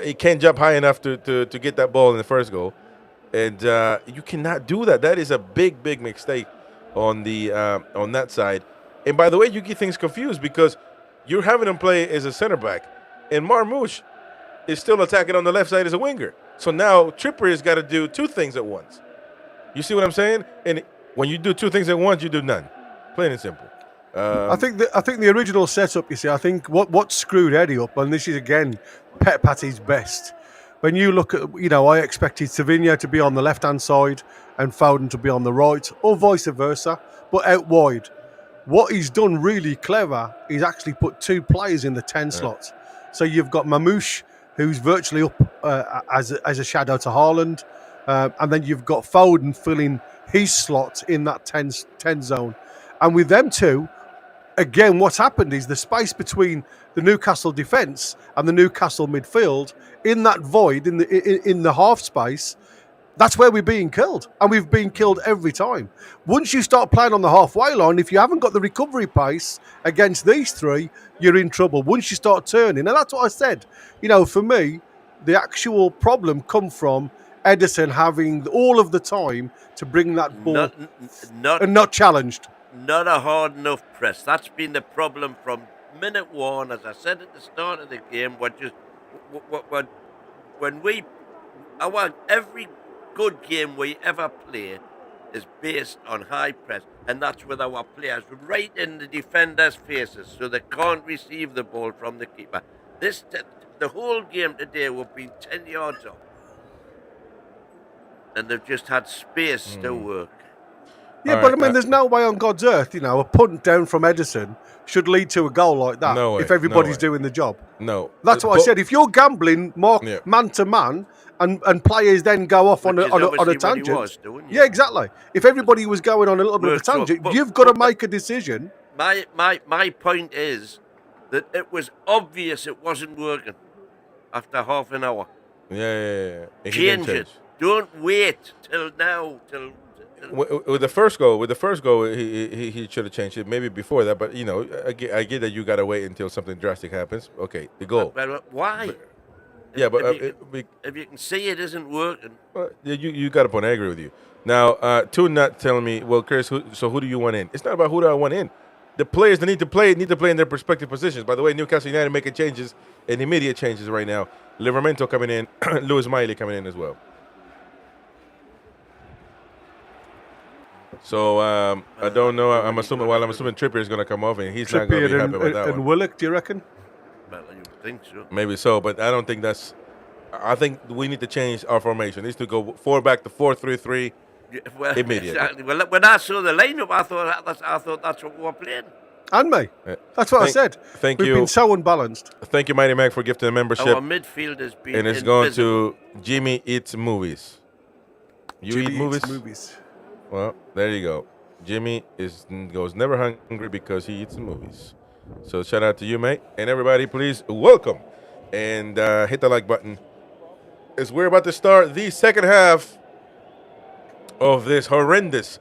A: He can't jump high enough to get that ball in the first goal. And you cannot do that. That is a big mistake on that side. And by the way, you get things confused because you're having him play as a center back, and Marmouche is still attacking on the left side as a winger. So now Trippier has got to do 2 things at once. You see what I'm saying? And when you do 2 things at once, you do none. Plain and simple.
B: I think the original setup, you see, I think what screwed Eddie up, and this is again Pep Patty's best. When you look at, I expected Savinho to be on the left-hand side and Foden to be on the right, or vice versa, but out wide. What he's done really clever is actually put 2 players in the 10 slot. So you've got Mamouche, who's virtually up as a shadow to Haaland, and then you've got Foden filling his slot in that 10 zone. And with them 2, again, what's happened is the space between the Newcastle defence and the Newcastle midfield, in that void, in the half space, that's where we're being killed. And we've been killed every time. Once you start playing on the halfway line, if you haven't got the recovery pace against these 3, you're in trouble. Once you start turning, and that's what I said. For me, the actual problem come from Ederson having all of the time to bring that ball and not challenged.
C: Not a hard enough press. That's been the problem from minute 1. As I said at the start of the game, every good game we ever play is based on high press, and that's with our players right in the defenders' faces, so they can't receive the ball from the keeper. The whole game today will be 10 yards off, and they've just had space to work.
B: Yeah, but I mean, there's no way on God's earth, a punt down from Ederson should lead to a goal like that if everybody's doing the job.
A: No.
B: That's what I said. If you're gambling man to man and players then go off on a tangent. Yeah, exactly. If everybody was going on a little bit of a tangent, you've got to make a decision.
C: My point is that it was obvious it wasn't working after half an hour.
A: Yeah.
C: Change it. Don't wait till now.
A: With the first goal, he should have changed it maybe before that. But I get that you gotta wait until something drastic happens. Okay, the goal.
C: But why?
A: If
C: you can see it isn't working.
A: You got a point. I agree with you. Now, two not telling me, well, Chris, who do you want in? It's not about who do I want in. The players that need to play in their respective positions. By the way, Newcastle United making changes and immediate changes right now. Livramento coming in, Luis Miley coming in as well. So I don't know. I'm assuming Trippier is going to come off, and he's not going to be happy with that one.
B: And Willock, do you reckon?
C: Well, you think so?
A: Maybe so, but I don't think that's I think we need to change our formation. It needs to go 4 back to 4-3-3
C: Yeah, well,
A: immediately.
C: exactly. Well, when I saw the lineup, I thought that's what we were playing.
B: And me.
A: Uh,
B: That's what I said.
A: Thank
B: We've been
A: you.
B: so unbalanced.
A: Thank you, Mighty Mac, for gifting the membership.
C: Our midfield has been
A: And it's going
C: invisible.
A: to Jimmy Eats Movies. You
B: Jimmy
A: eat movies?
B: eats movies.
A: Well, there you go. Jimmy goes never hungry because he eats movies. So shout out to you, mate. And everybody, please welcome and hit the like button as we're about to start the second half of this horrendous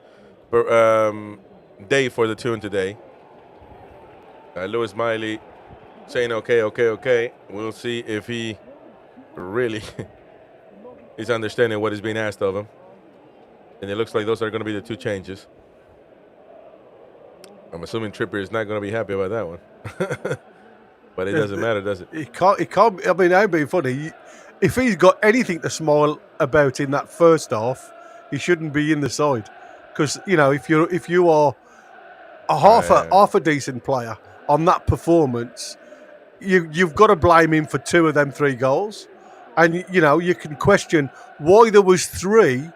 A: day for the tune today. Lewis Miley saying okay. We'll see if he really is understanding what is being asked of him. And it looks like those are going to be the two changes. I'm assuming Trippier is not going to be happy about that one. But it doesn't matter, does it?
B: He can't. I mean, I'm being funny. If he's got anything to smile about in that first half, he shouldn't be in the side. Because if you are a half a decent player on that performance, you've got to blame him for 2 of them 3 goals, and you can question why there was 3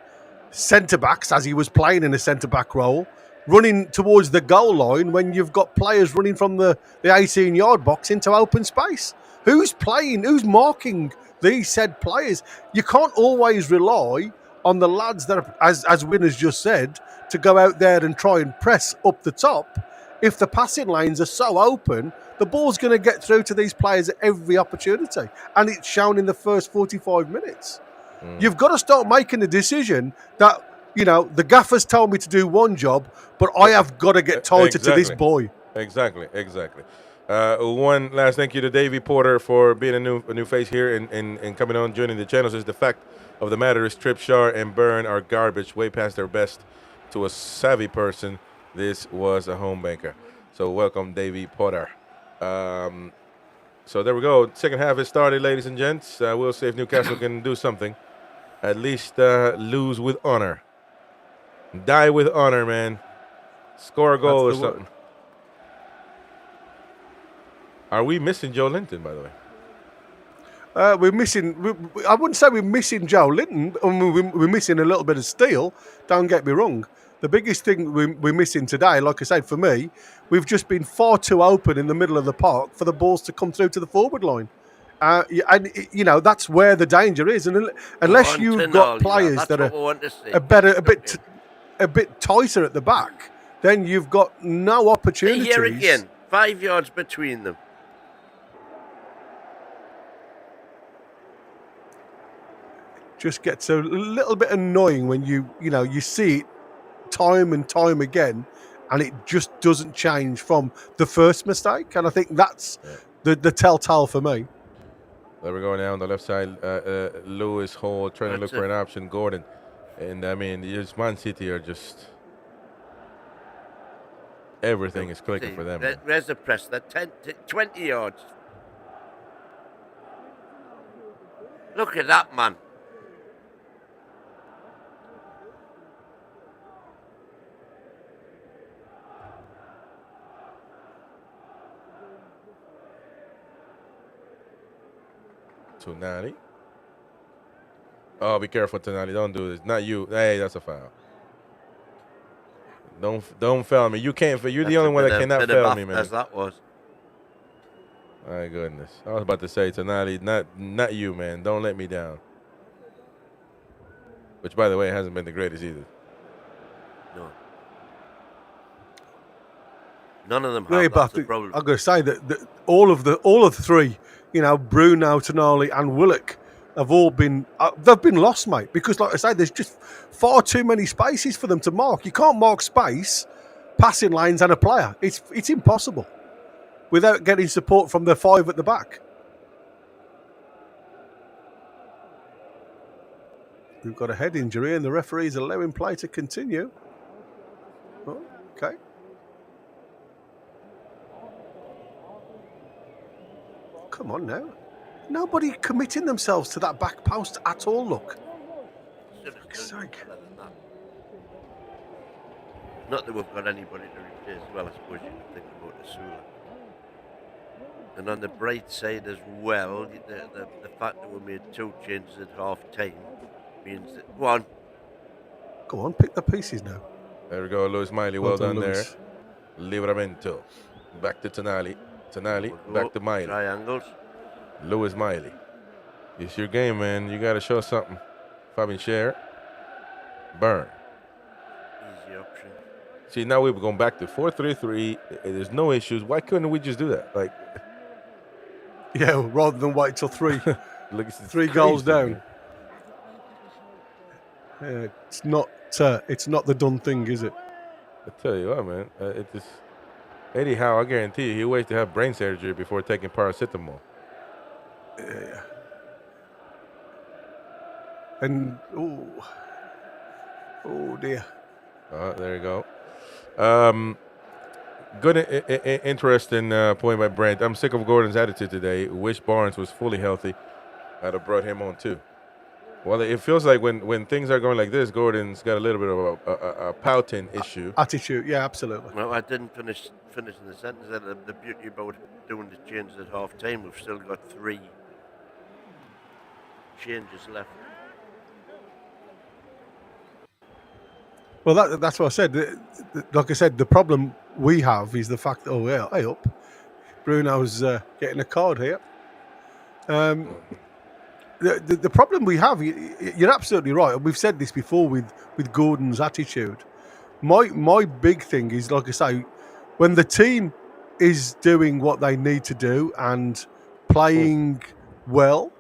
B: centre backs as he was playing in a centre back role, running towards the goal line when you've got players running from the 18-yard box into open space. Who's playing? Who's marking these said players? You can't always rely on the lads that are, as Win has just said, to go out there and try and press up the top. If the passing lanes are so open, the ball's going to get through to these players at every opportunity. And it's shown in the first 45 minutes. You've got to start making a decision that, the gaffers told me to do one job, but I have got to get tighter to this boy.
A: Exactly. One last thank you to Davey Porter for being a new face here and coming on, joining the channel. Says the fact of the matter is Tripp, Shar, and Byrne are garbage, way past their best. To a savvy person, this was a home banker. So welcome, Davey Porter. So there we go. Second half has started, ladies and gents. We'll see if Newcastle can do something. At least lose with honor. Die with honor, man. Score a goal or something. Are we missing Joe Linton, by the way?
B: We're missing. I wouldn't say we're missing Joe Linton. We're missing a little bit of steel. Don't get me wrong. The biggest thing we're missing today, like I said, for me, we've just been far too open in the middle of the park for the balls to come through to the forward line. And that's where the danger is. And unless you've got players that are a bit tighter at the back, then you've got no opportunities.
C: Here again, 5 yards between them.
B: Just gets a little bit annoying when you see it time and time again, and it just doesn't change from the first mistake. And I think that's the telltale for me.
A: There we go now on the left side. Lewis Hall trying to look for an option. Gordon. And I mean, Man City are just. Everything is clicking for them.
C: Where's the press? They're 20 yards. Look at that, man.
A: Tonali. Oh, be careful, Tonali. Don't do this. Not you. Hey, that's a foul. Don't foul me. You can't. You're the only one that cannot foul me, man.
C: As that was.
A: My goodness. I was about to say, Tonali, not you, man. Don't let me down. Which, by the way, hasn't been the greatest either.
C: No. None of them have. That's the problem.
B: I'm going to say that all of the 3, Bruno, Tonali, and Willock have all been they've been lost, mate. Because, like I say, there's just far too many spaces for them to mark. You can't mark space, passing lanes, and a player. It's impossible without getting support from the 5 at the back. We've got a head injury, and the referee's allowing play to continue. Oh, okay. Come on now. Nobody committing themselves to that back post at all, look.
C: Not that we've got anybody to replace. Well, I suppose you can think about Asula. And on the bright side as well, the fact that we made 2 changes at half time means that. Go on.
B: Go on, pick the pieces now.
A: There we go, Lewis Miley. Well done there. Livramento. Back to Tonali. Tonali. Back to Miley.
C: Triangles.
A: Lewis Miley. It's your game, man. You got to show something. Fabian Scher. Burn.
C: Easy option.
A: See, now we're going back to 4-3-3. There's no issues. Why couldn't we just do that? Like,
B: yeah, rather than wait till three,
A: look, it's
B: 3
A: crazy,
B: goals down.
A: man.
B: It's not the done thing, is it?
A: I tell you what, man. It just Eddie Howe, I guarantee you, he waits to have brain surgery before taking paracetamol.
B: Yeah. And oh dear.
A: There you go. Good, interesting point by Brent. I'm sick of Gordon's attitude today. Wish Barnes was fully healthy. I'd have brought him on too. Well, it feels like when things are going like this, Gordon's got a little bit of a pouting issue.
B: Attitude, yeah, absolutely.
C: Well, I didn't finish the sentence. The beauty about doing the changes at half time, we've still got 3 changes left.
B: Well, that's what I said. Like I said, the problem we have is the fact that, hey up, Bruno's getting a card here. The problem we have, you're absolutely right. We've said this before with Gordon's attitude. My big thing is, like I say, when the team is doing what they need to do and playing well,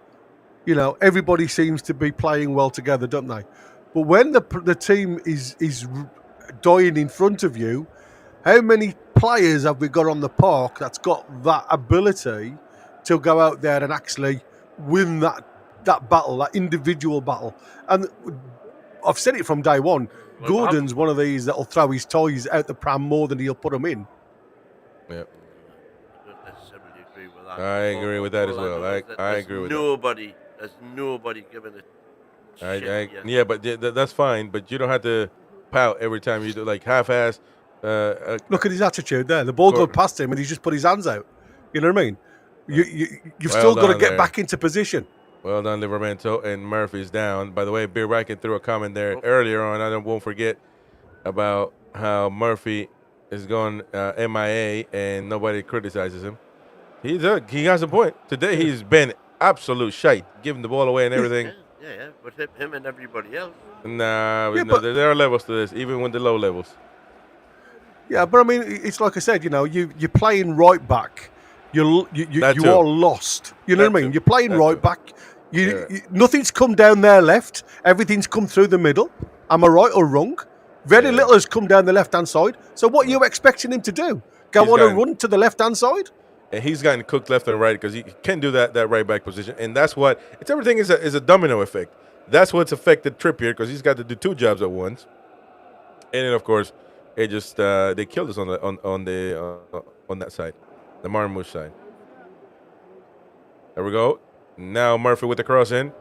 B: everybody seems to be playing well together, don't they? But when the team is dying in front of you, how many players have we got on the park that's got that ability to go out there and actually win that battle, that individual battle? And I've said it from day one.
C: Well,
B: Gordon's one of these that'll throw his toys out the pram more than he'll put them in.
A: Yeah.
C: I don't necessarily agree with that.
A: I agree with that as well. I agree with
C: that. There's nobody giving it.
A: Yeah, but that's fine. But you don't have to pout every time you do, like half-ass.
B: Look at his attitude there. The ball goes past him and he's just put his hands out. You know what I mean? You've still got to get back into position.
A: Well done, Livramento, and Murphy's down. By the way, Beer Racken threw a comment there earlier on. I won't forget about how Murphy is going MIA and nobody criticizes him. He has a point. Today he's been absolute shite, giving the ball away and everything.
C: Yeah, but him and everybody else.
A: Nah, there are levels to this, even with the low levels.
B: Yeah, but I mean, it's like I said, you're playing right back. You are lost. You know what I mean? You're playing right back. Nothing's come down their left. Everything's come through the middle. Am I right or wrong? Very little has come down the left-hand side. So what are you expecting him to do? Go on a run to the left-hand side?
A: And he's gotten cooked left and right because he can do that right back position. And that's what everything is a domino effect. That's what's affected Trippier because he's got to do 2 jobs at once. And then of course, it just they killed us on that side, the Marmouche side. There we go. Now Murphy with the cross in.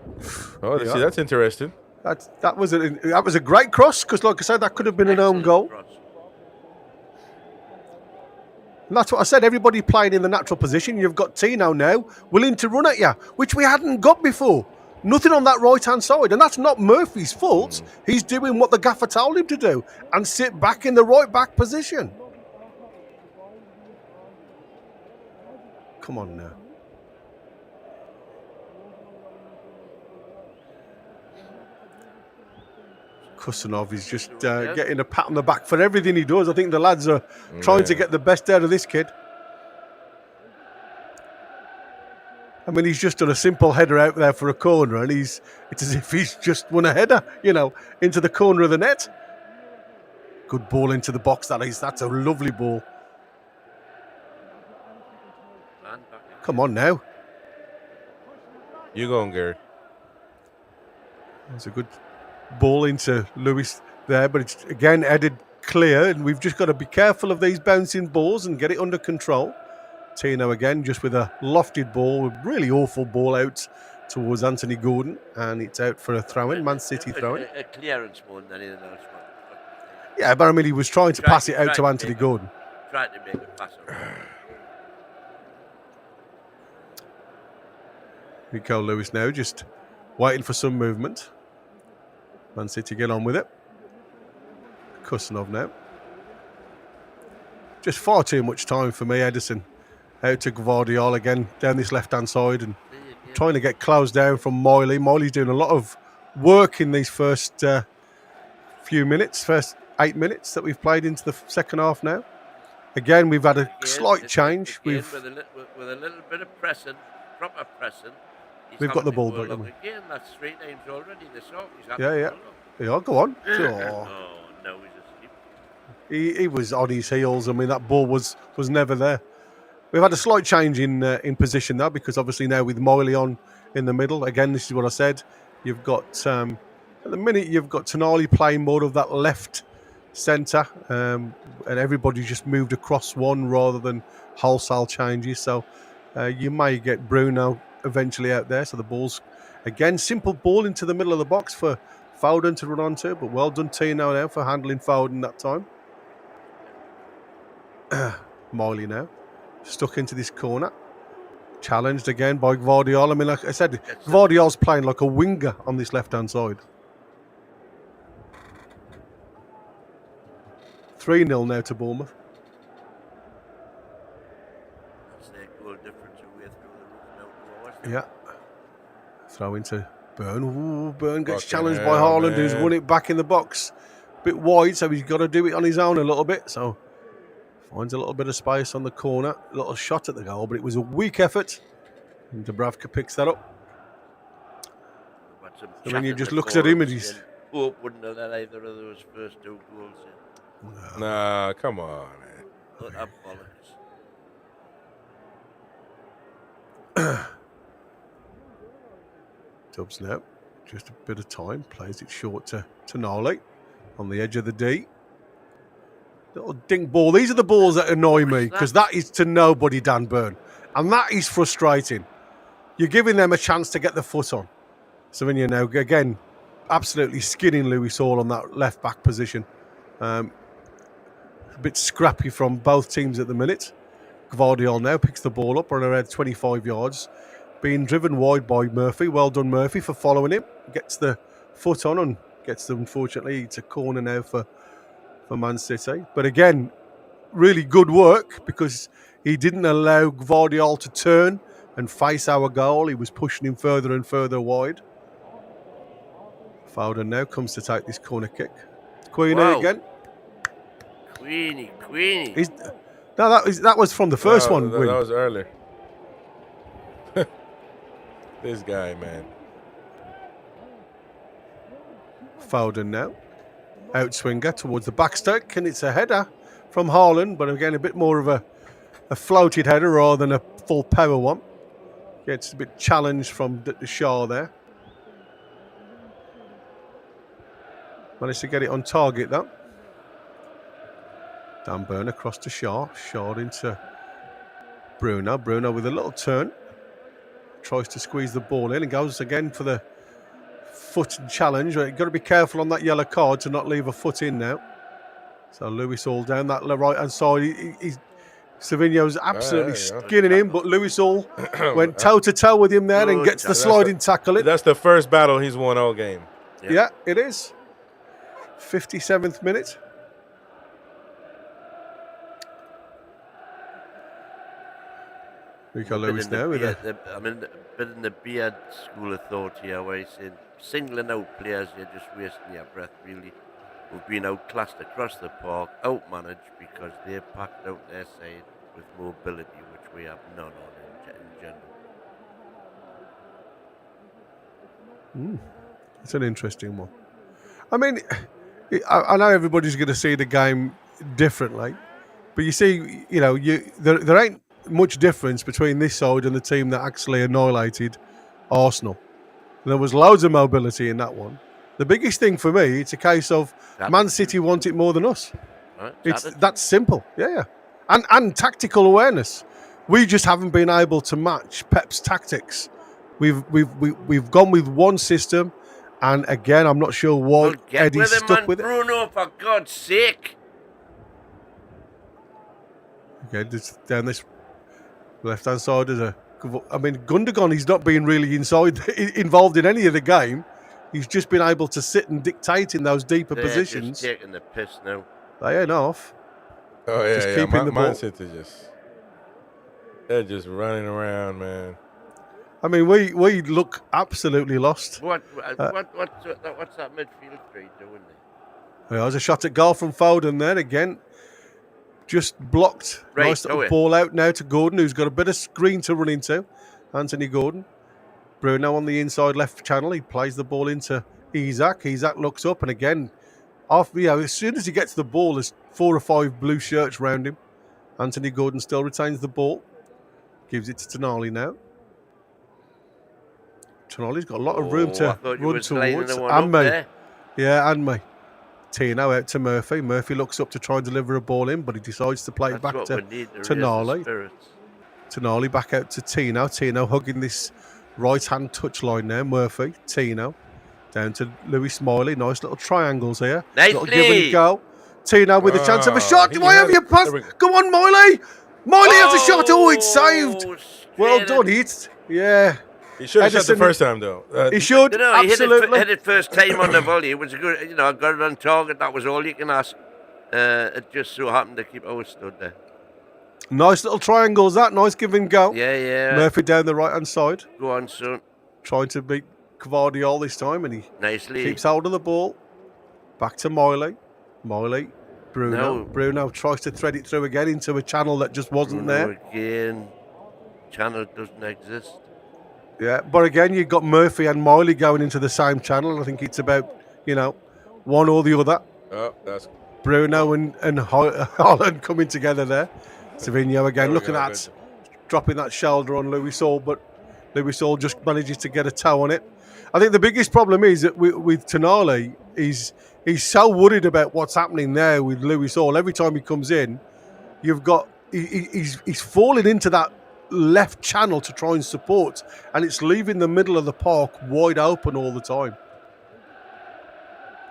A: Oh, see, that's interesting.
B: That was a great cross because, like I said, that could have been an own goal. And that's what I said. Everybody playing in the natural position. You've got Tino now willing to run at you, which we hadn't got before. Nothing on that right-hand side. And that's not Murphy's fault. He's doing what the gaffer told him to do and sit back in the right-back position. Come on now. Kusanov is just getting a pat on the back for everything he does. I think the lads are trying to get the best out of this kid. I mean, he's just done a simple header out there for a corner, and it's as if he's just won a header, into the corner of the net. Good ball into the box, that is. That's a lovely ball. Come on now.
A: You going, Gary?
B: That's a good ball into Lewis there, but it's again headed clear, and we've just got to be careful of these bouncing balls and get it under control. Tino again just with a lofted ball, a really awful ball out towards Anthony Gordon, and it's out for a throw-in, Man City throw-in.
C: A clearance more than anything else.
B: Yeah, but I mean, he was trying to pass it out to Anthony Gordon.
C: Tried to make a pass.
B: Rico Lewis now just waiting for some movement. Man City get on with it. Kusanov now. Just far too much time for me, Edison. Out to Gvardiol again, down this left-hand side and trying to get closed down from Miley. Miley's doing a lot of work in these first few minutes, first 8 minutes that we've played into the second half now. Again, we've had a slight change.
C: With a little bit of pressing, proper pressing.
B: We've got the ball back.
C: Again, that's 3 times already.
B: Yeah, go on.
C: Oh, no, he's asleep.
B: He was on his heels. I mean, that ball was never there. We've had a slight change in position now because obviously now with Miley on in the middle. Again, this is what I said. You've got at the minute you've got Tonali playing more of that left centre, and everybody just moved across one rather than wholesale changes. So you may get Bruno eventually out there. So the ball's again simple ball into the middle of the box for Foden to run onto. But well done Tino now for handling Foden that time. Miley now. Stuck into this corner. Challenged again by Gvardiol. I mean, like I said, Gvardiol's playing like a winger on this left-hand side. 3-0 now to Bournemouth.
C: That's their goal difference away through the roof now.
B: Yeah. Throw into Burn. Ooh, Burn gets challenged by Haaland, who's won it back in the box. Bit wide, so he's got to do it on his own a little bit. So finds a little bit of space on the corner. A little shot at the goal, but it was a weak effort. And Dubravka picks that up. And when you just looks at him and he's...
C: Hope wouldn't have let either of those first 2 goals in.
A: Nah, come on, man.
C: What a bollocks.
B: Dubs now. Just a bit of time. Plays it short to Tonali on the edge of the D. Little dink ball. These are the balls that annoy me because that is to nobody, Dan Burn. And that is frustrating. You're giving them a chance to get the foot on. Savinho now, again, absolutely skinning Louis Hall on that left-back position. A bit scrappy from both teams at the minute. Gvardiol now picks the ball up on around 25 yards. Being driven wide by Murphy. Well done, Murphy, for following him. Gets the foot on and gets, unfortunately, it's a corner now for Man City. But again, really good work because he didn't allow Gvardiol to turn and face our goal. He was pushing him further and further wide. Foden now comes to take this corner kick. Queenie again.
C: Queenie.
B: That was from the first one.
A: That was earlier. This guy, man.
B: Foden now. Outswinger towards the backstick, and it's a header from Haaland, but again a bit more of a floated header rather than a full power one. Gets a bit challenged from the Shaw there. Managed to get it on target though. Dan Burn across to Shaw. Shaw into Bruno. Bruno with a little turn. Tries to squeeze the ball in and goes again for the foot challenge. You've got to be careful on that yellow card to not leave a foot in now. So Lewis Hall down that right-hand side. Savinho's absolutely skinning him, but Lewis Hall went toe-to-toe with him there and gets the sliding tackle in.
A: That's the first battle he's won all game.
B: Yeah, it is. 57th minute. Rico Lewis now with
C: a bit in the Beard school of thought here, where he's saying singling out players, you're just wasting your breath, really. Who've been outclassed across the park, outmanaged because they're packed out their side with mobility, which we have none on in general.
B: It's an interesting one. I mean, I know everybody's going to see the game differently, but you see, there ain't much difference between this side and the team that actually annihilated Arsenal. There was loads of mobility in that one. The biggest thing for me, it's a case of Man City want it more than us.
C: Right,
B: It's that simple. Yeah. And tactical awareness. We just haven't been able to match Pep's tactics. We've gone with one system, and again, I'm not sure why Eddie's stuck with it.
C: Bruno, for God's sake!
B: Okay, just down this left-hand side, there's a I mean, Gundogan, he's not been really involved in any of the game. He's just been able to sit and dictate in those deeper
C: They're
B: positions.
C: just taking the piss now.
B: They ain't off.
A: Oh yeah,
B: Just
A: yeah.
B: keeping the ball.
A: Man City they're just running around, man.
B: I mean, we look absolutely lost.
C: What's that midfield three doing there?
B: There's a shot at goal from Foden there again. Just blocked.
C: Right,
B: nice little ball out now to Gordon, who's got a bit of screen to run into. Anthony Gordon. Bruno on the inside left channel. He plays the ball into Isak. Isak looks up, and again, as soon as he gets the ball, there's 4 or 5 blue shirts round him. Anthony Gordon still retains the ball. Gives it to Tonali now. Tonali's got a lot of room to run towards. And me. Yeah, and me. Tino out to Murphy. Murphy looks up to try and deliver a ball in, but he decides to play it back to Tonali. Tonali back out to Tino. Tino hugging this right-hand touchline now. Murphy, Tino. Down to Louis Smiley. Nice little triangles here. Little give and go. Tino with a chance of a shot. Why have you passed? Come on, Miley. Miley has a shot. Oh, it's saved. Well done. Yeah.
A: He should have shot the first time, though.
B: He should. Absolutely.
C: He hit it first time on the volley. It was a good, got it on target. That was all you can ask. It just so happened the keeper was stood there.
B: Nice little triangles, that. Nice give and go.
C: Yeah.
B: Murphy down the right-hand side.
C: Go on, son.
B: Trying to beat Kvardiol this time, and he
C: nicely
B: keeps hold of the ball. Back to Miley. Bruno. Bruno tries to thread it through again into a channel that just wasn't there.
C: Again, channel doesn't exist.
B: Yeah, but again, you've got Murphy and Miley going into the same channel. I think it's about, one or the other.
A: Oh, that's
B: Bruno and Haaland coming together there. Savinho again, looking at dropping that shoulder on Louis Saul, but Louis Saul just manages to get a toe on it. I think the biggest problem is that with Tonali, he's so worried about what's happening there with Louis Saul. Every time he comes in, he's falling into that left channel to try and support, and it's leaving the middle of the park wide open all the time.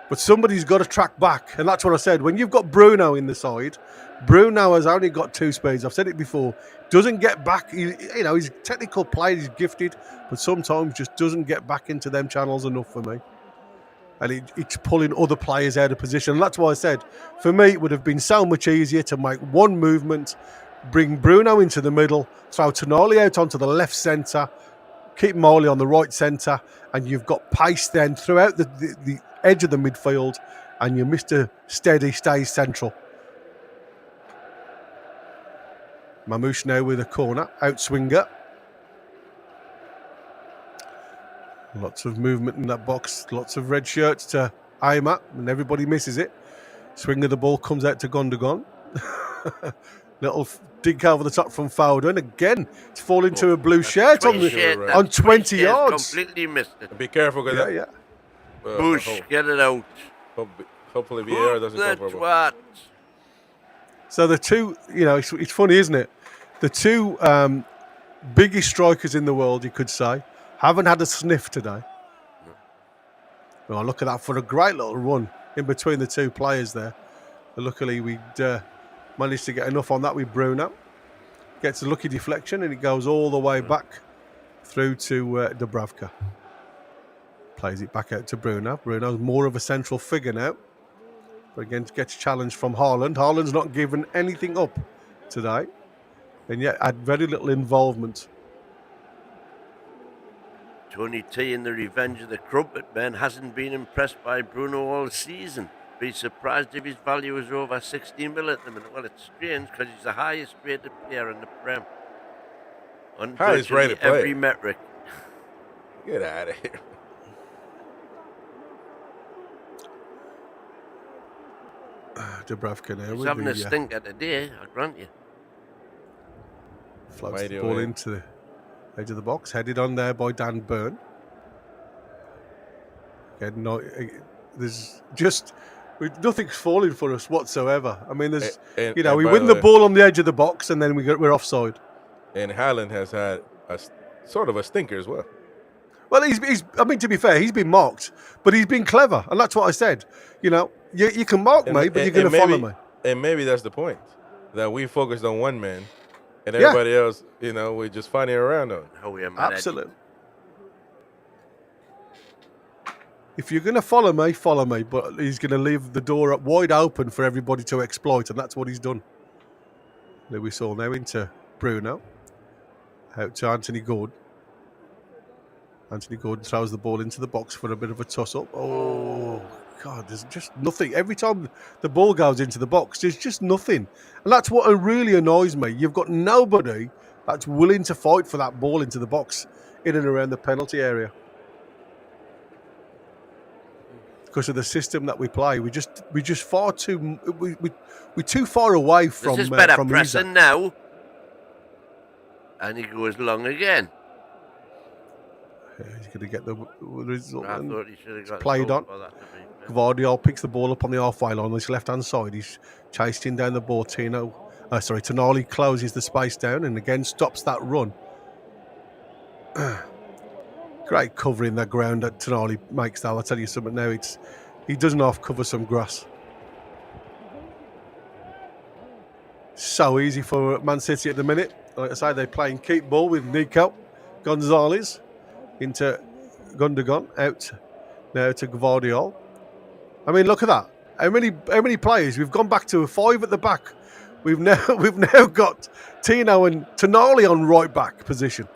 B: But somebody's got to track back, and that's what I said. When you've got Bruno in the side, Bruno has only got 2 speeds. I've said it before. Doesn't get back. He's technical player, he's gifted, but sometimes just doesn't get back into them channels enough for me. And it's pulling other players out of position. And that's why I said, for me, it would have been so much easier to make one movement, bring Bruno into the middle, throw Tonali out onto the left centre, keep Miley on the right centre, and you've got pace then throughout the edge of the midfield, and you're Mr. Steady stays central. Mamouche now with a corner, outswinger. Lots of movement in that box, lots of red shirts to aim at, and everybody misses it. Swing of the ball comes out to Gundogan. Little dig over the top from Foden. Again, it's falling to a blue shirt on 20 yards.
C: Completely missed it.
A: Be careful, because
C: Bush, get it out.
A: Hopefully Vieira doesn't go for
C: what?
B: So the two, it's funny, isn't it? The two biggest strikers in the world, you could say, haven't had a sniff today. Well, look at that for a great little run in between the two players there. But luckily, we'd managed to get enough on that with Bruno. Gets a lucky deflection, and it goes all the way back through to Dubravka. Plays it back out to Bruno. Bruno's more of a central figure now. But again, gets challenged from Haaland. Haaland's not given anything up today, and yet had very little involvement.
C: Tony T in the Revenge of the Crumpet Man hasn't been impressed by Bruno all season. Be surprised if his value is over 16 mil at the minute. Well, it's strange because he's the highest rated player in the Prem. On
A: highest rated player.
C: Every metric.
A: Get out of here.
B: Dubravka now.
C: He's having a stinker today, I grant you.
B: Floats the ball into the edge of the box, headed on there by Dan Burn. Again, there's just nothing's falling for us whatsoever. I mean, there's we win the ball on the edge of the box, and then we're offside. And
A: Haaland has had a sort of a stinker as well.
B: Well, I mean, to be fair, he's been marked, but he's been clever, and that's what I said. You can mark me, but you're going to follow me.
A: And maybe that's the point, that we focused on one man, and
B: Yeah.
A: everybody else, we're just finding around on.
C: How we are managing.
B: Absolutely. If you're going to follow me, follow me. But he's going to leave the door up wide open for everybody to exploit, and that's what he's done. Lewis Hall now into Bruno. Out to Anthony Gordon. Anthony Gordon throws the ball into the box for a bit of a toss-up. Oh, God, there's just nothing. Every time the ball goes into the box, there's just nothing. And that's what really annoys me. You've got nobody that's willing to fight for that ball into the box in and around the penalty area. Because of the system that we play, we're far too we're too far away from.
C: This is better
B: from
C: pressing
B: Isak.
C: now, and he goes long again.
B: Yeah, he's going to get the result.
C: I thought he should have got
B: played on. Guardiola picks the ball up on the halfway line on his left-hand side. He's chasing down the ball. Tonali closes the space down and again stops that run. Great cover in that ground that Tonali makes, though. I'll tell you something now. He doesn't half cover some grass. So easy for Man City at the minute. Like I say, they're playing keep ball with Nico Gonzalez into Gundogan, out now to Gvardiol. I mean, look at that. How many players? We've gone back to a 5 at the back. We've now got Tino and Tonali on right back position.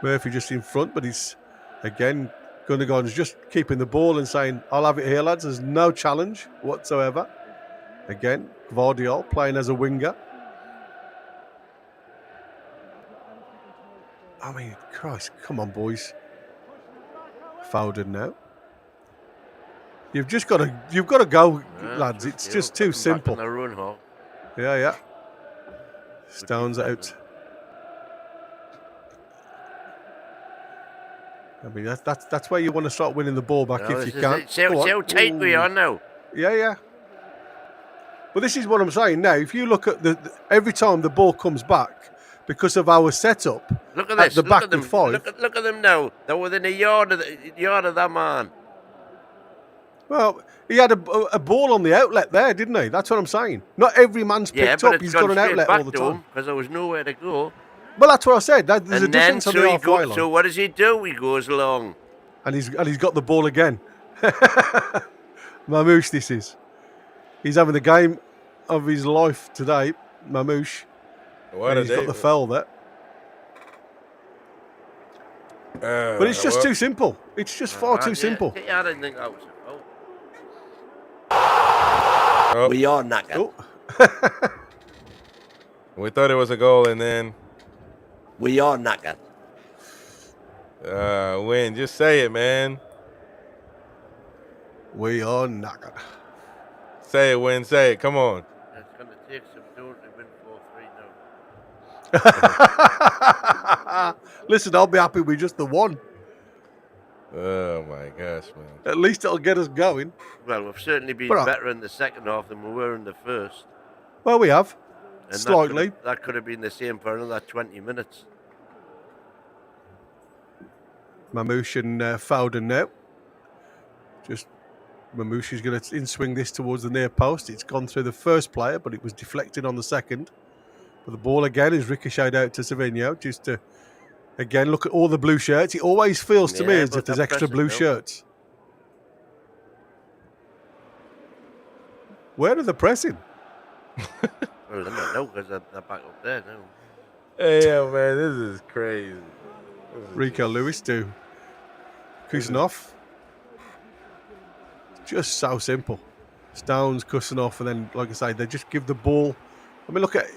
B: Murphy just in front, but he's again Gundogan's just keeping the ball and saying, "I'll have it here, lads." There's no challenge whatsoever. Again, Gvardiol playing as a winger. I mean, Christ, come on, boys. Foden now. You've got to go, lads. It's just too simple. Yeah. Stones out. I mean, that's where you want to start winning the ball back if you can.
C: See how tight we are now.
B: Yeah. But this is what I'm saying now. If you look at every time the ball comes back, because of our setup,
C: look at this.
B: The back
C: look at them.
B: five.
C: Look at them now. They're within a yard of that man.
B: Well, he had a ball on the outlet there, didn't he? That's what I'm saying. Not every man's picked up. He's got an outlet all the time.
C: Because there was nowhere to go.
B: Well, that's what I said. There's a difference on the halfway line.
C: So what does he do? He goes long.
B: And he's got the ball again. Mamouche, this is. He's having the game of his life today, Mamouche. He's got the foul there. But it's just too simple. It's just far too simple.
C: I didn't think that was a foul.
A: Oh.
C: We are knackered.
B: Oh.
A: We thought it was a goal, and then
C: we are knackered.
A: Win, just say it, man.
B: We are knackered.
A: Say it, Win. Say it. Come on.
C: It's going to take some doing to win 4-3 now.
B: Listen, I'll be happy with just the one.
A: Oh, my gosh, man.
B: At least it'll get us going.
C: Well, we've certainly been better in the second half than we were in the first.
B: Well, we have.
C: And
B: slightly.
C: That could have been the same for another 20 minutes.
B: Mamouche and Foden now. Just Mamouche is going to in-swing this towards the near post. It's gone through the first player, but it was deflected on the second. But the ball again is ricocheted out to Savinho. Just to, again, look at all the blue shirts. It always feels to me as if there's extra blue shirts. Where are they pressing?
C: Well, I don't know because they're back up there now.
A: Hey, yo, man, this is crazy.
B: Rico Lewis to Kuznov. Just so simple. Stones cussing off, and then, like I say, they just give the ball. I mean, look at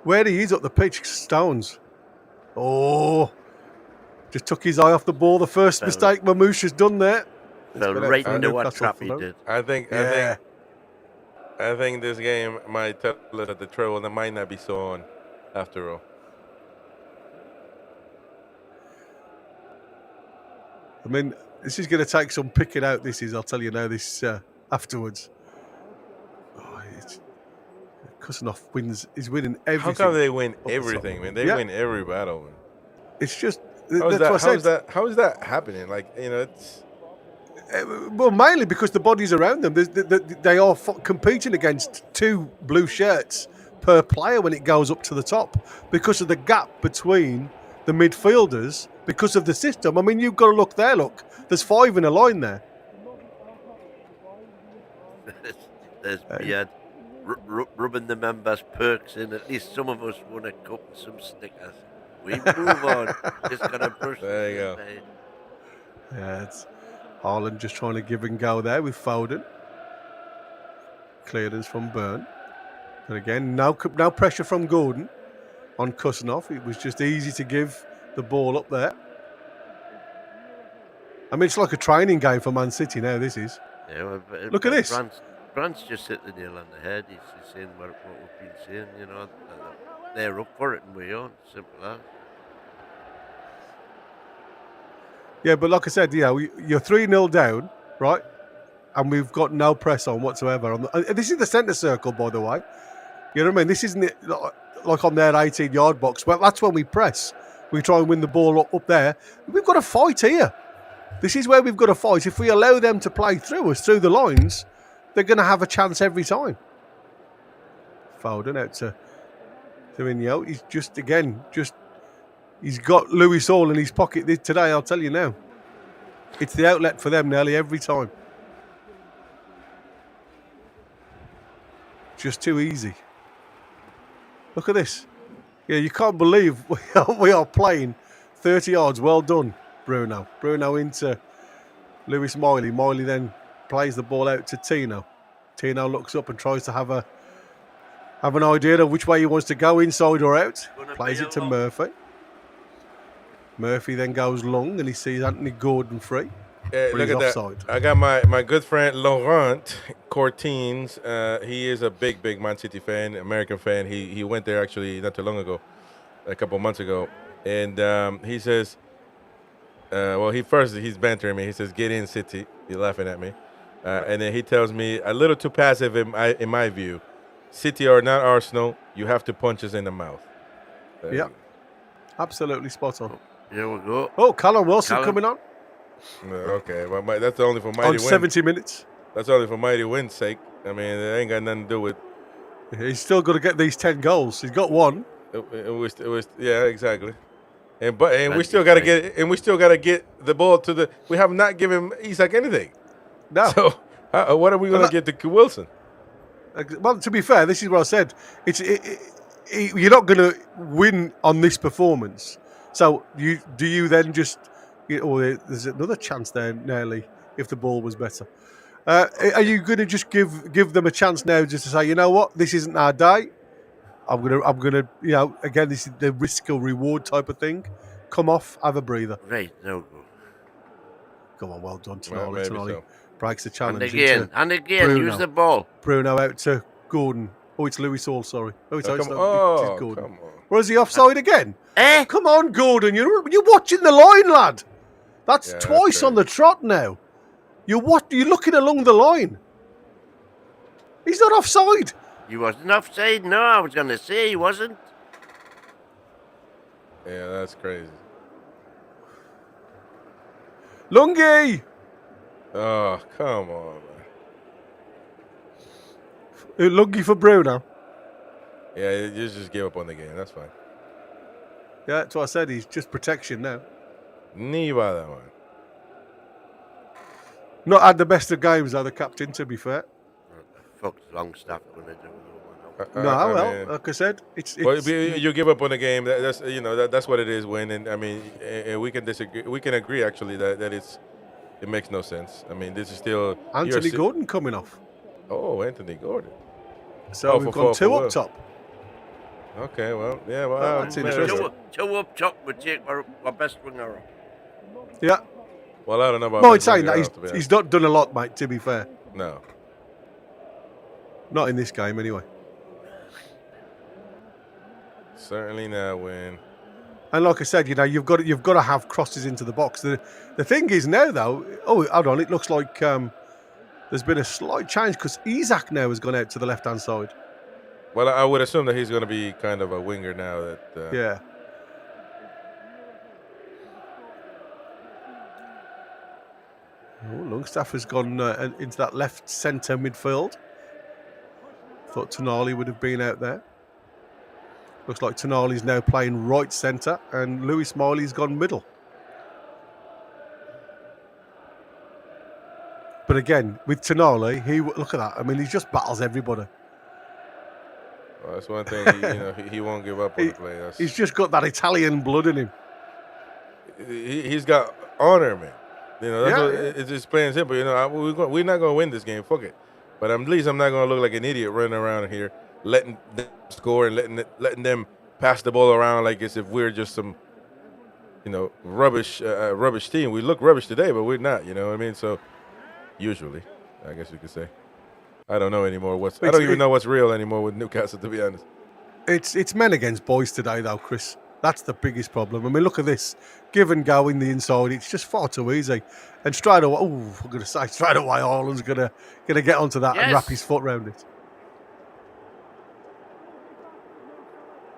B: where he is up the pitch. Stones. Oh, just took his eye off the ball. The first mistake Mamouche has done there.
C: Fell right into what trap he did.
A: I think this game might tell us that the trail might not be so on after all.
B: I mean, this is going to take some picking out. This is, I'll tell you now, this afterwards. Oh, Kuznov wins. He's winning everything.
A: How come they win everything, man? They win every battle, man.
B: It's just
A: How is that happening? Like, it's
B: Well, mainly because the bodies around them, they are competing against 2 blue shirts per player when it goes up to the top because of the gap between the midfielders because of the system. I mean, you've got to look there. Look, there's 5 in a line there.
C: There's Beard rubbing the members' perks in. At least some of us won a cup and some Snickers. We move on. Just gotta brush.
A: There you go.
B: Yeah, it's Haaland just trying to give and go there with Foden. Clearance from Byrne. And again, no pressure from Gordon on Kusanov. It was just easy to give the ball up there. I mean, it's like a training game for Man City now, this is.
C: Yeah, well,
B: look at this.
C: Brandt's just hit the nail on the head. He's saying what we've been saying, you know. They're up for it and we aren't. Simple as.
B: Yeah, but like I said, you're 3-0 down, right? And we've got no press on whatsoever. This is the centre circle, by the way. You know what I mean? This isn't it like on their 18-yard box. Well, that's when we press. We try and win the ball up there. We've got to fight here. This is where we've got to fight. If we allow them to play through us, through the lines, they're going to have a chance every time. Foden out to Inyo. He's he's got Louis Hall in his pocket today, I'll tell you now. It's the outlet for them nearly every time. Just too easy. Look at this. Yeah, you can't believe we are playing 30 yards. Well done, Bruno. Bruno into Lewis Miley. Miley then plays the ball out to Tino. Tino looks up and tries to have an idea of which way he wants to go, inside or out. Plays it to Murphy. Murphy then goes long and he sees Anthony Gordon free.
A: Look at
B: offside.
A: that. I got my good friend Laurent Courtines. He is a big Man City fan, American fan. He went there actually not too long ago, a couple months ago. And he says, he's bantering me. He says, "Get in, City." He's laughing at me. And then he tells me, a little too passive in my view. City are not Arsenal. You have to punch us in the mouth.
B: Yeah, absolutely spot on.
C: Here we go.
B: Oh, Callum Wilson coming on.
A: Okay, well, that's only for Mighty
B: on
A: Win.
B: 70 minutes.
A: That's only for Mighty Win's sake. I mean, it ain't got nothing to do with.
B: He's still got to get these 10 goals. He's got one.
A: It was yeah, exactly. And we still got to get the ball to the. We have not given Isak anything.
B: No.
A: So what are we going to get to Wilson?
B: Well, to be fair, this is what I said. You're not going to win on this performance. So do you then just? There's another chance there, nearly, if the ball was better. Are you going to just give them a chance now, just to say, you know what, this isn't our day. I'm gonna, again, this is the risk or reward type of thing. Come off, have a breather.
C: Right, no go.
B: Come on, well done,
A: Well, maybe
B: Tonali
A: so.
B: breaks the challenge.
C: And again,
B: Bruno.
C: use the ball.
B: Bruno out to Gordon. Oh, it's Lewis Hall, sorry. Oh, it's Gordon.
A: Come on.
B: Or is he offside again?
C: Eh?
B: Come on, Gordon. You're watching the line, lad. That's twice on the trot now. You're looking along the line. He's not offside.
C: He wasn't offside. No, I was going to say he wasn't.
A: Yeah, that's crazy.
B: Lungi.
A: Oh, come on, man.
B: Lungi for Bruno.
A: Yeah, you just give up on the game. That's fine.
B: Yeah, that's what I said. He's just protection now.
A: Ni va that one.
B: Not had the best of games, though, the captain, to be fair.
C: What the fuck's Longstaff going to do?
B: Like I said, it's
A: well, you give up on the game. That's what it is. And I mean, we can disagree. We can agree actually that it makes no sense. I mean, this is still
B: Anthony Gordon coming off.
A: Oh, Anthony Gordon.
B: So we've got 2 up top.
A: Okay, well, yeah, well,
B: that's interesting.
C: 2 up top would take our best winger up.
B: Yeah.
A: Well, I don't know about.
B: No, it's saying that he's not done a lot, mate. To be fair.
A: No.
B: Not in this game, anyway.
A: Certainly not win.
B: And like I said, you've got to have crosses into the box. The thing is now, though. Oh, hold on. It looks like there's been a slight change because Isak now has gone out to the left-hand side.
A: Well, I would assume that he's going to be kind of a winger now.
B: Yeah. Longstaff has gone into that left centre midfield. Thought Tonali would have been out there. Looks like Tonali's now playing right centre and Louis Miley's gone middle. But again, with Tonali, look at that. I mean, he just battles everybody.
A: Well, that's one thing. He won't give up on the play.
B: He's just got that Italian blood in him.
A: He's got honor, man. That's what it's just plain and simple. We're not going to win this game. Fuck it. But at least I'm not going to look like an idiot running around here, letting them score and letting them pass the ball around like as if we're just some, rubbish team. We look rubbish today, but we're not. You know what I mean? So usually, I guess you could say. I don't know anymore. I don't even know what's real anymore with Newcastle, to be honest.
B: It's men against boys today, though, Chris. That's the biggest problem. I mean, look at this. Give and go in the inside. It's just far too easy. And straight away, I'm going to say straight away, Ireland's going to get onto that and wrap his foot around it.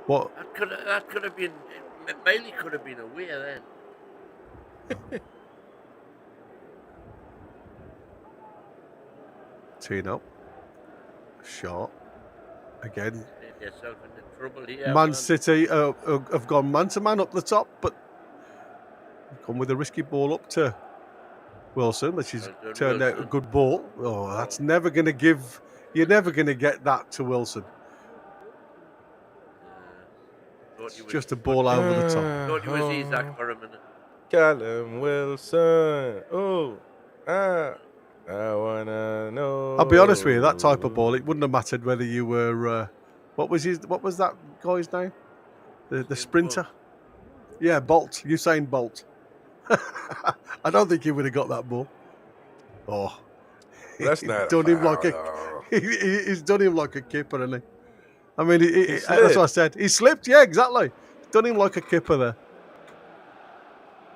B: What?
C: That could have been. Bailey could have been away then.
B: Tino. Shot. Again.
C: Yourself into trouble here,
B: Man City have gone man-to-man up the top, but come with a risky ball up to Wilson, which has turned out a good ball. Oh, that's never going to give... You're never going to get that to Wilson. It's just a ball over the top.
C: Thought you was Isaac for a minute.
A: Callum Wilson. I want to know.
B: I'll be honest with you, that type of ball, it wouldn't have mattered whether you were... What was that guy's name? The sprinter? Yeah, Bolt. Usain Bolt. I don't think he would have got that ball. Oh,
A: that's not
B: done him like he's done him like a kipper, hasn't he? I mean, that's what I said. He slipped. Yeah, exactly. Done him like a kipper there.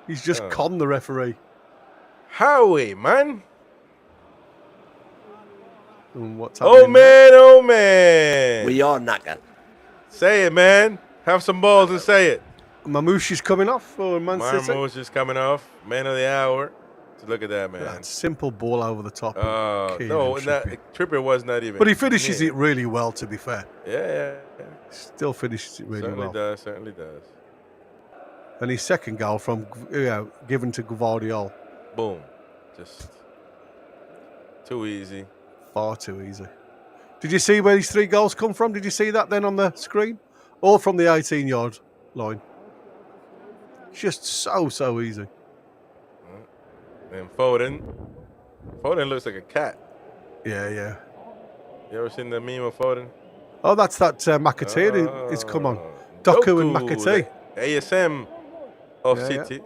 B: He's just conned the referee.
A: Howie, man.
B: What's
A: oh man!
C: We are knackered.
A: Say it, man. Have some balls and say it.
B: Mamouche is coming off for Man City.
A: Mamouche is coming off. Man of the hour. So look at that, man.
B: That simple ball over the top.
A: No, Trippier was not even.
B: But he finishes it really well, to be fair.
A: Yeah.
B: Still finishes it really well.
A: Certainly does.
B: And his second goal from given to Gvardiol.
A: Boom. Just too easy.
B: Far too easy. Did you see where these 3 goals come from? Did you see that then on the screen? All from the 18-yard line. Just so easy.
A: And Foden looks like a cat.
B: Yeah.
A: You ever seen the meme of Foden?
B: Oh, that's that McAtee. It's come on. Doku and McAtee.
A: ASM of City.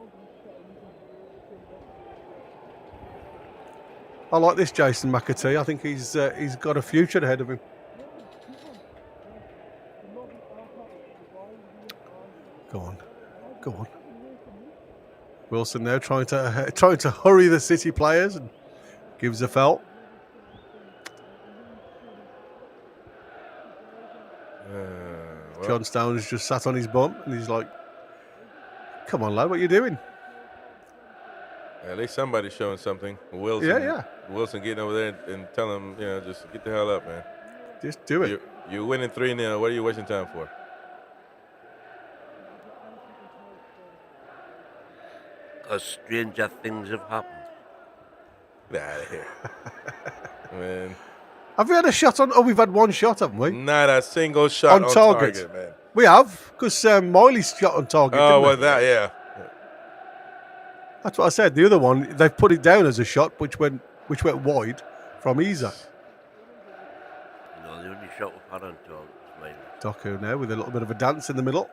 B: I like this Jason McAtee. I think he's got a future ahead of him. Go on. Wilson now trying to hurry the City players and gives a foul. John Stones just sat on his bum and he's like, "Come on, lad, what are you doing?"
A: At least somebody's showing something. Wilson.
B: Yeah.
A: Wilson getting over there and telling him, just get the hell up, man.
B: Just do it.
A: You're winning 3-0. What are you wasting time for?
C: Because stranger things have happened.
A: Get out of here. Man.
B: Have we had a shot on? Oh, we've had one shot, haven't we?
A: Not a single shot on target, man.
B: We have, because Miley's shot on target.
A: Oh, well, that, yeah.
B: That's what I said. The other one, they've put it down as a shot, which went wide from Isa.
C: No, the only shot we've had on target was Miley.
B: Doku now with a little bit of a dance in the middle.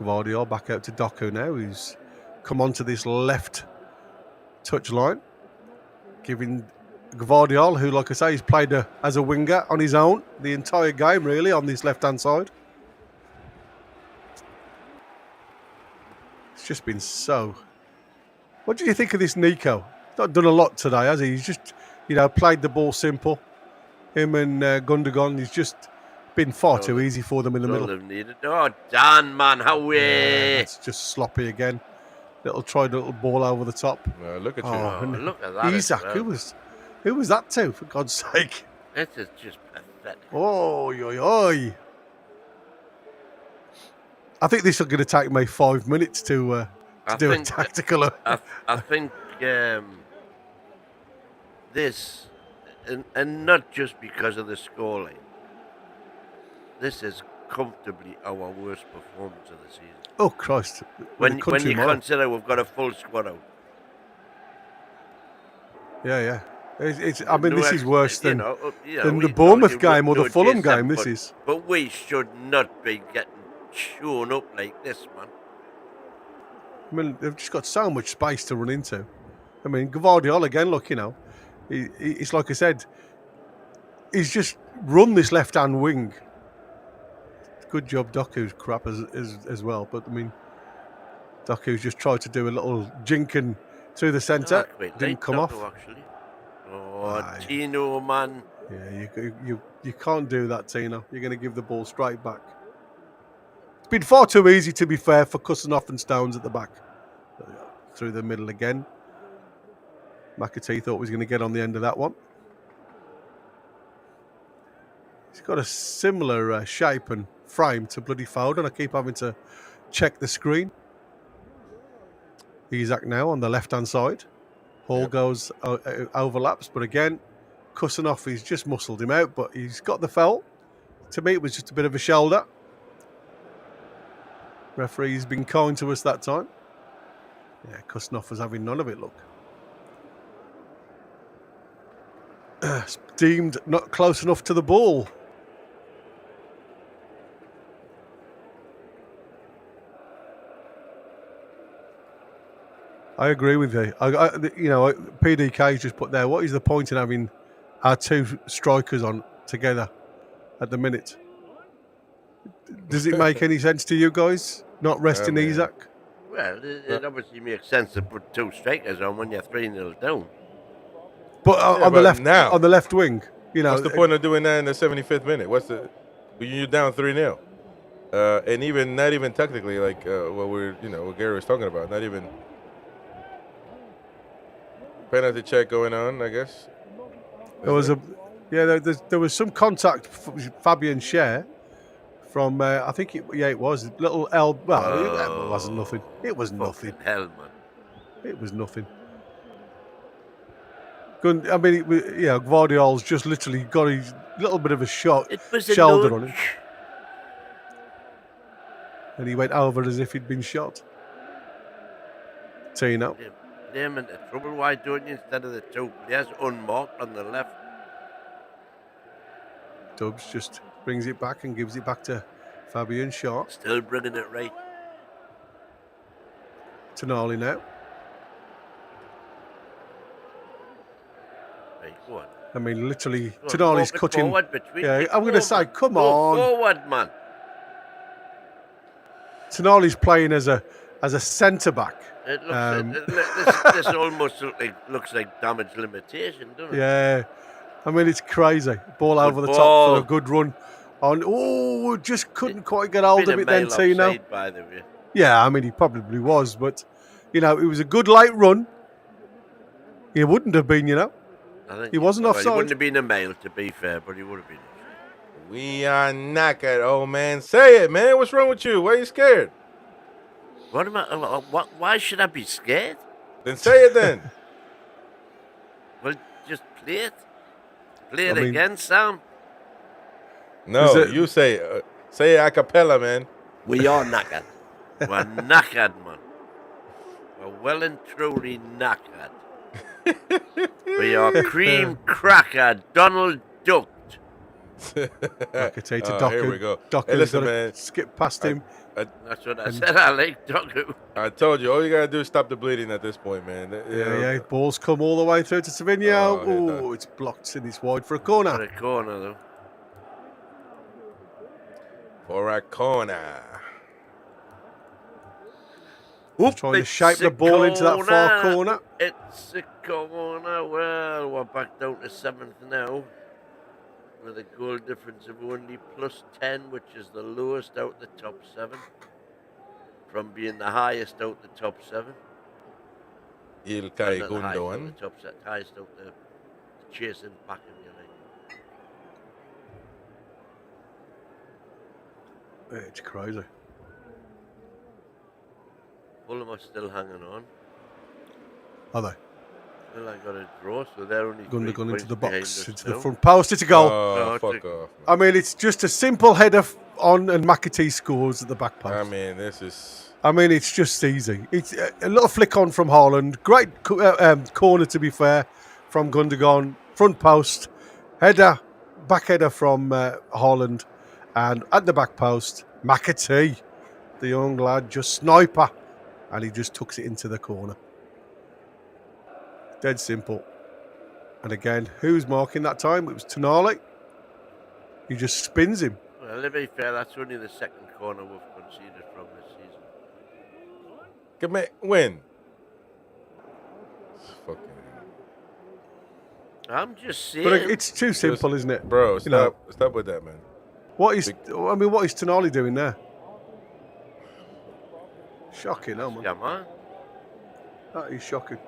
B: Gvardiol back out to Doku now, who's come onto this left touch line. Giving Gvardiol, who, like I say, he's played as a winger on his own the entire game, really, on this left-hand side. It's just been so... What did you think of this Nico? He's not done a lot today, has he? He's just, played the ball simple. Him and Gundogan, he's just been far too easy for them in the middle.
C: Oh, Dan, man, how
B: it's just sloppy again. little ball over the top.
A: Look at you.
B: Oh,
C: Oh,
B: and
C: look at that. as
B: Isaac,
C: well.
B: who was that to? For God's sake!
C: This is just pathetic.
B: Oh, oi, oi. I think this is going to take me 5 minutes to do a tactical.
C: I think this, and not just because of the scoreline, this is comfortably our worst performance of the season.
B: Oh Christ!
C: When you consider we've got a full squad out.
B: Yeah. I mean, this is worse than
C: than
B: the Bournemouth game or the Fulham game. This is.
C: But we should not be getting shown up like this, man.
B: I mean, they've just got so much space to run into. I mean, Gvardiol again. Look, it's like I said. He's just run this left-hand wing. Good job, Doku's crap as well. But I mean, Doku's just tried to do a little jinking through the centre. Didn't come off.
C: Actually. Oh, Tino, man.
B: Yeah, you can't do that, Tino. You're going to give the ball straight back. It's been far too easy, to be fair, for Kusanoff and Stones at the back. Through the middle again. McAtee thought he was going to get on the end of that one. He's got a similar shape and frame to bloody Foden. I keep having to check the screen. Isaac now on the left-hand side. Hall goes, overlaps, but again, Kusanoff, he's just muscled him out, but he's got the foul. To me, it was just a bit of a shoulder. Referee's been kind to us that time. Yeah, Kusanoff was having none of it, look. Deemed not close enough to the ball. I agree with you. PDK's just put there, what is the point in having our two strikers on together at the minute? Does it make any sense to you guys? Not resting Isaac?
C: Well, it obviously makes sense to put two strikers on when you're 3-0 down.
B: But on the left wing,
A: what's the point of doing that in the 75th minute? You're down 3-0, and even not even technically like what Gary was talking about. Not even penalty check going on. I guess
B: there was some contact. Fabian Schär from I think it was little L. Well, it wasn't nothing. It was nothing.
C: Hell, man.
B: It was nothing. I mean, Gvardiol's just literally got a little bit of a shoulder on him. And he went over as if he'd been shot. Tino.
C: Them into trouble. Why don't you, instead of the two players unmarked on the left?
B: Dubs just brings it back and gives it back to Fabian Schär.
C: Still bringing it right.
B: Tonali now.
C: Right, go on.
B: I mean, literally, Tonali's cutting.
C: Yeah,
B: I'm going to say, come on.
C: Forward, man.
B: Tonali's playing as a centre back.
C: It looks, this almost looks like damage limitation, doesn't it?
B: Yeah. I mean, it's crazy. Ball over the top for a good run. Just couldn't quite get hold of it then, Tino.
C: By the way.
B: Yeah, I mean, he probably was, but, it was a good late run. He wouldn't have been, I think he wasn't offside.
C: He wouldn't have been a male, to be fair, but he would have been.
A: We are knackered, old man. Say it, man. What's wrong with you? Why are you scared?
C: What am I? Why should I be scared?
A: Then say it then.
C: Well, just play it. Play it again, Sam.
A: No, you say it a cappella, man.
C: We are knackered. We're knackered, man. We're well and truly knackered. We are cream cracker Donald Duck.
B: Here we
A: go.
B: Hey, listen, man. Skip past him.
C: That's what I said. I like Doku.
A: I told you. All you gotta do is stop the bleeding at this point, man.
B: Yeah. Balls come all the way through to Savinho. It's blocked and it's wide for a corner.
C: For a corner, though.
A: For a corner.
B: Trying to shape the ball into that far corner.
C: It's a corner. Well, we're back down to 7th now. With a goal difference of only +10, which is the lowest out the top 7. From being the highest out the top 7.
A: Ilkay
C: little high
A: Gundogan.
C: from the top set, highest up the chasing back of your leg.
B: It's crazy.
C: Fulham are still hanging on.
B: Are they?
C: Well, I got a draw, so they're only
B: Gundogan into the box, into the
C: front.
B: front post. It's a goal.
A: Oh,
C: it's
A: fuck
C: a-
A: off.
B: I mean, it's just a simple header on, and McAtee scores at the back post.
A: I mean, this is.
B: I mean, it's just easy. It's a little flick on from Haaland. Great corner, to be fair, from Gundogan. Front post. Header, back header from Haaland. And at the back post, McAtee, the young lad, just sniper. And he just tucks it into the corner. Dead simple. And again, who's marking that time? It was Tonali. He just spins him.
C: Well, to be fair, that's only the second corner we've conceded from this season.
A: Come on, win. Fucking.
C: I'm just saying.
B: But it's too simple, isn't it?
A: Bro,
B: You know.
A: stop with that, man.
B: What is Tonali doing there? Shocking, oh man.
C: Yeah, man.
B: That is shocking.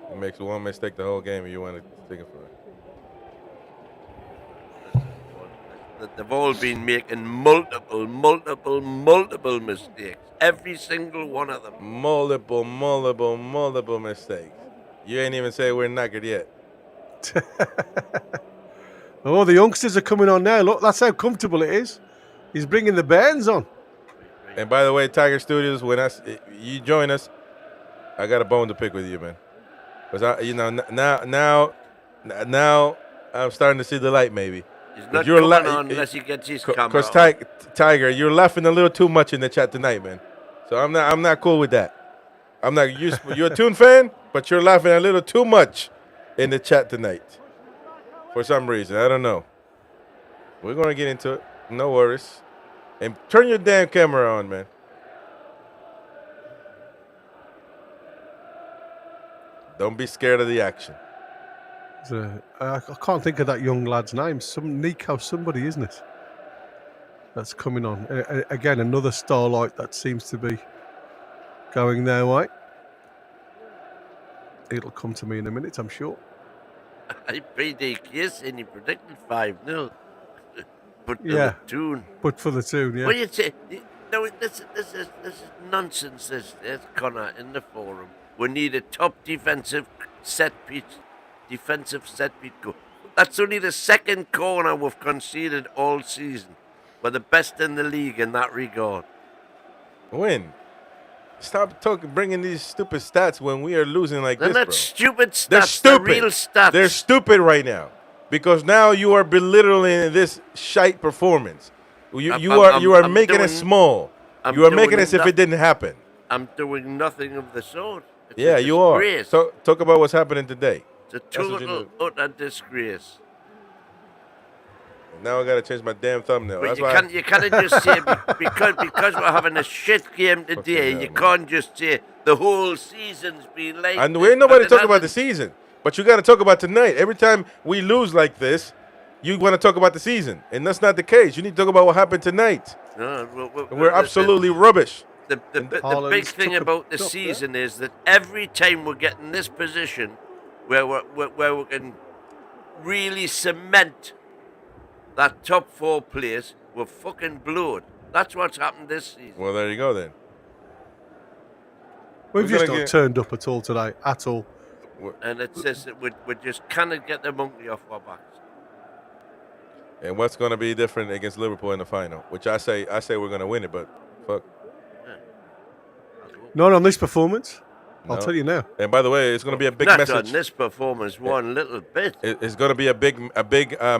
A: He makes one mistake the whole game and you want to take it for it.
C: They've all been making multiple mistakes. Every single one of them.
A: Multiple mistakes. You ain't even say we're knackered yet.
B: Oh, the youngsters are coming on now. Look, that's how comfortable it is. He's bringing the bands on.
A: And by the way, Tiger Studios, when you join us, I got a bone to pick with you, man. Because now I'm starting to see the light, maybe.
C: He's not coming on unless he gets his camera.
A: Because Tiger, you're laughing a little too much in the chat tonight, man. So I'm not cool with that. I'm not. You're a Toon fan, but you're laughing a little too much in the chat tonight. For some reason, I don't know. We're gonna get into it. No worries. And turn your damn camera on, man. Don't be scared of the action.
B: I can't think of that young lad's name. Nico somebody, isn't it? That's coming on. Again, another starlight that seems to be going their way. It'll come to me in a minute, I'm sure.
C: I PD Kiss and he predicted 5-0. But
B: Yeah.
C: the tune.
B: But for the tune, yeah.
C: What do you say? No, this is nonsense. This Connor in the forum. We need a top defensive set piece goal. That's only the second corner we've conceded all season. We're the best in the league in that regard.
A: Win. Stop bringing these stupid stats when we are losing like
C: They're
A: this,
C: not
A: bro.
C: stupid stats.
A: They're stupid.
C: They're real stats.
A: They're stupid right now because now you are belittling this shite performance. You are making it small. You are making it as if it didn't happen.
C: I'm doing nothing of the sort. It's
A: Yeah,
C: a
A: you are.
C: disgrace.
A: Talk about what's happening today.
C: It's a
A: That's what you
C: total, utter disgrace.
A: Now I gotta change my damn thumbnail.
C: But
A: That's
C: you can't just say because we're having a shit game today.
A: hell,
C: You
A: man.
C: can't just say the whole season's been like.
A: And
C: this,
A: we ain't nobody
C: but it
A: talking about the
C: hasn't.
A: season, but you got to talk about tonight. Every time we lose like this, you want to talk about the season, and that's not the case. You need to talk about what happened tonight.
C: No,
A: We're absolutely rubbish.
C: The
B: Haaland's
C: big thing
B: took a
C: about the
B: drop
C: season is that every time we get in this position where we can really cement that top 4 place, we're fucking blowed. That's what's happened this season.
A: Well, there you go then.
B: We've
A: We're
B: just
A: gonna
B: not
A: get-
B: turned up at all today, at all.
C: And it says that we just cannot get the monkey off our backs.
A: And what's going to be different against Liverpool in the final? Which I say we're going to win it, but fuck.
B: Not on this performance. I'll
A: No.
B: tell you now.
A: And by the way, it's going to be a big
C: Not
A: message.
C: on this performance one little bit.
A: It's going to be a big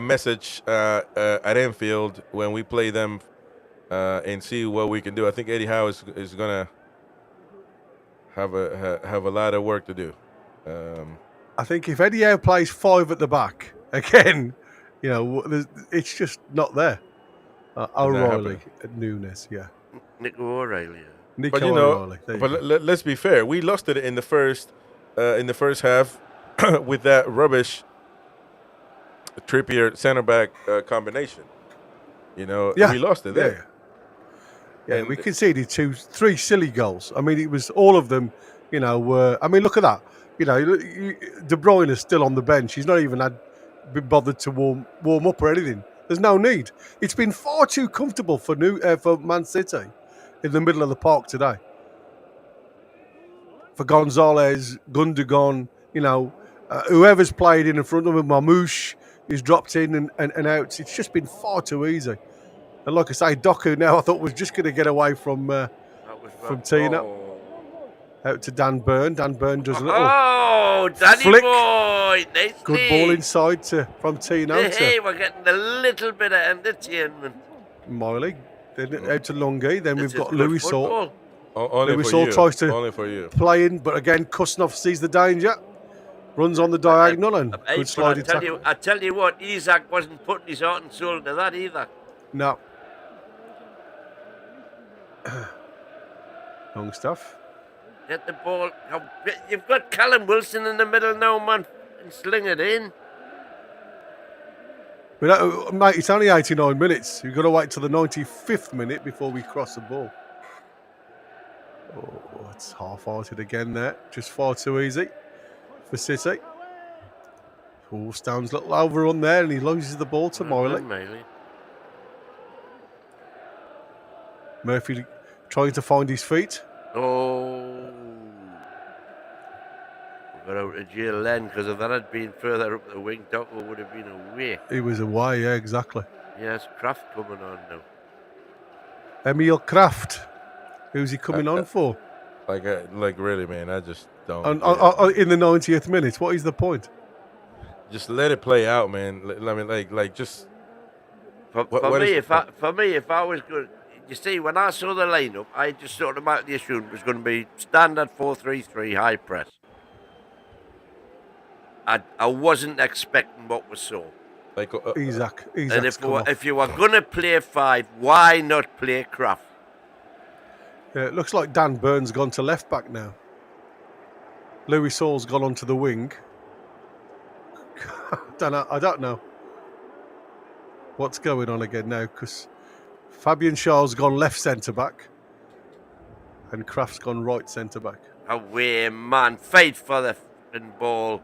A: message at Anfield when we play them and see what we can do. I think Eddie Howe is going to have a lot of work to do.
B: I think if Eddie Howe plays 5 at the back again, it's just not there. O'Reilly, Nunes, yeah.
C: Nico O'Reilly.
B: Nico
A: But you know,
B: O'Reilly. There you
A: but
B: go.
A: let's be fair. We lost it in the first half with that rubbish Trippier center back combination.
B: Yeah.
A: We lost it there.
B: Yeah,
A: And
B: we conceded 3 silly goals. I mean, it was all of them You know, I mean, look at that. You know, De Bruyne is still on the bench. He's not even been bothered to warm up or anything. There's no need. It's been far too comfortable for Man City in the middle of the park today. For Gonzalez, Gundogan, you know, whoever's played in front of him, Mamouche, who's dropped in and out. It's just been far too easy. And like I say, Doku now I thought was just going to get away from Tino. Out to Dan Burn. Dan Burn does a little
C: Danny
B: flick.
C: Boy, nicely.
B: Good ball inside from Tino.
C: Hey, we're getting a little bit of entertainment.
B: Miley, then out to Lungi. Then we've got
C: Good
B: Louis Saul.
A: Only
B: Louis
A: for
B: Saul
A: you.
B: tries to
A: Only for you.
B: play in, but again, Kusnov sees the danger. Runs on the diagonal and good sliding tackle.
C: I tell you what, Isaac wasn't putting his heart and soul into that either.
B: No. Long stuff.
C: Get the ball. You've got Callum Wilson in the middle now, man. And sling it in.
B: But, mate, it's only 89 minutes. You've got to wait till the 95th minute before we cross the ball. Oh, it's half-hearted again there. Just far too easy for City. Oh, Stone's little overrun there and he loses the ball to Miley. Murphy trying to find his feet.
C: Oh. We got out of jail then, because if that had been further up the wing, Docker would have been away.
B: He was away, yeah, exactly.
C: Yes, Kraft coming on now.
B: Emil Kraft. Who's he coming on for?
A: Like really, man, I just don't.
B: In the 90th minute, what is the point?
A: Just let it play out, man. I mean, just.
C: For me, if I was good, you see, when I saw the lineup, I just automatically assumed it was going to be standard 4-3-3 high press. I wasn't expecting what we saw.
A: Like
B: Isaac.
C: And if you were going to play 5, why not play Kraft?
B: Yeah, it looks like Dan Burns gone to left back now. Louis Saul's gone onto the wing. I don't know what's going on again now, because Fabian Schär's gone left centre back and Kraft's gone right centre back.
C: Away, man! Fight for the f***ing ball.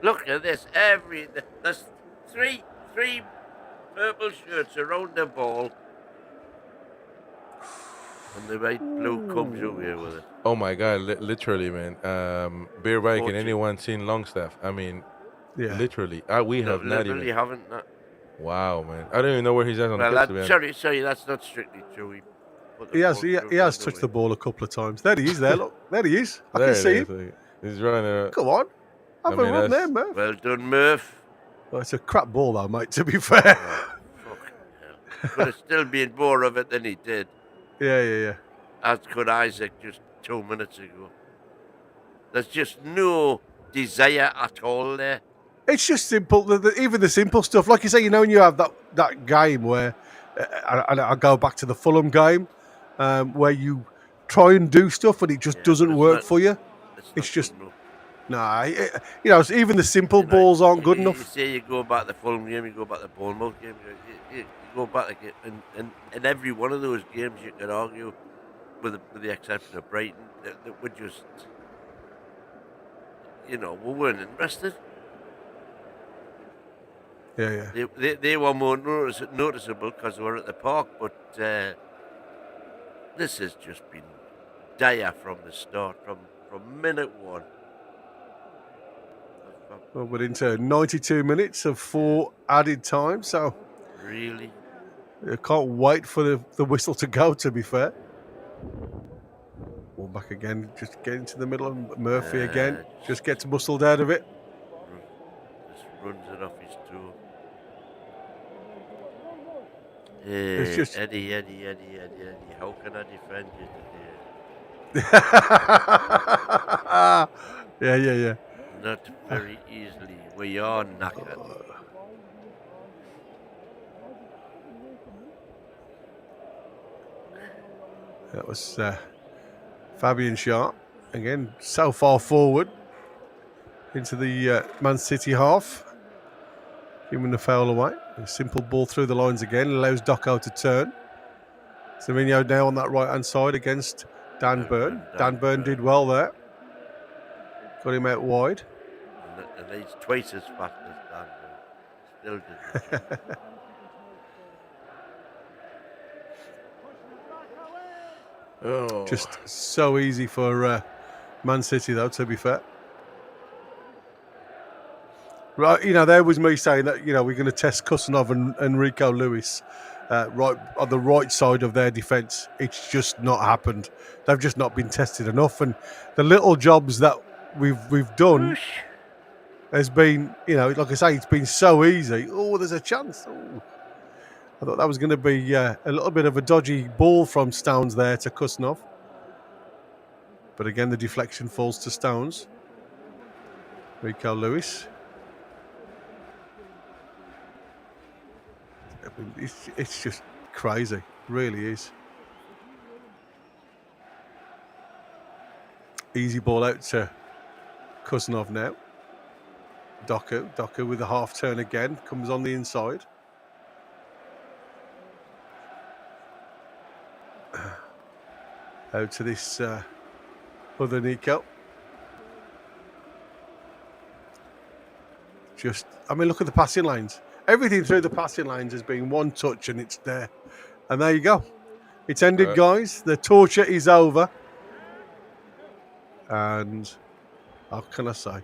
C: Look at this! There's three purple shirts around the ball, and the white blue comes away with it.
A: Oh my God! Literally, man. Beer bike and anyone seen Longstaff? I mean.
B: Yeah.
A: Literally. We have not even.
C: Haven't not.
A: Wow, man. I don't even know where he's at on the pitch.
C: Sorry, that's not strictly true.
B: He has touched the ball a couple of times. There he is there, look. There he is. I can see him.
A: He's running.
B: Come on. Have a run there, Murph.
C: Well done, Murph.
B: Well, it's a crap ball though, mate, to be fair.
C: Fucking hell. Could have still been more of it than he did.
B: Yeah.
C: As could Isaac just 2 minutes ago. There's just no desire at all there.
B: It's just simple. Even the simple stuff, like you say, when you have that game where, and I go back to the Fulham game, where you try and do stuff and it just doesn't work for you. It's just even the simple balls aren't good enough.
C: You say you go back to the Fulham game, you go back to the Bournemouth game, you go back and in every one of those games you can argue, with the exception of Brighton, that we're just, we weren't interested.
B: Yeah.
C: They were more noticeable because they were at the park, but this has just been dire from the start, from minute one.
B: Well, we're into 92 minutes of 4 added time, so
C: really,
B: I can't wait for the whistle to go. To be fair, ball back again, just get into the middle, and Murphy again just gets muscled out of it.
C: Just runs it off his toe.
B: It's just
C: Eddie, how can I defend you today?
B: Yeah.
C: Not very easily. We are knackered.
B: That was Fabian Schär again, so far forward into the Man City half, giving the foul away. A simple ball through the lines again, allows Doco to turn. Savinho now on that right hand side against Dan Burn did well there. Got him out wide.
C: And he's twice as fast as Dan, but still did the job.
A: Oh.
B: Just so easy for Man City, though, to be fair. Right, there was me saying that, we're going to test Kusanov and Rico Lewis right on the right side of their defence. It's just not happened. They've just not been tested enough. And the little jobs that we've done has been, like I say, it's been so easy. Oh, there's a chance. Oh. I thought that was going to be a little bit of a dodgy ball from Stones there to Kusanov. But again, the deflection falls to Stones. Rico Lewis. It's just crazy. Really is. Easy ball out to Kusanov now. Doku with a half turn again. Comes on the inside. Out to this other Nico. Look at the passing lanes. Everything through the passing lanes has been one touch and it's there. And there you go. It's ended, guys. The torture is over. And how can I say?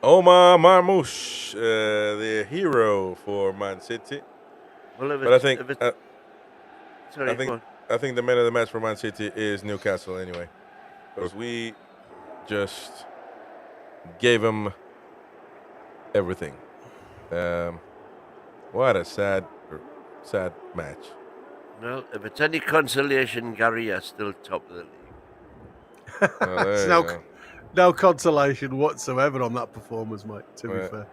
A: Omar Marmoush, the hero for Man City.
C: Well,
A: but I think
C: sorry,
A: I think the man of the match for Man City is Newcastle anyway, because we just gave him everything. What a sad match.
C: Well, if it's any consolation, Gary are still top of the league.
A: Oh,
B: no consolation whatsoever on that performance, mate, to be fair.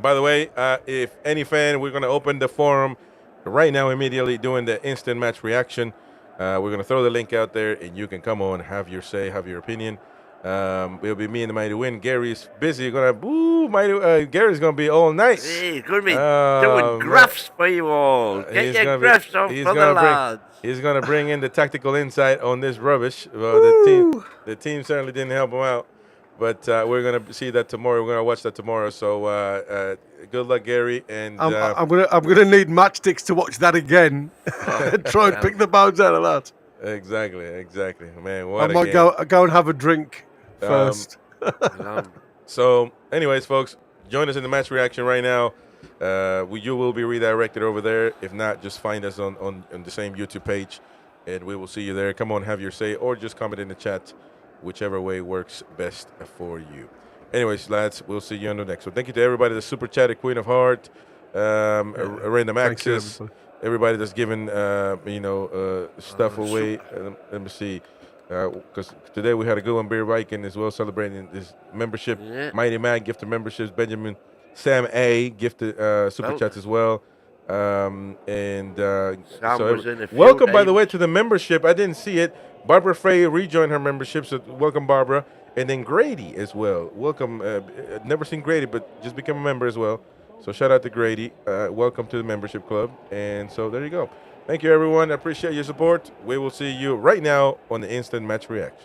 A: By the way, if any fan, we're going to open the forum right now immediately doing the instant match reaction. We're going to throw the link out there and you can come on, have your say, have your opinion. It'll be me and the Mighty Win. Gary's busy. Gary's gonna be all nice.
C: Hey, he's gonna be doing graphs for you all. Get your graphs on for the lads.
A: He's gonna bring in the tactical insight on this rubbish. Well, the team certainly didn't help him out, but we're gonna see that tomorrow. We're gonna watch that tomorrow. So good luck, Gary. And
B: I'm gonna need matchsticks to watch that again. Try and pick the bones out of that.
A: Exactly, man. What
B: I might go and have a drink first.
A: So, anyways, folks, join us in the match reaction right now. You will be redirected over there. If not, just find us on the same YouTube page, and we will see you there. Come on, have your say, or just comment in the chat, whichever way works best for you. Anyways, lads, we'll see you on the next one. Thank you to everybody that super chatted, Queen of Heart, Random Access, everybody that's giving stuff away. Let me see. Because today we had a good one, Beer Viking as well, celebrating this membership. Yeah. Mighty Man gifted memberships. Benjamin Sam A gifted super chats as well. Welcome, by the way, to the membership. I didn't see it. Barbara Frey rejoined her membership, so welcome, Barbara. And then Grady as well. Welcome. Never seen Grady, but just become a member as well. So shout out to Grady. Welcome to the membership club. And so there you go. Thank you, everyone. I appreciate your support. We will see you right now on the Instant Match Reaction.